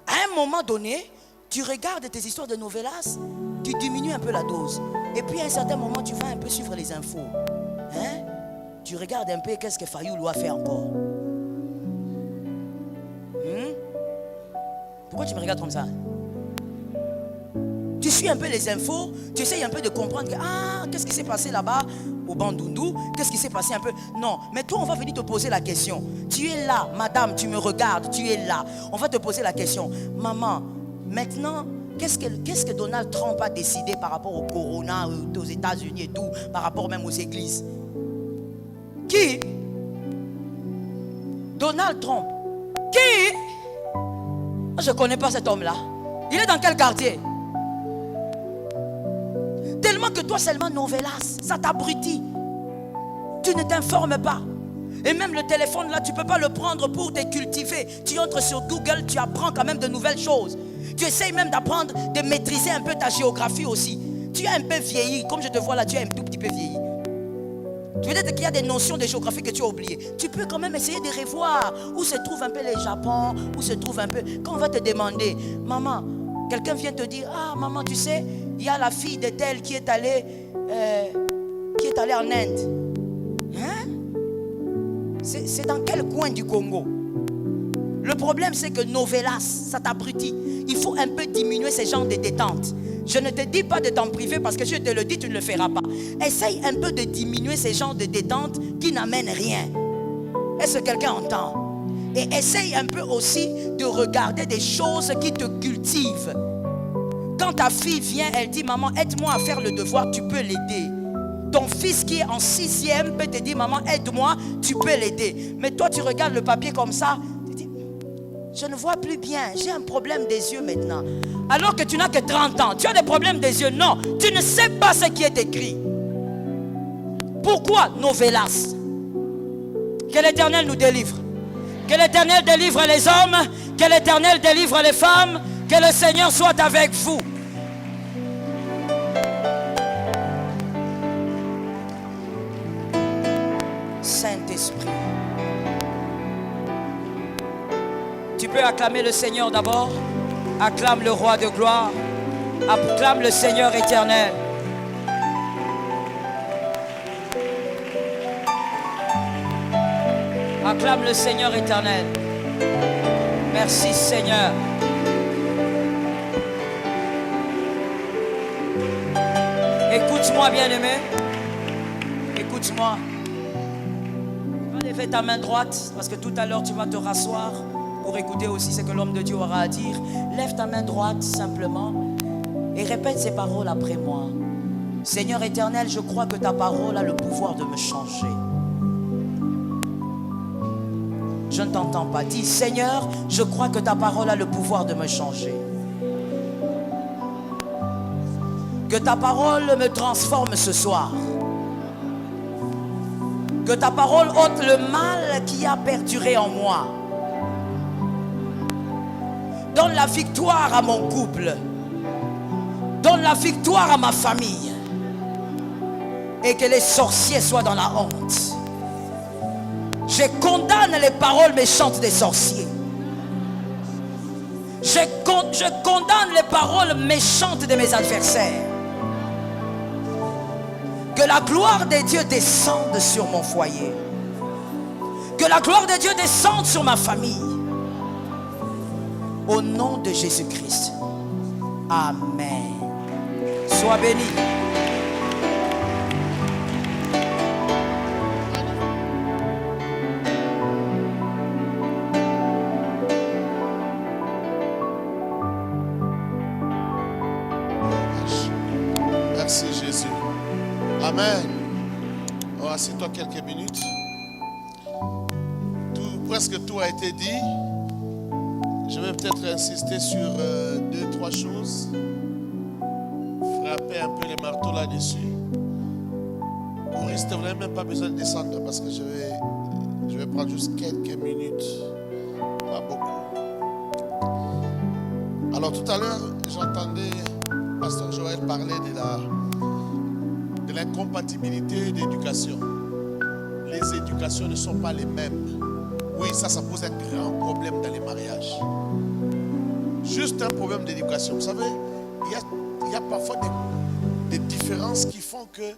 Speaker 1: À un moment donné, tu regardes tes histoires de novelas, tu diminues un peu la dose. Et puis à un certain moment, tu vas un peu suivre les infos. Hein? Tu regardes un peu qu'est-ce que Fayoulou a fait encore. Pourquoi tu me regardes comme ça? Tu suis un peu les infos, tu essayes un peu de comprendre que, ah, qu'est-ce qui s'est passé là-bas au Bandundu, qu'est-ce qui s'est passé un peu. Non, mais toi, on va venir te poser la question. Tu es là, madame, tu me regardes, tu es là. On va te poser la question. Maman, maintenant, qu'est-ce que Donald Trump a décidé par rapport au corona, aux États-Unis et tout, par rapport même aux églises? Qui? Donald Trump. Qui? Je ne connais pas cet homme-là. Il est dans quel quartier? Tellement que toi seulement novelas, ça t'abrutit. Tu ne t'informes pas. Et même le téléphone là, tu ne peux pas le prendre pour te cultiver. Tu entres sur Google, tu apprends quand même de nouvelles choses. Tu essayes même d'apprendre, de maîtriser un peu ta géographie aussi. Tu es un peu vieilli, comme je te vois là, tu es un tout petit peu vieilli. Peut-être qu'il y a des notions de géographie que tu as oubliées. Tu peux quand même essayer de revoir où se trouve un peu le Japon, où se trouve un peu... Quand on va te demander, maman, quelqu'un vient te dire, ah maman, tu sais, il y a la fille de telle qui est allée en Inde. Hein? C'est dans quel coin du Congo? Le problème, c'est que novelas, ça t'abrutit. Il faut un peu diminuer ce genre de détente. Je ne te dis pas de t'en priver parce que je te le dis, tu ne le feras pas. Essaye un peu de diminuer ce genre de détente qui n'amène rien. Est-ce que quelqu'un entend? Et essaye un peu aussi de regarder des choses qui te cultivent. Quand ta fille vient, elle dit, maman, aide-moi à faire le devoir, tu peux l'aider. Ton fils qui est en 6e peut te dire, maman, aide-moi, tu peux l'aider. Mais toi, tu regardes le papier comme ça, tu dis, je ne vois plus bien, j'ai un problème des yeux maintenant. Alors que tu n'as que 30 ans, tu as des problèmes des yeux. Non, tu ne sais pas ce qui est écrit. Pourquoi novelas? Que l'Éternel nous délivre. Que l'Éternel délivre les hommes. Que l'Éternel délivre les femmes. Que le Seigneur soit avec vous. Saint-Esprit. Tu peux acclamer le Seigneur d'abord. Acclame le roi de gloire. Acclame le Seigneur éternel. Acclame le Seigneur éternel. Merci Seigneur. Écoute-moi bien-aimé. Écoute-moi. Va lever ta main droite parce que tout à l'heure tu vas te rasseoir pour écouter aussi ce que l'homme de Dieu aura à dire. Lève ta main droite simplement et répète ces paroles après moi. Seigneur éternel, je crois que ta parole a le pouvoir de me changer. Je ne t'entends pas. Dis, Seigneur, je crois que ta parole a le pouvoir de me changer. Que ta parole me transforme ce soir. Que ta parole ôte le mal qui a perduré en moi. Donne la victoire à mon couple. Donne la victoire à ma famille. Et que les sorciers soient dans la honte. Je condamne les paroles méchantes des sorciers. Je condamne les paroles méchantes de mes adversaires. Que la gloire de Dieu descende sur mon foyer. Que la gloire de Dieu descende sur ma famille. Au nom de Jésus-Christ. Amen. Sois béni.
Speaker 2: Merci Jésus. Amen. Oh, assieds-toi quelques minutes. Presque tout a été dit. Je vais peut-être insister sur 2-3 choses. Frapper un peu les marteaux là-dessus. Maurice, vous n'avez même pas besoin de descendre parce que je vais prendre juste quelques minutes. Pas beaucoup. Alors tout à l'heure, j'entendais Pasteur Joël parler de l'incompatibilité d'éducation. Les éducations ne sont pas les mêmes. Oui, ça pose un grand problème dans les mariages. Juste un problème d'éducation. Vous savez, il y a parfois des différences qui font que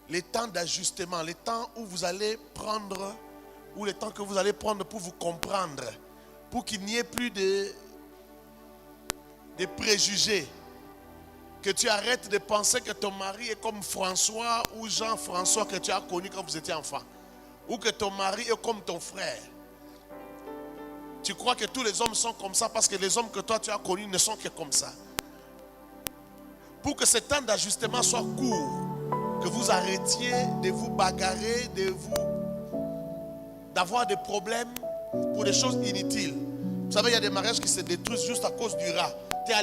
Speaker 2: les temps d'ajustement, les temps où vous allez prendre, ou les temps que vous allez prendre pour vous comprendre, pour qu'il n'y ait plus de préjugés, que tu arrêtes de penser que ton mari est comme François ou Jean-François que tu as connu quand vous étiez enfant, ou que ton mari est comme ton frère. Tu crois que tous les hommes sont comme ça parce que les hommes que toi tu as connus ne sont que comme ça. Pour que ce temps d'ajustement soit court, que vous arrêtiez de vous bagarrer, d'avoir des problèmes pour des choses inutiles. Vous savez, il y a des mariages qui se détruisent juste à cause du rat. Et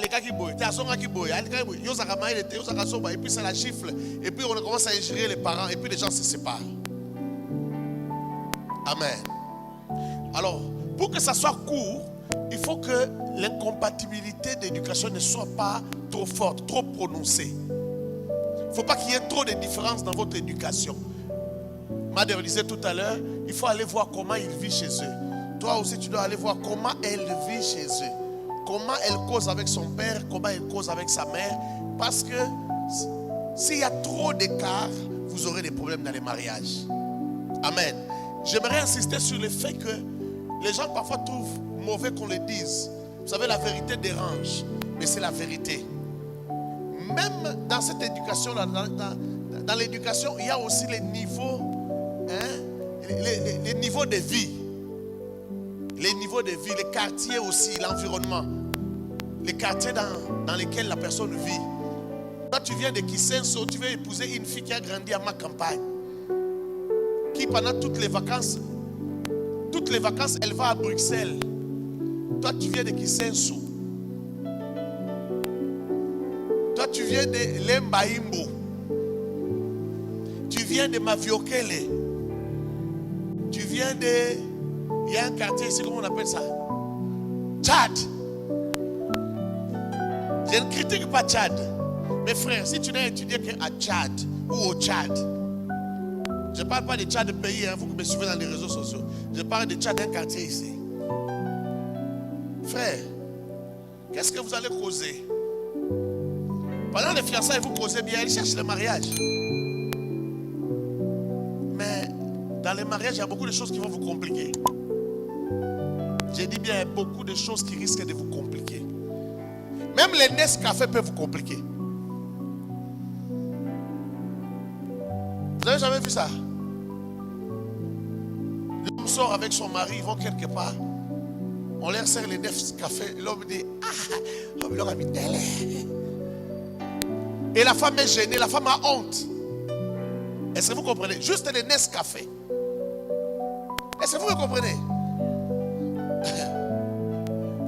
Speaker 2: puis ça la gifle. Et puis on commence à ingérer les parents. Et puis les gens se séparent. Amen. Alors, pour que ça soit court, il faut que l'incompatibilité d'éducation ne soit pas trop forte, trop prononcée. Il ne faut pas qu'il y ait trop de différences dans votre éducation. Madame disait tout à l'heure, il faut aller voir comment ils vivent chez eux. Toi aussi, tu dois aller voir comment elle vit chez eux. Comment elle cause avec son père, comment elle cause avec sa mère. Parce que s'il y a trop d'écart, vous aurez des problèmes dans les mariages. Amen. J'aimerais insister sur le fait que les gens parfois trouvent mauvais qu'on le dise. Vous savez, la vérité dérange, mais c'est la vérité. Même dans cette éducation-là, dans l'éducation, il y a aussi les niveaux, les niveaux de vie. Les niveaux de vie, les quartiers aussi, l'environnement. Les quartiers dans lesquels la personne vit. Toi, tu viens de Kisenso, tu veux épouser une fille qui a grandi à ma campagne. Qui pendant toutes les vacances, elle va à Bruxelles. Toi, tu viens de Kisenso. Toi, tu viens de Lembaimbo. Tu viens de Maviokele. Tu viens de... Il y a un quartier ici, comment on appelle ça? Tchad. Je ne critique pas Tchad. Mes frères, si tu n'as étudié qu'à Tchad ou au Tchad, je ne parle pas de Tchad de pays, vous qui me suivez dans les réseaux sociaux. Je parle de Tchad d'un quartier ici. Frère, qu'est-ce que vous allez causer? Pendant les fiançailles, vous causez bien, ils cherchent le mariage. Mais dans les mariages, il y a beaucoup de choses qui vont vous compliquer. J'ai dit bien, il y a beaucoup de choses qui risquent de vous compliquer. Même les Nescafé peuvent vous compliquer. Vous n'avez jamais vu ça? L'homme sort avec son mari, ils vont quelque part. On leur sert les Nescafé. L'homme dit, ah, l'homme leur a mis telle. Et la femme est gênée, la femme a honte. Est-ce que vous comprenez? Juste le Nescafé. Est-ce que vous me comprenez?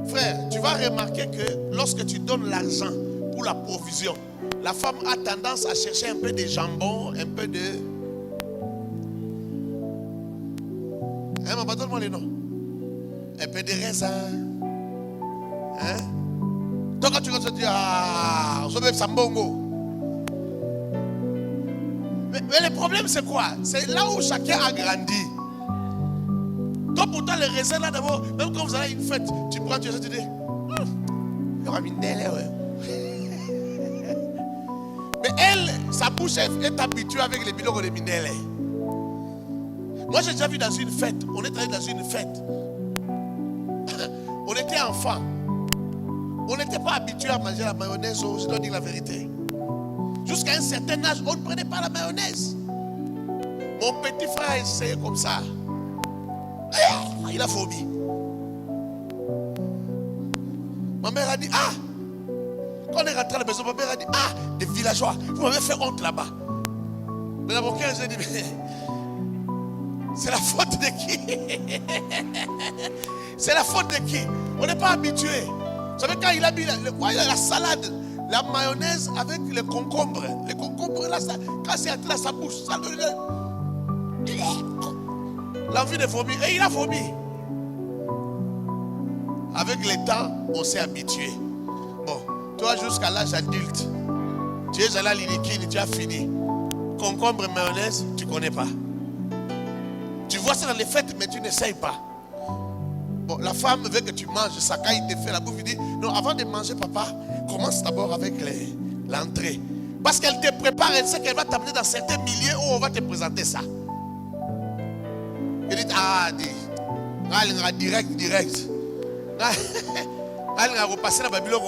Speaker 2: Frère, tu vas remarquer que lorsque tu donnes l'argent pour la provision, la femme a tendance à chercher un peu de jambon, un peu de... Hein, maman, donne-moi les noms. Un peu de raisin. Hein? Donc quand tu vas te dire, ah, je veux sambongo. Mais le problème c'est quoi? C'est là où chacun a grandi. Toi pourtant les raisins là d'abord, même quand vous allez à une fête, tu prends, tu te dis, il y aura une délai, ouais. Mais elle, sa bouche est habituée avec les bilogos de Mindele. Moi j'ai déjà vu dans une fête, on est allé dans une fête. On était enfants. On n'était pas habitué à manger la mayonnaise, je dois dire la vérité. Jusqu'à un certain âge, on ne prenait pas la mayonnaise. Mon petit frère a essayé comme ça. Il a vomi. Ma mère a dit, ah, quand on est rentré à la maison, ma mère a dit, ah, des villageois, vous m'avez fait honte là-bas. Mais l'avocat, j'ai dit, mais c'est la faute de qui? C'est la faute de qui? On n'est pas habitué. Vous savez, quand il a mis la salade, la mayonnaise avec les concombres. Les concombres, là, ça, quand c'est entré dans sa bouche, ça donne l'envie de vomir. Et il a vomi. Avec le temps, on s'est habitué. Bon, toi, jusqu'à l'âge adulte, tu es allé à l'Inikini, tu as fini. Concombre, mayonnaise, tu ne connais pas. Tu vois ça dans les fêtes, mais tu n'essayes pas. Bon, la femme veut que tu manges ça. Quand il te fait la bouffe, il dit, non, avant de manger, papa, commence d'abord avec l'entrée. Parce qu'elle te prépare, elle sait qu'elle va t'amener dans certains milieux où on va te présenter ça. Elle dit, ah, direct. Elle va repasser la Babylone.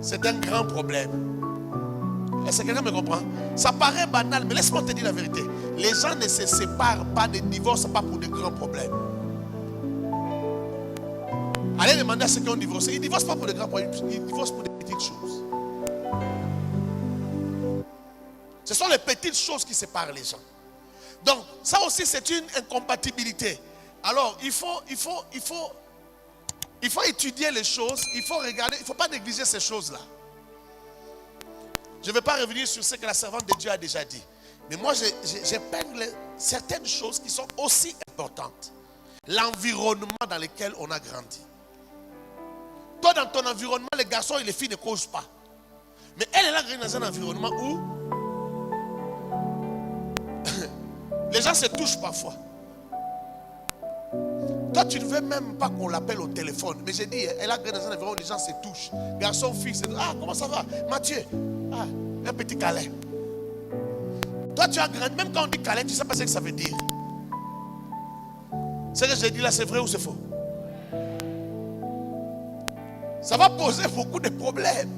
Speaker 2: C'est un grand problème. Est-ce que quelqu'un me comprend? Ça paraît banal, mais laisse-moi te dire la vérité. Les gens ne se séparent pas, ne divorcent pas pour de grands problèmes. Allez demander à ceux qui ont divorcé. Ils ne divorcent pas pour de grands problèmes, ils divorcent pour des petites choses. Ce sont les petites choses qui séparent les gens. Donc, ça aussi, c'est une incompatibilité. Alors, il faut étudier les choses, il faut regarder, il ne faut pas négliger ces choses-là. Je ne vais pas revenir sur ce que la servante de Dieu a déjà dit. Mais moi, j'épingle certaines choses qui sont aussi importantes. L'environnement dans lequel on a grandi. Toi, dans ton environnement, les garçons et les filles ne causent pas. Mais elle a grandi dans un environnement où les gens se touchent parfois. Toi, tu ne veux même pas qu'on l'appelle au téléphone. Mais j'ai dit, elle a grandi dans un environnement où les gens se touchent. Garçon, fille, ah, comment ça va? Mathieu, ah, un petit câlin. Toi, tu as grandi, même quand on dit câlin, tu ne sais pas ce que ça veut dire. Ce que j'ai dit là, c'est vrai ou c'est faux? Ça va poser beaucoup de problèmes.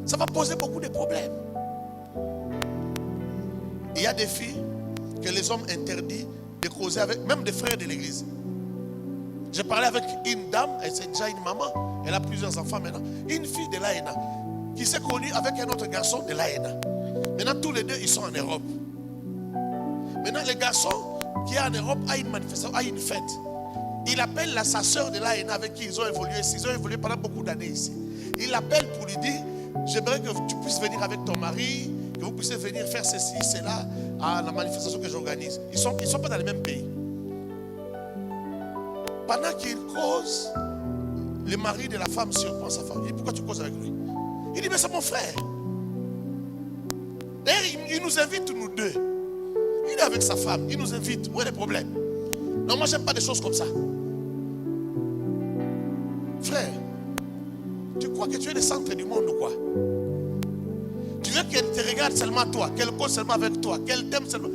Speaker 2: Ça va poser beaucoup de problèmes. Il y a des filles que les hommes interdisent de causer avec, même des frères de l'église. J'ai parlé avec une dame, elle c'est déjà une maman, elle a plusieurs enfants maintenant. Une fille de l'AENA qui s'est connue avec un autre garçon de l'AENA. Maintenant, tous les deux, ils sont en Europe. Maintenant, le garçon qui est en Europe a une manifestation, a une fête. Il appelle sa soeur de l'AENA avec qui ils ont évolué. Ils ont évolué pendant beaucoup d'années ici. Il l'appelle pour lui dire, j'aimerais que tu puisses venir avec ton mari, que vous puissiez venir faire ceci, cela, à la manifestation que j'organise. Ils sont pas dans le même pays. Pendant qu'il cause, le mari de la femme surprend sa femme. Il dit, pourquoi tu causes avec lui? Il dit, mais c'est mon frère. D'ailleurs, il nous invite nous deux. Il est avec sa femme, il nous invite. Où est le problème? Non, moi j'aime pas des choses comme ça. Frère, tu crois que tu es le centre du monde ou quoi? Tu veux qu'elle te regarde seulement toi, qu'elle cause seulement avec toi, qu'elle t'aime seulement.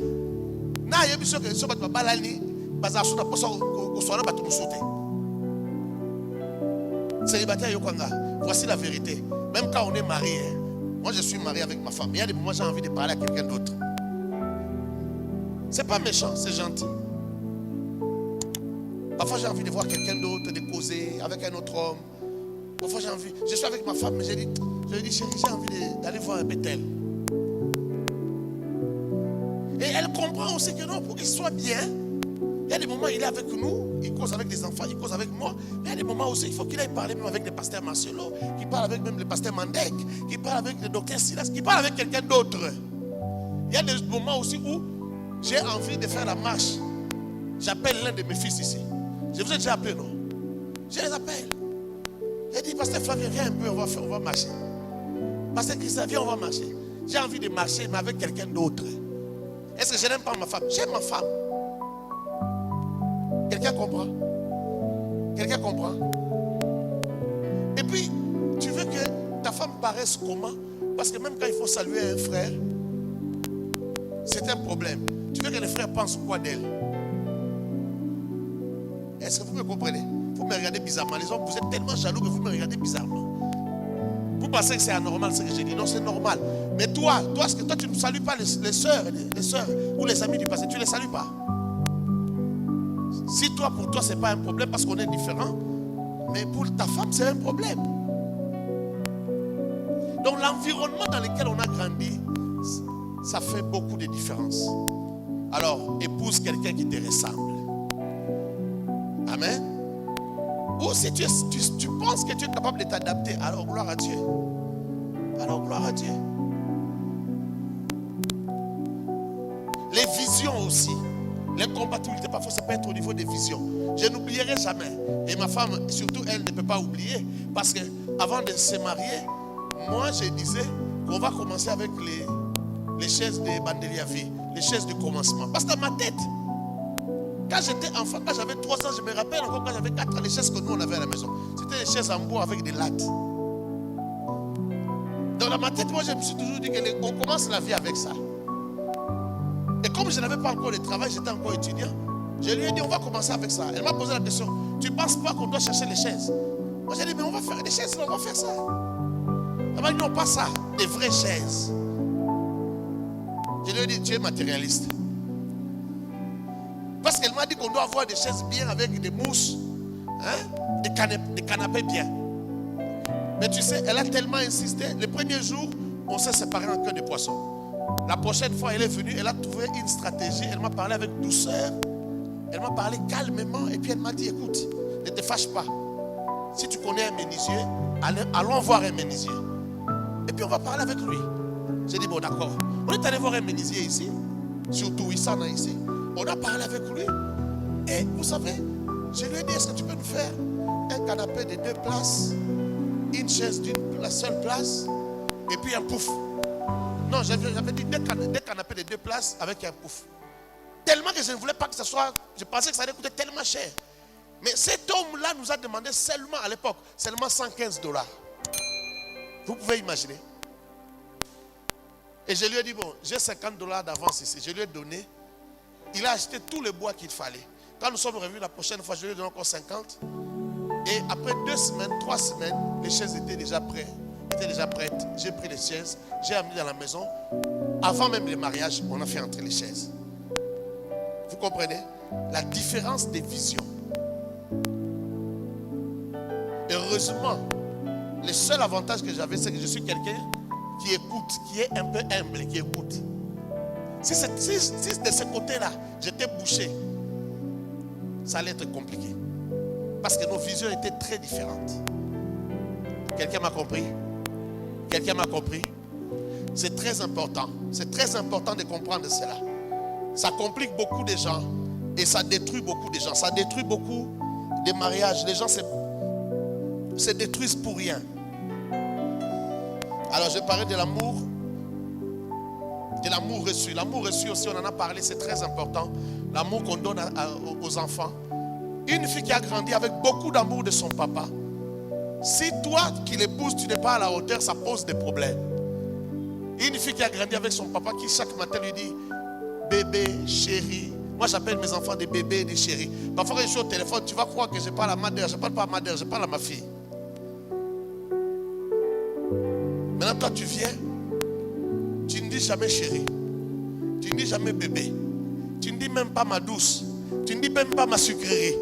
Speaker 2: Na yebi so que so bat balani baza so na poso ko so na batu musote. Célibataire yokwanga. Voici la vérité. Même quand on est marié, moi je suis marié avec ma femme. Il y a des moments où j'ai envie de parler à quelqu'un d'autre. C'est pas méchant, c'est gentil. Parfois j'ai envie de voir quelqu'un d'autre, de causer avec un autre homme. Parfois j'ai envie, je suis avec ma femme, mais je lui dis chérie, j'ai envie d'aller voir un peu tel. Et elle comprend aussi que non, pour qu'il soit bien, il y a des moments il est avec nous, il cause avec des enfants, il cause avec moi. Mais il y a des moments aussi, il faut qu'il aille parler même avec le pasteur Marcelo, qu'il parle avec même le pasteur Mandek, qu'il parle avec le docteur Silas, qu'il parle avec quelqu'un d'autre. Il y a des moments aussi où j'ai envie de faire la marche. J'appelle l'un de mes fils ici. Je vous ai déjà appelé, non? Je les appelle. J'ai dit, pasteur Flavien, viens un peu, on va marcher. Pasteur Christian, viens, on va marcher. J'ai envie de marcher, mais avec quelqu'un d'autre. Est-ce que je n'aime pas ma femme? J'aime ma femme. Quelqu'un comprend? Quelqu'un comprend? Et puis, tu veux que ta femme paraisse comment? Parce que même quand il faut saluer un frère, c'est un problème. Tu veux que les frères pensent quoi d'elle? Est-ce que vous me comprenez? Vous me regardez bizarrement. Les hommes, vous êtes tellement jaloux que vous me regardez bizarrement. Vous pensez que c'est anormal ce que j'ai dit? Non, c'est normal. Mais toi, est-ce que toi tu ne salues pas les sœurs ou les amis du passé? Tu ne les salues pas. Si toi, pour toi, ce n'est pas un problème parce qu'on est différents, mais pour ta femme, c'est un problème. Donc l'environnement dans lequel on a grandi, ça fait beaucoup de différence. Alors, épouse quelqu'un qui te ressemble. Amen. Ou si tu penses que tu es capable de t'adapter, alors gloire à Dieu. Alors gloire à Dieu. Les visions aussi. L'incompatibilité, parfois, ça peut être au niveau des visions. Je n'oublierai jamais. Et ma femme, surtout, elle ne peut pas oublier. Parce qu'avant de se marier, moi, je disais qu'on va commencer avec les chaises de Bandeliavi, les chaises du commencement. Parce que dans ma tête, quand j'étais enfant, quand j'avais 3 ans, je me rappelle encore quand j'avais 4 ans, les chaises que nous on avait à la maison, c'était des chaises en bois avec des lattes. Dans ma tête, moi je me suis toujours dit qu'on commence la vie avec ça. Et comme je n'avais pas encore de travail, j'étais encore étudiant, je lui ai dit on va commencer avec ça. Elle m'a posé la question, tu ne penses pas qu'on doit chercher les chaises? Moi j'ai dit mais on va faire des chaises, on va faire ça. Elle m'a dit non, pas ça, des vraies chaises. Je lui ai dit tu es matérialiste. Parce qu'elle m'a dit qu'on doit avoir des chaises bien avec des mousses, hein, des canapés bien. Mais tu sais, elle a tellement insisté. Le premier jour, on s'est séparés en queue de poisson. La prochaine fois, elle est venue, elle a trouvé une stratégie. Elle m'a parlé avec douceur. Elle m'a parlé calmement. Et puis elle m'a dit, écoute, ne te fâche pas. Si tu connais un menuisier, allons voir un menuisier. Et puis on va parler avec lui. J'ai dit, bon d'accord. On est allé voir un menuisier ici. Surtout Issana ici. On a parlé avec lui. Et vous savez, je lui ai dit, est-ce que tu peux nous faire un canapé de 2 places, une chaise la seule place, et puis un pouf. Non, j'avais dit deux canapés de 2 places avec un pouf. Tellement que je ne voulais pas que ce soit, je pensais que ça allait coûter tellement cher. Mais cet homme-là nous a demandé seulement, à l'époque, seulement $115. Vous pouvez imaginer. Et je lui ai dit, bon, j'ai $50 d'avance ici. Je lui ai donné. Il a acheté tout le bois qu'il fallait. Quand nous sommes revenus la prochaine fois, je lui ai donné encore 50. Et après 2 semaines, 3 semaines, les chaises étaient déjà prêtes. J'ai pris les chaises, j'ai amené dans la maison. Avant même le mariage, on a fait entrer les chaises. Vous comprenez? La différence des visions. Heureusement, le seul avantage que j'avais, c'est que je suis quelqu'un qui écoute, qui est un peu humble, qui écoute. Si de ce côté-là, j'étais bouché, ça allait être compliqué. Parce que nos visions étaient très différentes. Quelqu'un m'a compris? Quelqu'un m'a compris? C'est très important. C'est très important de comprendre cela. Ça complique beaucoup de gens et ça détruit beaucoup de gens. Ça détruit beaucoup de mariages. Les gens se détruisent pour rien. Alors je parlais de l'amour. De l'amour reçu. L'amour reçu aussi, on en a parlé, c'est très important. L'amour qu'on donne aux enfants. Une fille qui a grandi avec beaucoup d'amour de son papa. Si toi qui l'épouses, tu n'es pas à la hauteur, ça pose des problèmes. Une fille qui a grandi avec son papa qui chaque matin lui dit bébé, chéri. Moi j'appelle mes enfants des bébés et des chéris. Parfois quand je suis au téléphone, tu vas croire que je parle à ma mère. Je ne parle pas à ma mère, je parle à ma fille. Maintenant toi tu viens, tu ne dis jamais chéri. Tu ne dis jamais bébé. Tu ne dis même pas ma douce. Tu ne dis même pas ma sucrerie.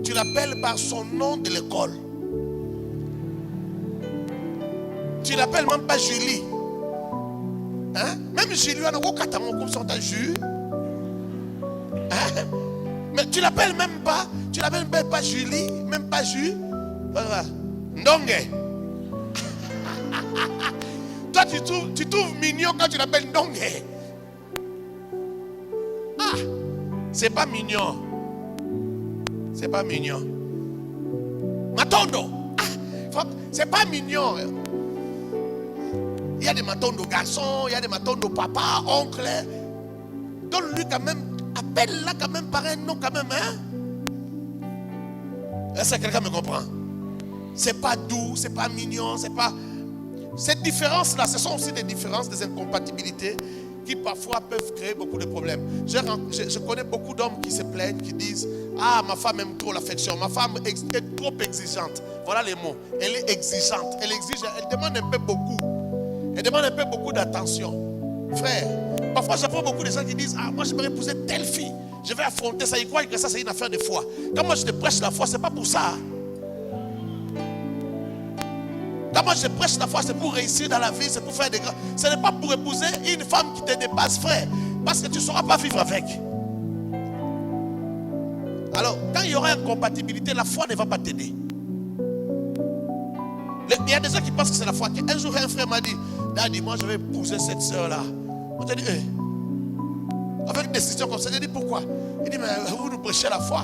Speaker 2: Tu l'appelles par son nom de l'école. Tu l'appelles même pas Julie. Hein? Même Julie, on a comme ça, on t'a Jules. Hein? Mais tu l'appelles même pas. Tu l'appelles même pas Julie, même pas Jules. Ndongue. Toi, tu trouves mignon quand tu l'appelles Ndongue. Ah, c'est pas mignon. C'est pas mignon. Matondo. Ah, c'est pas mignon. Il y a des matondo garçons, il y a des matondo papa, oncle. Donne-lui quand même, appelle-la quand même par un nom quand même, hein. Est-ce que quelqu'un me comprend? C'est pas doux, c'est pas mignon, c'est pas... Cette différence-là, ce sont aussi des différences, des incompatibilités qui parfois peuvent créer beaucoup de problèmes. Je connais beaucoup d'hommes qui se plaignent, qui disent « Ah, ma femme aime trop l'affection, ma femme est trop exigeante. » Voilà les mots. Elle est exigeante, elle exige, elle demande un peu beaucoup. Elle demande un peu beaucoup d'attention. Frère, parfois j'apprends beaucoup de gens qui disent « Ah, moi j'aimerais épouser telle fille. Je vais affronter ça. Ils croient que ça c'est une affaire de foi. » Quand moi je te prêche la foi, c'est pas pour ça. Quand moi je prêche la foi, c'est pour réussir dans la vie, c'est pour faire des grands. Ce n'est pas pour épouser une femme qui te dépasse, frère. Parce que tu ne sauras pas vivre avec. Alors, quand il y aura incompatibilité, la foi ne va pas t'aider. Il y a des gens qui pensent que c'est la foi. Un jour, un frère m'a dit, Daddy, moi je vais épouser cette soeur-là. On t'a dit, avec une décision comme ça, j'ai dit pourquoi? Il dit, mais vous nous prêchez la foi.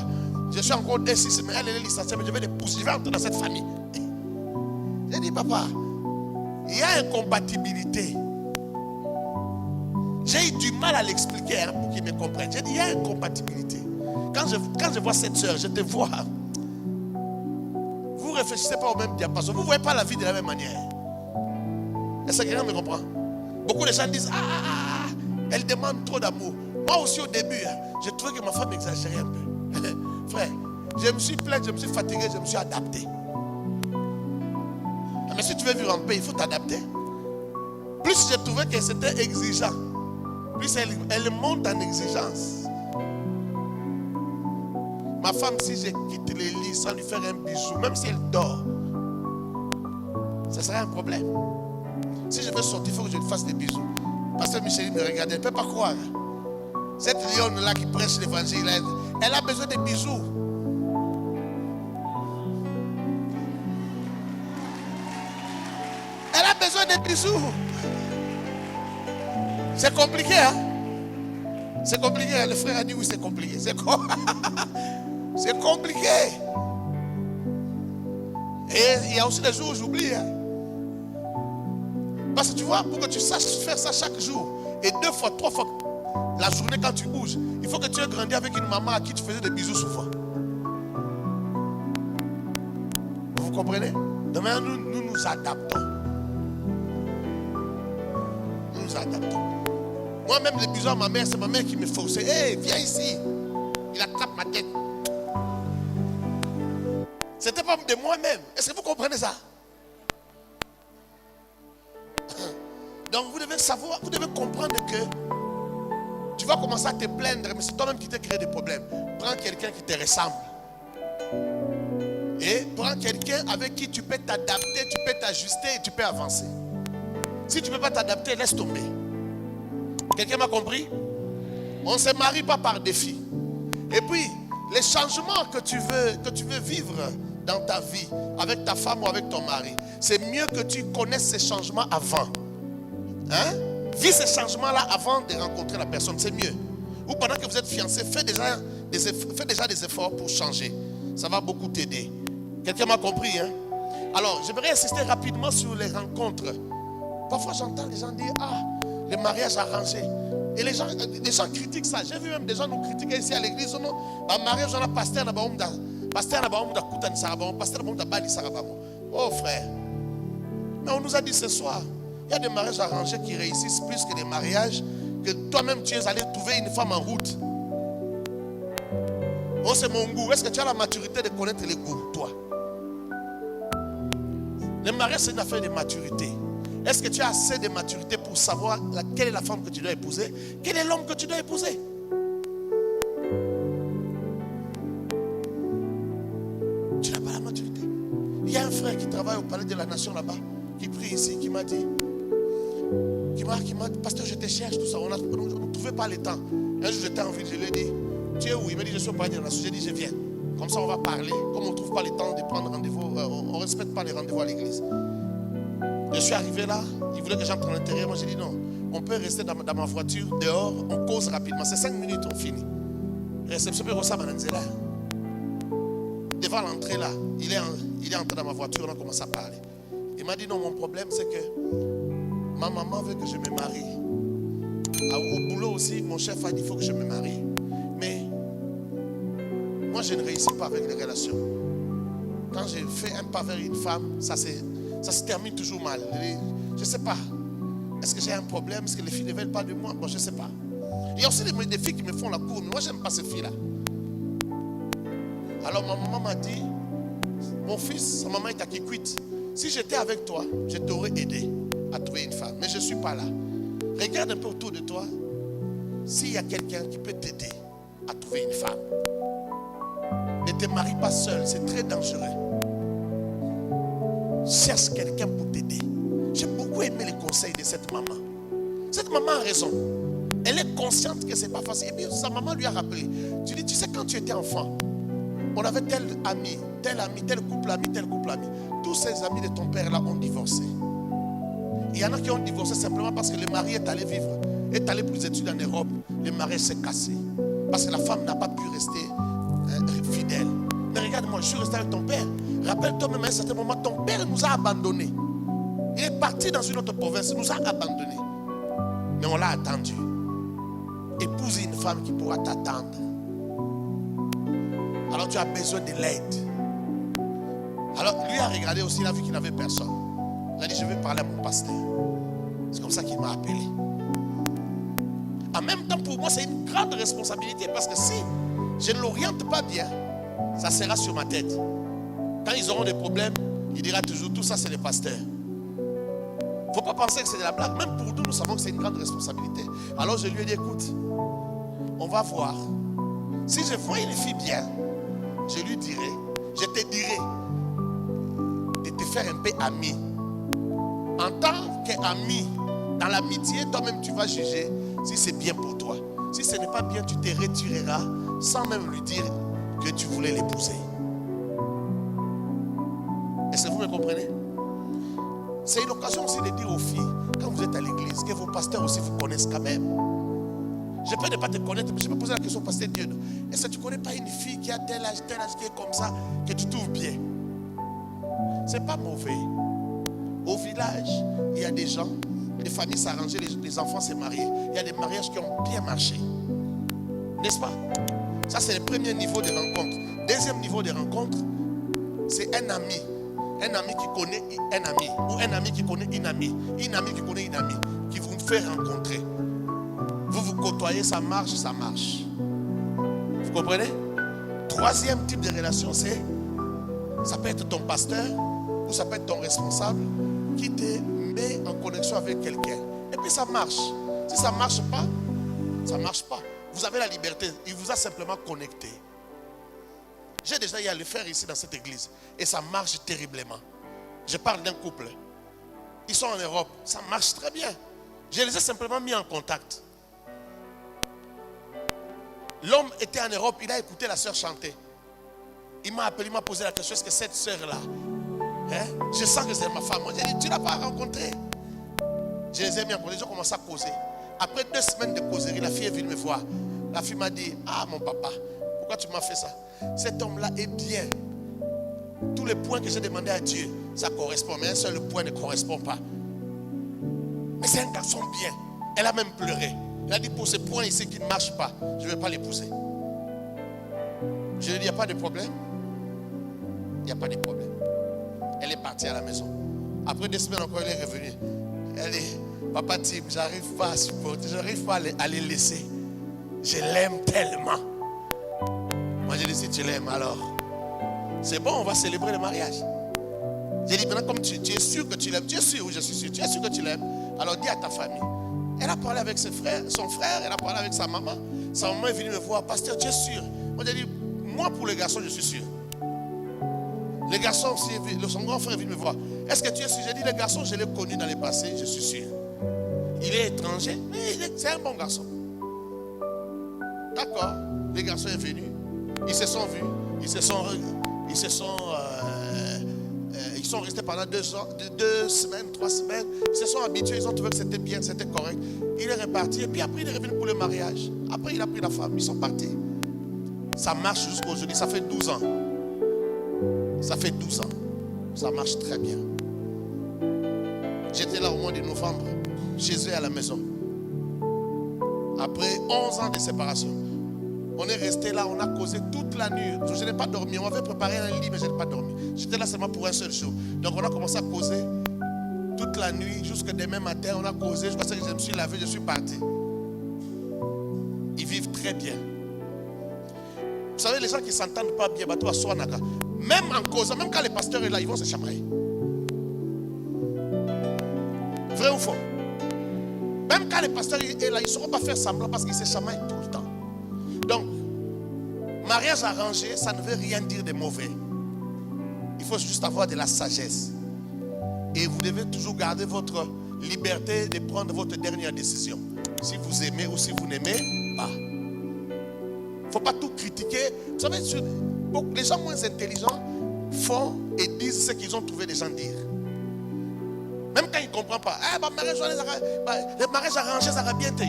Speaker 2: Je suis encore D6, mais elle est licenciée, mais je vais l'épouser, je vais entrer dans cette famille. J'ai dit, papa, il y a incompatibilité. J'ai eu du mal à l'expliquer pour qu'il me comprenne. J'ai dit, il y a incompatibilité. Quand je vois cette soeur, je te vois. Vous ne réfléchissez pas au même diapason. Vous ne voyez pas la vie de la même manière. Est-ce que quelqu'un me comprend? Beaucoup de gens disent, elle demande trop d'amour. Moi aussi au début, j'ai trouvé que ma femme exagérait un peu. Frère, je me suis plaint, je me suis fatigué, je me suis adapté. Mais si tu veux vivre en paix, il faut t'adapter. Plus j'ai trouvé que c'était exigeant, plus elle monte en exigence. Ma femme, si je quitte le lit sans lui faire un bisou, même si elle dort, ce serait un problème. Si je veux sortir, il faut que je lui fasse des bisous. Pasteur Michel me regarde, elle ne peut pas croire. Cette lionne-là qui prêche l'évangile, elle a besoin de bisous. Elle a besoin de bisous. C'est compliqué, hein? C'est compliqué. Le frère a dit oui, c'est compliqué. C'est compliqué. Et il y a aussi des jours où j'oublie. Hein? Parce que tu vois, pour que tu saches faire ça chaque jour, et 2 fois, 3 fois la journée quand tu bouges, il faut que tu aies grandi avec une maman à qui tu faisais des bisous souvent. Vous comprenez? Demain, nous nous adaptons. Nous nous adaptons. Moi-même, les bisous à ma mère, c'est ma mère qui me forçait. Hé, viens ici. Il attrape ma tête. C'était pas de moi-même. Est-ce que vous comprenez ça? Donc vous devez savoir, vous devez comprendre que tu vas commencer à te plaindre, mais c'est toi-même qui t'es créé des problèmes. Prends quelqu'un qui te ressemble. Et prends quelqu'un avec qui tu peux t'adapter, tu peux t'ajuster et tu peux avancer. Si tu ne peux pas t'adapter, laisse tomber. Quelqu'un m'a compris? On ne se marie pas par défi. Et puis, les changements que tu veux vivre dans ta vie, avec ta femme ou avec ton mari, c'est mieux que tu connaisses ces changements avant. Hein? Vis ces changements-là avant de rencontrer la personne, c'est mieux. Ou pendant que vous êtes fiancé, fais déjà des efforts pour changer. Ça va beaucoup t'aider. Quelqu'un m'a compris, hein? Alors, j'aimerais insister rapidement sur les rencontres. Parfois, j'entends les gens dire, les mariages arrangés. Et les gens critiquent ça. J'ai vu même des gens nous critiquer ici à l'église. Mariage, on a pasteur, oh frère. Mais on nous a dit ce soir, il y a des mariages arrangés qui réussissent plus que des mariages que toi-même tu es allé trouver une femme en route. Oh, c'est mon goût. Est-ce que tu as la maturité de connaître les goûts, toi? Le mariage, c'est une affaire de maturité. Est-ce que tu as assez de maturité pour savoir quelle est la femme que tu dois épouser? Quel est l'homme que tu dois épouser? Il y a un frère qui travaille au Palais de la Nation là-bas, qui prie ici, qui m'a dit, pasteur, je te cherche, tout ça. On ne trouvait pas le temps. Un jour, j'étais en ville, je lui ai dit, tu es où? Il m'a dit, je suis au Palais de la Nation. J'ai dit, je viens. Comme ça, on va parler. Comme on ne trouve pas le temps de prendre rendez-vous, on ne respecte pas les rendez-vous à l'église. Je suis arrivé là, il voulait que j'entre à l'intérieur. Moi, j'ai dit non, on peut rester dans ma voiture, dehors, on cause rapidement. C'est 5 minutes, on finit. Réception pour Rosa Mananzela. Devant l'entrée là, il est entré dans ma voiture, on a commencé à parler. Il m'a dit non, mon problème c'est que ma maman veut que je me marie. Au boulot aussi, mon chef a dit il faut que je me marie. Mais moi je ne réussis pas avec les relations. Quand j'ai fait un pas vers une femme, ça se termine toujours mal. Je ne sais pas. Est-ce que j'ai un problème? Est-ce que les filles ne veulent pas de moi? Bon, je ne sais pas. Il y a aussi des filles qui me font la cour, mais moi je n'aime pas ces filles-là. Alors ma maman m'a dit, mon fils, sa maman est à Kikwit. Si j'étais avec toi, je t'aurais aidé à trouver une femme. Mais je ne suis pas là. Regarde un peu autour de toi. S'il y a quelqu'un qui peut t'aider à trouver une femme. Ne te marie pas seul, c'est très dangereux. Cherche quelqu'un pour t'aider. J'ai beaucoup aimé les conseils de cette maman. Cette maman a raison. Elle est consciente que ce n'est pas facile. Et puis sa maman lui a rappelé. Tu sais, quand tu étais enfant, on avait tel ami, tel couple ami. Tous ces amis de ton père là ont divorcé. Il y en a qui ont divorcé simplement parce que le mari est allé vivre, est allé pour les études en Europe. Le mari s'est cassé. Parce que la femme n'a pas pu rester fidèle. Mais regarde-moi, je suis resté avec ton père. Rappelle-toi même à un certain moment, ton père nous a abandonnés. Il est parti dans une autre province, il nous a abandonnés. Mais on l'a attendu. Épouse une femme qui pourra t'attendre. Alors tu as besoin de l'aide. Alors lui a regardé aussi, il a vu qu'il n'avait personne. Il a dit, je vais parler à mon pasteur. C'est comme ça qu'il m'a appelé. En même temps, pour moi, c'est une grande responsabilité. Parce que si je ne l'oriente pas bien, ça sera sur ma tête. Quand ils auront des problèmes, il dira toujours, tout ça c'est le pasteur. Il ne faut pas penser que c'est de la blague. Même pour nous, nous savons que c'est une grande responsabilité. Alors je lui ai dit, écoute, on va voir. Si je vois une fille bien, je lui dirai, je te dirai de te faire un peu ami. En tant qu'ami, dans l'amitié, toi-même tu vas juger si c'est bien pour toi. Si ce n'est pas bien, tu te retireras sans même lui dire que tu voulais l'épouser. Est-ce que vous me comprenez? C'est une occasion aussi de dire aux filles, quand vous êtes à l'église, que vos pasteurs aussi vous connaissent quand même. Je peux ne pas te connaître, mais je peux poser la question au pasteur Dieu. Est-ce que tu ne connais pas une fille qui a tel âge qui est comme ça, que tu trouves bien? C'est pas mauvais. Au village, il y a des gens, les familles s'arrangeaient, les enfants se mariaient. Il y a des mariages qui ont bien marché. N'est-ce pas? Ça, c'est le premier niveau de rencontre. Deuxième niveau de rencontre, c'est un ami. Un ami qui connaît un ami. Ou un ami qui connaît une amie. Une amie qui connaît une amie. Qui vous fait rencontrer. Vous vous côtoyez, ça marche, ça marche. Vous comprenez? Troisième type de relation, c'est, ça peut être ton pasteur ou ça peut être ton responsable qui te met en connexion avec quelqu'un. Et puis ça marche. Si ça ne marche pas, ça ne marche pas. Vous avez la liberté. Il vous a simplement connecté. J'ai déjà eu à le faire ici dans cette église. Et ça marche terriblement. Je parle d'un couple. Ils sont en Europe. Ça marche très bien. Je les ai simplement mis en contact. L'homme était en Europe. Il a écouté la sœur chanter. Il m'a appelé, il m'a posé la question. Est-ce que cette sœur-là, je sens que c'est ma femme. Moi, j'ai dit, tu ne l'as pas rencontrée. Je les ai mis en contact. Ils ont commencé à causer. Après 2 semaines de causerie, la fille est venue me voir. La fille m'a dit, ah mon papa, pourquoi tu m'as fait ça? Cet homme-là est bien. Tous les points que j'ai demandé à Dieu, ça correspond. Mais un seul point ne correspond pas. Mais c'est un garçon bien. Elle a même pleuré. Elle a dit, pour ce point ici qui ne marche pas, je ne vais pas l'épouser. Je lui ai dit, il n'y a pas de problème. Il n'y a pas de problème. Elle est partie à la maison. Après 2 semaines encore, elle est revenue. Elle dit, papa Tim, j'arrive pas à supporter, j'arrive pas à les laisser. Je l'aime tellement. Moi j'ai dit, si tu l'aimes alors, c'est bon, on va célébrer le mariage. J'ai dit, maintenant comme tu es sûr que tu l'aimes, tu es sûr, oui je suis sûr, tu es sûr que tu l'aimes, alors dis à ta famille. Elle a parlé avec son frère, elle a parlé avec sa maman. Sa maman est venue me voir, pasteur, tu es sûr? Moi j'ai dit, moi pour les garçons je suis sûr. Le garçon, son grand frère vient me voir. Est-ce que tu es sûr? J'ai dit, le garçon, je l'ai connu dans le passé, je suis sûr. Il est étranger, mais c'est un bon garçon. D'accord, le garçon est venu. Ils se sont vus. Ils sont restés pendant 2 semaines, 3 semaines. Ils se sont habitués, ils ont trouvé que c'était bien, c'était correct. Il est reparti et puis après il est revenu pour le mariage. Après il a pris la femme, ils sont partis. Ça marche jusqu'à aujourd'hui, ça fait 12 ans. Ça fait 12 ans. Ça marche très bien. J'étais là au mois de novembre, chez eux à la maison. Après 11 ans de séparation. On est resté là, on a causé toute la nuit. Je n'ai pas dormi. On m'avait préparé un lit, mais je n'ai pas dormi. J'étais là seulement pour un seul jour. Donc on a commencé à causer toute la nuit, jusqu'à demain matin. On a causé. Je pensais que je me suis lavé, je suis parti. Ils vivent très bien. Vous savez, les gens qui ne s'entendent pas bien, même en causant, même quand le pasteur est là, ils vont se chamailler. Vrai ou faux? Même quand le pasteur est là, ils ne sauront pas faire semblant parce qu'ils se chamaillent tout le temps. Donc, mariage arrangé, ça ne veut rien dire de mauvais. Il faut juste avoir de la sagesse. Et vous devez toujours garder votre liberté de prendre votre dernière décision. Si vous aimez ou si vous n'aimez pas. Il ne faut pas tout critiquer. Vous savez, les gens moins intelligents font et disent ce qu'ils ont trouvé les gens dire. Même quand ils ne comprennent pas. Le mariage arrangé, ça va bien te.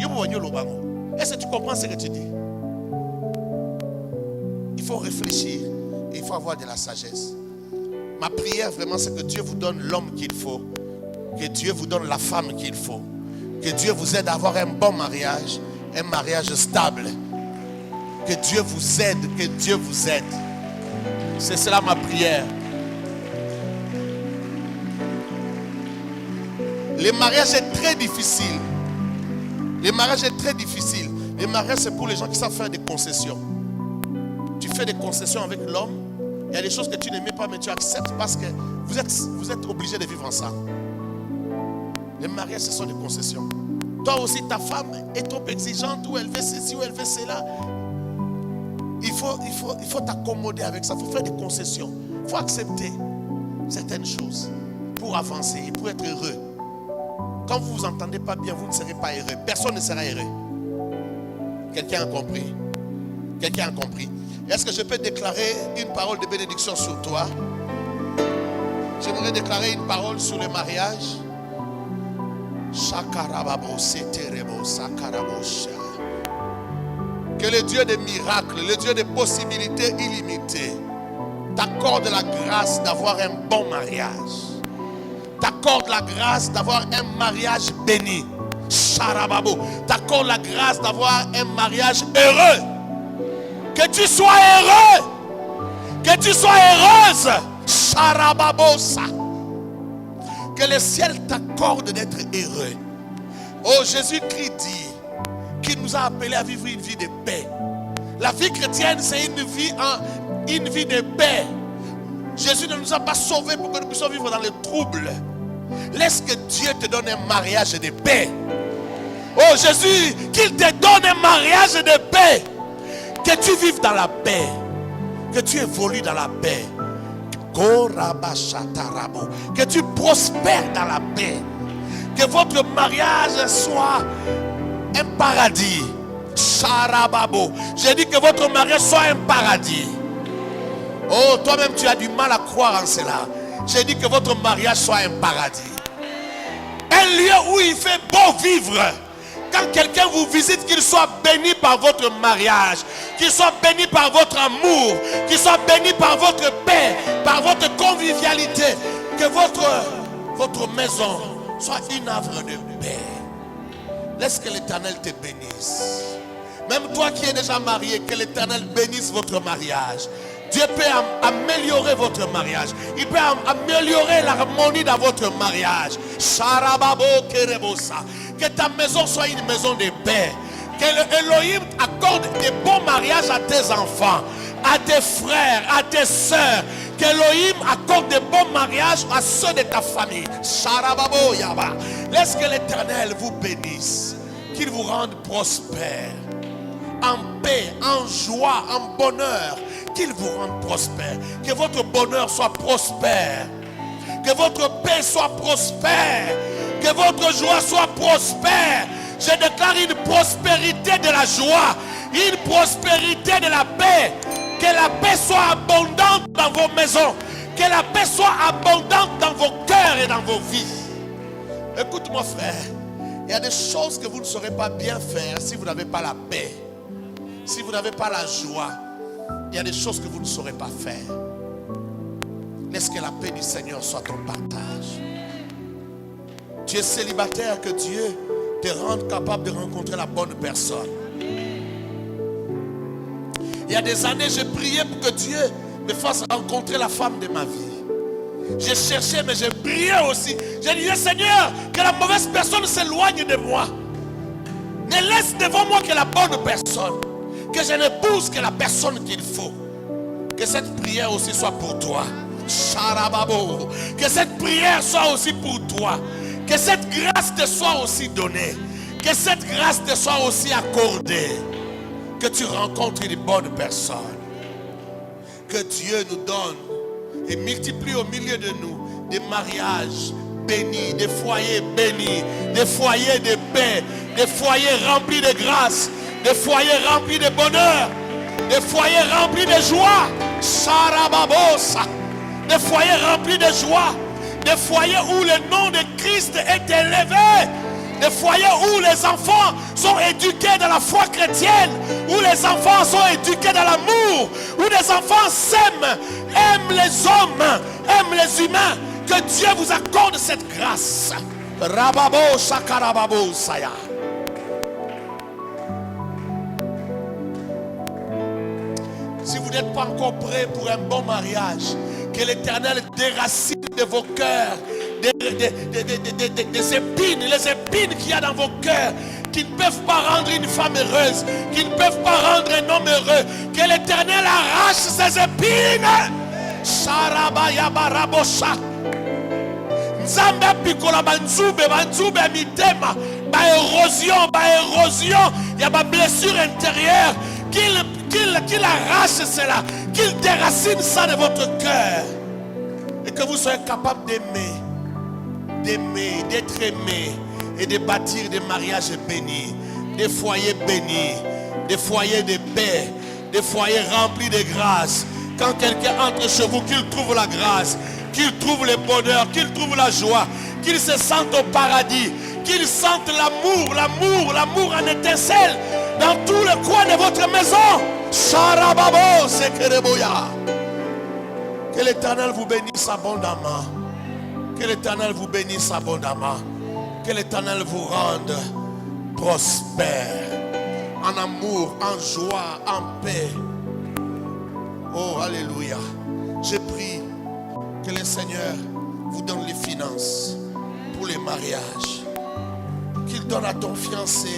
Speaker 2: Est-ce que tu comprends ce que tu dis? Il faut réfléchir et il faut avoir de la sagesse. Ma prière vraiment, c'est que Dieu vous donne l'homme qu'il faut. Que Dieu vous donne la femme qu'il faut. Que Dieu vous aide à avoir un bon mariage. Un mariage stable. Que Dieu vous aide. Que Dieu vous aide. C'est cela ma prière. Le mariage est très difficile. Le mariage est très difficile. Le mariage, c'est pour les gens qui savent faire des concessions. Tu fais des concessions avec l'homme. Il y a des choses que tu n'aimais pas, mais tu acceptes parce que vous êtes obligés de vivre ensemble. Les mariages, ce sont des concessions. Toi aussi, ta femme est trop exigeante, ou elle veut ceci, ou elle veut cela. Il faut t'accommoder avec ça. Il faut faire des concessions. Il faut accepter certaines choses pour avancer et pour être heureux. Quand vous ne vous entendez pas bien, vous ne serez pas heureux. Personne ne sera heureux. Quelqu'un a compris? Quelqu'un a compris? Est-ce que je peux déclarer une parole de bénédiction sur toi? J'aimerais déclarer une parole sur le mariage. Que le Dieu des miracles, le Dieu des possibilités illimitées t'accorde la grâce d'avoir un bon mariage. T'accorde la grâce d'avoir un mariage béni. T'accorde la grâce d'avoir un mariage heureux. Que tu sois heureux. Que tu sois heureuse. Que le ciel t'accorde d'être heureux. Oh, Jésus-Christ dit qu'il nous a appelés à vivre une vie de paix. La vie chrétienne, c'est une vie de paix. Jésus ne nous a pas sauvés pour que nous puissions vivre dans le trouble. Laisse que Dieu te donne un mariage de paix. Oh Jésus, qu'il te donne un mariage de paix. Que tu vives dans la paix. Que tu évolues dans la paix. Que tu prospères dans la paix. Que votre mariage soit un paradis. J'ai dit que votre mariage soit un paradis. Oh, toi-même tu as du mal à croire en cela. J'ai dit que votre mariage soit un paradis. Un lieu où il fait beau vivre. Quand quelqu'un vous visite, qu'il soit béni par votre mariage, qu'il soit béni par votre amour, qu'il soit béni par votre paix, par votre convivialité. Que votre maison soit une œuvre de paix. Laisse que l'Éternel te bénisse. Même toi qui es déjà marié, que l'Éternel bénisse votre mariage. Dieu peut améliorer votre mariage. Il peut améliorer l'harmonie dans votre mariage. Que ta maison soit une maison de paix. Que Elohim accorde des bons mariages à tes enfants, à tes frères, à tes soeurs. Que Elohim accorde des bons mariages à ceux de ta famille. Laisse que l'Éternel vous bénisse. Qu'il vous rende prospère. En paix, en joie, en bonheur. qu'il vous rende prospère. Que votre bonheur soit prospère. Que votre paix soit prospère. Que votre joie soit prospère. Je déclare une prospérité de la joie. Une prospérité de la paix. Que la paix soit abondante dans vos maisons. Que la paix soit abondante dans vos cœurs et dans vos vies. Écoute-moi, frère. Il y a des choses que vous ne saurez pas bien faire si vous n'avez pas la paix. Si vous n'avez pas la joie. Il y a des choses que vous ne saurez pas faire. Laisse que la paix du Seigneur soit ton partage. Tu es célibataire, que Dieu te rende capable de rencontrer la bonne personne. Il y a des années, j'ai prié pour que Dieu me fasse rencontrer la femme de ma vie. J'ai cherché, mais j'ai prié aussi. J'ai dit, Seigneur, que la mauvaise personne s'éloigne de moi. Ne laisse devant moi que la bonne personne. Que je n'épouse que la personne qu'il faut. Que cette prière aussi soit pour toi. Charababo. Que cette prière soit aussi pour toi. Que cette grâce te soit aussi donnée. Que cette grâce te soit aussi accordée. Que tu rencontres une bonne personne. Que Dieu nous donne et multiplie au milieu de nous des mariages bénis, des foyers bénis, des foyers de paix, des foyers remplis de grâce, des foyers remplis de bonheur, des foyers remplis de joie. Sarababosa. Des foyers remplis de joie, des foyers où le nom de Christ est élevé, des foyers où les enfants sont éduqués dans la foi chrétienne, où les enfants sont éduqués dans l'amour, où les enfants s'aiment, aiment les hommes, aiment les humains. Que Dieu vous accorde cette grâce. Rababo sakarababo saya. Si vous n'êtes pas encore prêt pour un bon mariage, que l'Éternel déracine de vos cœurs des épines, les épines qu'il y a dans vos cœurs, qui ne peuvent pas rendre une femme heureuse, qui ne peuvent pas rendre un homme heureux. Que l'Éternel arrache ces épines. Sarabayabarabosha. Nzamba pikola banzube mitema, érosion, il y a ma blessure intérieure. Qu'il arrache cela, qu'il déracine ça de votre cœur. Et que vous soyez capable d'aimer, d'être aimé et de bâtir des mariages bénis, des foyers bénis, des foyers de paix, des foyers remplis de grâce. Quand quelqu'un entre chez vous, qu'il trouve la grâce, qu'il trouve le bonheur, qu'il trouve la joie, qu'il se sente au paradis, qu'il sente l'amour en étincelle dans tout le coin de votre maison. Sharababo sekereboya. Que l'Éternel vous bénisse abondamment. Que l'Éternel vous bénisse abondamment. Que l'Éternel vous rende prospère. En amour, en joie, en paix. Oh, alléluia. Je prie que le Seigneur vous donne les finances pour les mariages. Qu'il donne à ton fiancé,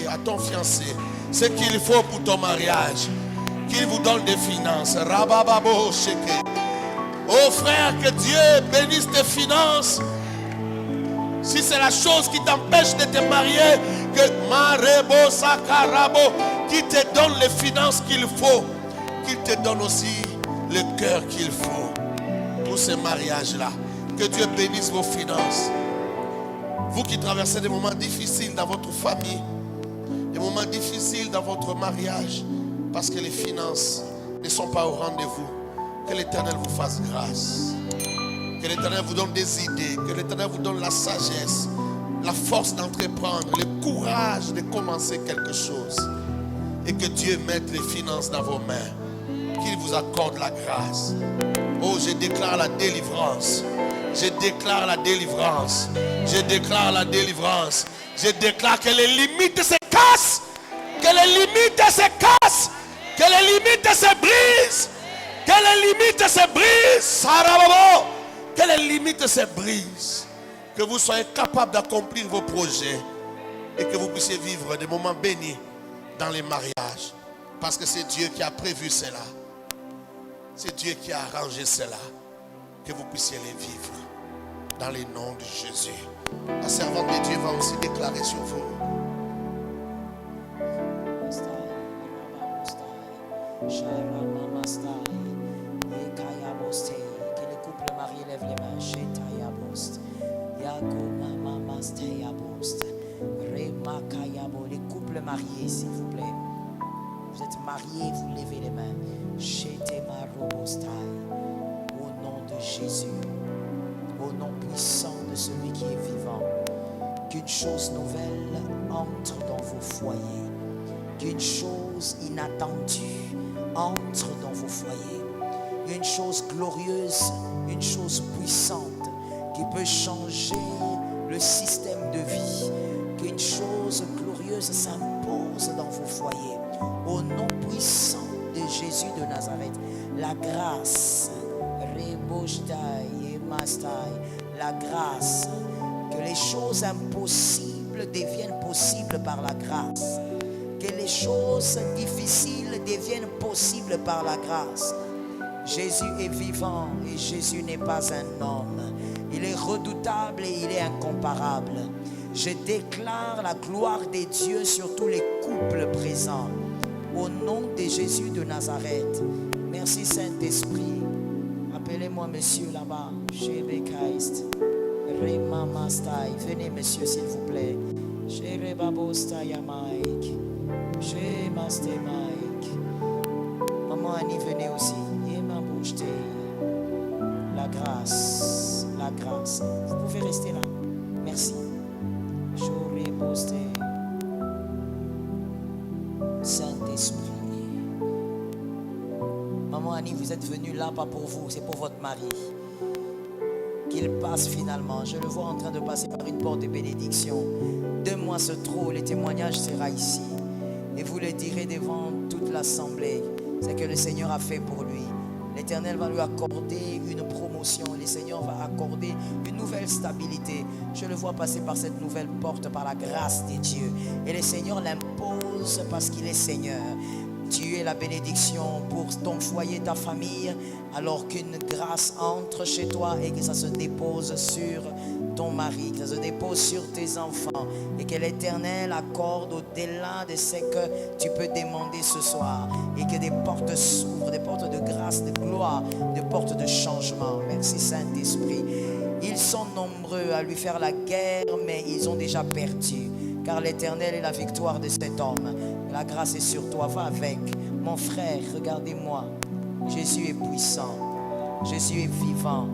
Speaker 2: ce qu'il faut pour ton mariage. Qu'il vous donne des finances. Rabababo sheke. Oh frère, que Dieu bénisse tes finances. Si c'est la chose qui t'empêche de te marier, que Marebo Sakarabo, qui te donne les finances qu'il faut, qu'il te donne aussi le cœur qu'il faut pour ce mariage-là. Que Dieu bénisse vos finances. Vous qui traversez des moments difficiles dans votre famille, des moments difficiles dans votre mariage, parce que les finances ne sont pas au rendez-vous. Que l'Éternel vous fasse grâce. Que l'Éternel vous donne des idées. Que l'Éternel vous donne la sagesse, la force d'entreprendre, le courage de commencer quelque chose. Et que Dieu mette les finances dans vos mains. Qu'il vous accorde la grâce. Oh, je déclare la délivrance. Je déclare la délivrance. Je déclare la délivrance. Je déclare que les limites se cassent. Que les limites se cassent. Que les limites se brisent. Que les limites se brisent. Que les limites se brisent. Que vous soyez capable d'accomplir vos projets. Et que vous puissiez vivre des moments bénis dans les mariages. Parce que c'est Dieu qui a prévu cela. C'est Dieu qui a arrangé cela. Que vous puissiez les vivre. Dans les noms de Jésus. La servante de Dieu va aussi déclarer sur vous.
Speaker 1: Les couples mariés, s'il vous plaît. Vous êtes mariés, vous levez les mains. Au nom de Jésus, au nom puissant de celui qui est vivant, qu'une chose nouvelle entre dans vos foyers, qu'une chose inattendue entre dans vos foyers, une chose glorieuse, une chose puissante qui peut changer le système de vie, qu'une chose glorieuse s'impose dans vos foyers. Au nom puissant de Jésus de Nazareth, la grâce, la grâce, que les choses impossibles deviennent possibles par la grâce, que les choses difficiles deviennent possibles par la grâce. Jésus est vivant et Jésus n'est pas un homme. Il est redoutable et il est incomparable. Je déclare la gloire des dieux sur tous les couples présents. Au nom de Jésus de Nazareth. Merci Saint-Esprit. Appelez-moi monsieur là-bas. Venez monsieur s'il vous plaît. Maman Annie, venez aussi. La grâce, la grâce. Vous pouvez rester là. Merci. Saint-Esprit. Maman Annie, vous êtes venue là, pas pour vous, c'est pour votre mari. Qu'il passe finalement. Je le vois en train de passer par une porte de bénédiction. 2 mois se trouvent, le témoignage sera ici. Et vous le direz devant toute l'assemblée. C'est que le Seigneur a fait pour lui. L'Éternel va lui accorder une promotion. Le Seigneur va accorder une nouvelle stabilité. Je le vois passer par cette nouvelle porte par la grâce de Dieu. Et le Seigneur l'impose parce qu'il est Seigneur. Tu es la bénédiction pour ton foyer, ta famille, alors qu'une grâce entre chez toi et que ça se dépose sur ton mari, que ça se dépose sur tes enfants et que l'Éternel accorde au-delà de ce que tu peux demander ce soir et que des portes s'ouvrent, des portes de grâce, de gloire, des portes de changement. Merci Saint-Esprit. Ils sont nombreux à lui faire la guerre, mais ils ont déjà perdu, car l'Éternel est la victoire de cet homme. La grâce est sur toi, va avec. Mon frère, regardez-moi. Jésus est puissant. Jésus est vivant.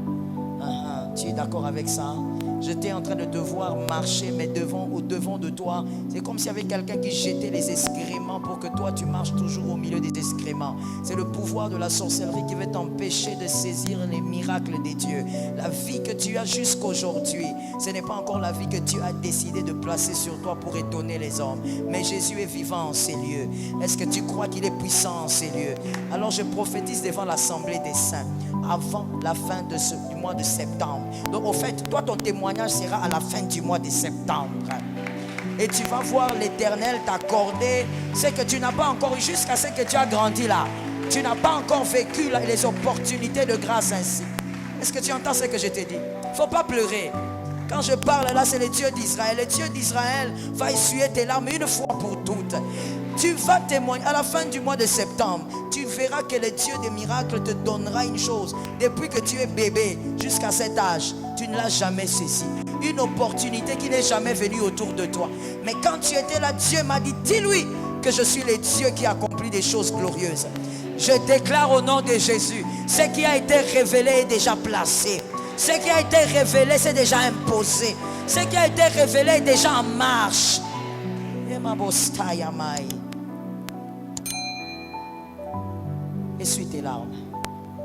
Speaker 1: Tu es d'accord avec ça? J'étais en train de devoir marcher, mais au devant de toi, c'est comme s'il y avait quelqu'un qui jetait les excréments pour que toi tu marches toujours au milieu des excréments. C'est le pouvoir de la sorcellerie qui veut t'empêcher de saisir les miracles des dieux. La vie que tu as jusqu'aujourd'hui, ce n'est pas encore la vie que Dieu a décidé de placer sur toi pour étonner les hommes. Mais Jésus est vivant en ces lieux. Est-ce que tu crois qu'il est puissant en ces lieux? Alors je prophétise devant l'assemblée des saints avant la fin du mois de septembre. Donc au fait, toi ton témoignage sera à la fin du mois de septembre. Et tu vas voir l'Éternel t'accorder ce que tu n'as pas encore eu jusqu'à ce que tu as grandi là. Tu n'as pas encore vécu les opportunités de grâce ainsi. Est-ce que tu entends ce que je te dis? Il ne faut pas pleurer. Quand je parle là, c'est le Dieu d'Israël. Le Dieu d'Israël va essuyer tes larmes une fois pour toutes. Tu vas témoigner à la fin du mois de septembre. Tu verras que le Dieu des miracles te donnera une chose. Depuis que tu es bébé jusqu'à cet âge, tu ne l'as jamais saisi. Une opportunité qui n'est jamais venue autour de toi. Mais quand tu étais là, Dieu m'a dit, dis-lui que je suis le Dieu qui accomplit des choses glorieuses. Je déclare au nom de Jésus, ce qui a été révélé est déjà placé. Ce qui a été révélé, c'est déjà imposé. Ce qui a été révélé est déjà en marche. Essuie tes larmes.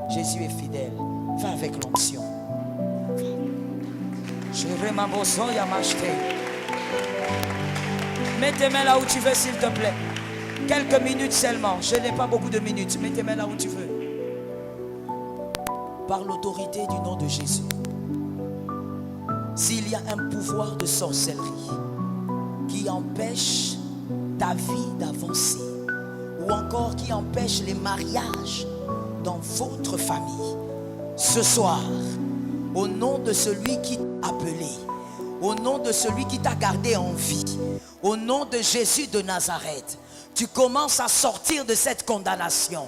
Speaker 1: Jésus est fidèle. Va avec l'onction. Mets tes mains là où tu veux, s'il te plaît. Quelques minutes seulement. Je n'ai pas beaucoup de minutes. Mets tes mains là où tu veux. Par l'autorité du nom de Jésus, s'il y a un pouvoir de sorcellerie qui empêche ta vie d'avancer, ou encore qui empêche les mariages dans votre famille, ce soir, au nom de celui qui t'a appelé, au nom de celui qui t'a gardé en vie, au nom de Jésus de Nazareth, tu commences à sortir de cette condamnation.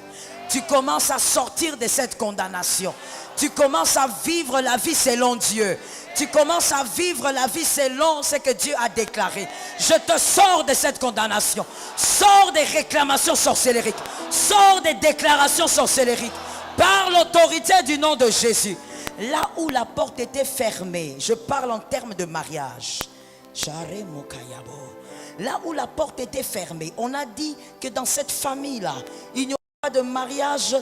Speaker 1: tu commences à sortir de cette condamnation. Tu commences à vivre la vie selon Dieu. Tu commences à vivre la vie selon ce que Dieu a déclaré. Je te sors de cette condamnation. Sors des réclamations sorcellériques. Sors des déclarations sorcellériques. Par l'autorité du nom de Jésus. Là où la porte était fermée, je parle en termes de mariage. Là où la porte était fermée, on a dit que dans cette famille-là, il n'y aura pas de mariage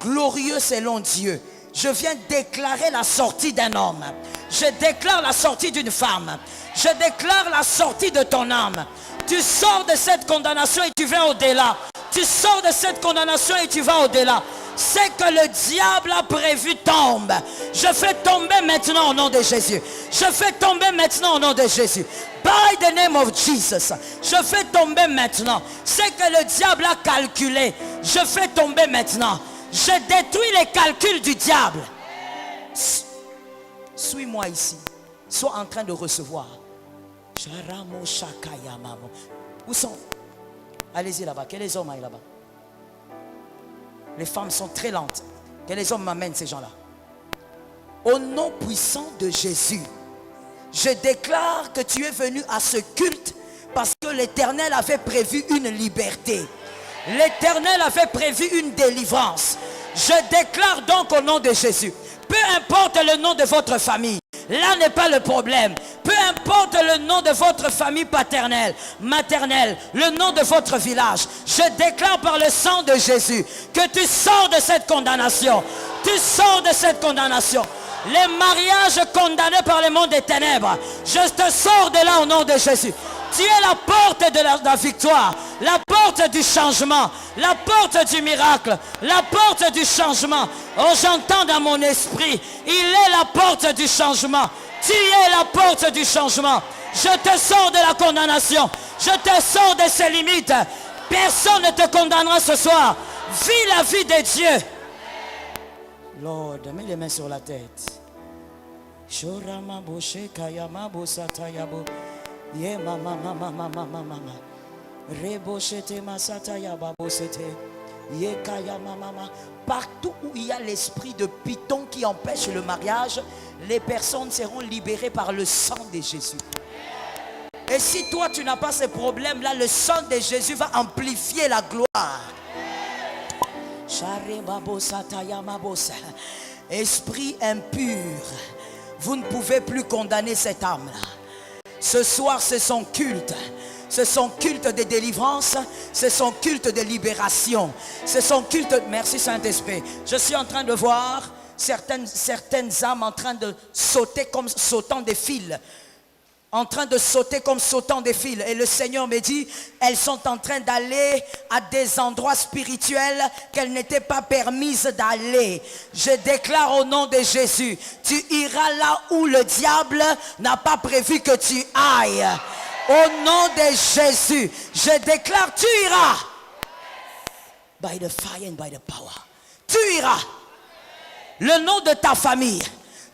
Speaker 1: glorieux selon Dieu. Je viens déclarer la sortie d'un homme. Je déclare la sortie d'une femme. Je déclare la sortie de ton âme. Tu sors de cette condamnation et tu vas au-delà. Tu sors de cette condamnation et tu vas au-delà. C'est que le diable a prévu tombe. Je fais tomber maintenant au nom de Jésus. Je fais tomber maintenant au nom de Jésus. By the name of Jesus. Je fais tomber maintenant. C'est que le diable a calculé. Je fais tomber maintenant. Je détruis les calculs du diable. Suis-moi ici. Sois en train de recevoir. Où sont? Allez-y là-bas. Quels les hommes aillent là-bas? Les femmes sont très lentes. Que les hommes m'amènent ces gens-là. Au nom puissant de Jésus, je déclare que tu es venu à ce culte parce que l'Éternel avait prévu une liberté. L'Éternel avait prévu une délivrance. Je déclare donc au nom de Jésus, peu importe le nom de votre famille, là n'est pas le problème. Peu importe le nom de votre famille paternelle, maternelle, le nom de votre village, je déclare par le sang de Jésus que tu sors de cette condamnation. Tu sors de cette condamnation. Les mariages condamnés par le monde des ténèbres, je te sors de là au nom de Jésus. Tu es la porte de la victoire, la porte du changement, la porte du miracle, la porte du changement. Oh, j'entends dans mon esprit, il est la porte du changement. Tu es la porte du changement. Je te sors de la condamnation. Je te sors de ses limites. Personne ne te condamnera ce soir. Vis la vie de Dieu. Lord, mets les mains sur la tête. Partout où il y a l'esprit de python qui empêche le mariage, les personnes seront libérées par le sang de Jésus. Et si toi tu n'as pas ces problèmes-là, le sang de Jésus va amplifier la gloire. Esprit impur, vous ne pouvez plus condamner cette âme-là. Ce soir, c'est son culte. C'est son culte de délivrance. C'est son culte de libération. C'est son culte... Merci Saint-Esprit. Je suis en train de voir certaines âmes en train de sauter comme sautant des fils. En train de sauter comme sautant des fils. Et le Seigneur me dit, elles sont en train d'aller à des endroits spirituels qu'elles n'étaient pas permises d'aller. Je déclare au nom de Jésus, tu iras là où le diable n'a pas prévu que tu ailles. Au nom de Jésus, je déclare, tu iras. By the fire and by the power. Tu iras. Le nom de ta famille,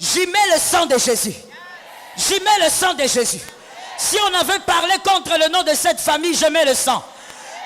Speaker 1: j'y mets le sang de Jésus. J'y mets le sang de Jésus. Si on avait parlé contre le nom de cette famille, je mets le sang.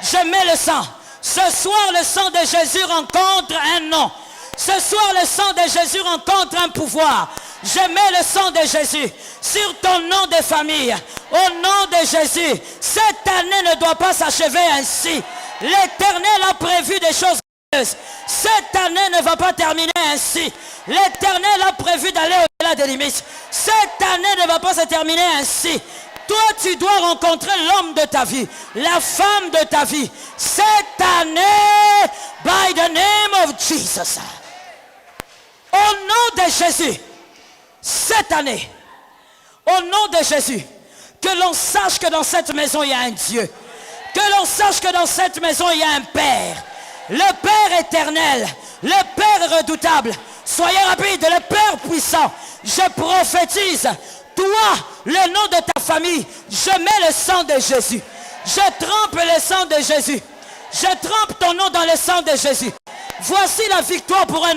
Speaker 1: Je mets le sang. Ce soir, le sang de Jésus rencontre un nom. Ce soir, le sang de Jésus rencontre un pouvoir. Je mets le sang de Jésus sur ton nom de famille. Au nom de Jésus, cette année ne doit pas s'achever ainsi. L'Éternel a prévu des choses. Cette année ne va pas terminer ainsi. L'Éternel a prévu d'aller au-delà des limites. Cette année ne va pas se terminer ainsi. Toi, tu dois rencontrer l'homme de ta vie, la femme de ta vie. Cette année, by the name of Jesus. Au nom de Jésus, cette année, au nom de Jésus, que l'on sache que dans cette maison, il y a un Dieu. Que l'on sache que dans cette maison, il y a un Père. Le Père éternel, le Père redoutable. Soyez rapides, le Père puissant. Je prophétise, toi, le nom de ta famille, je mets le sang de Jésus. Je trempe le sang de Jésus. Je trempe ton nom dans le sang de Jésus. Voici la victoire pour un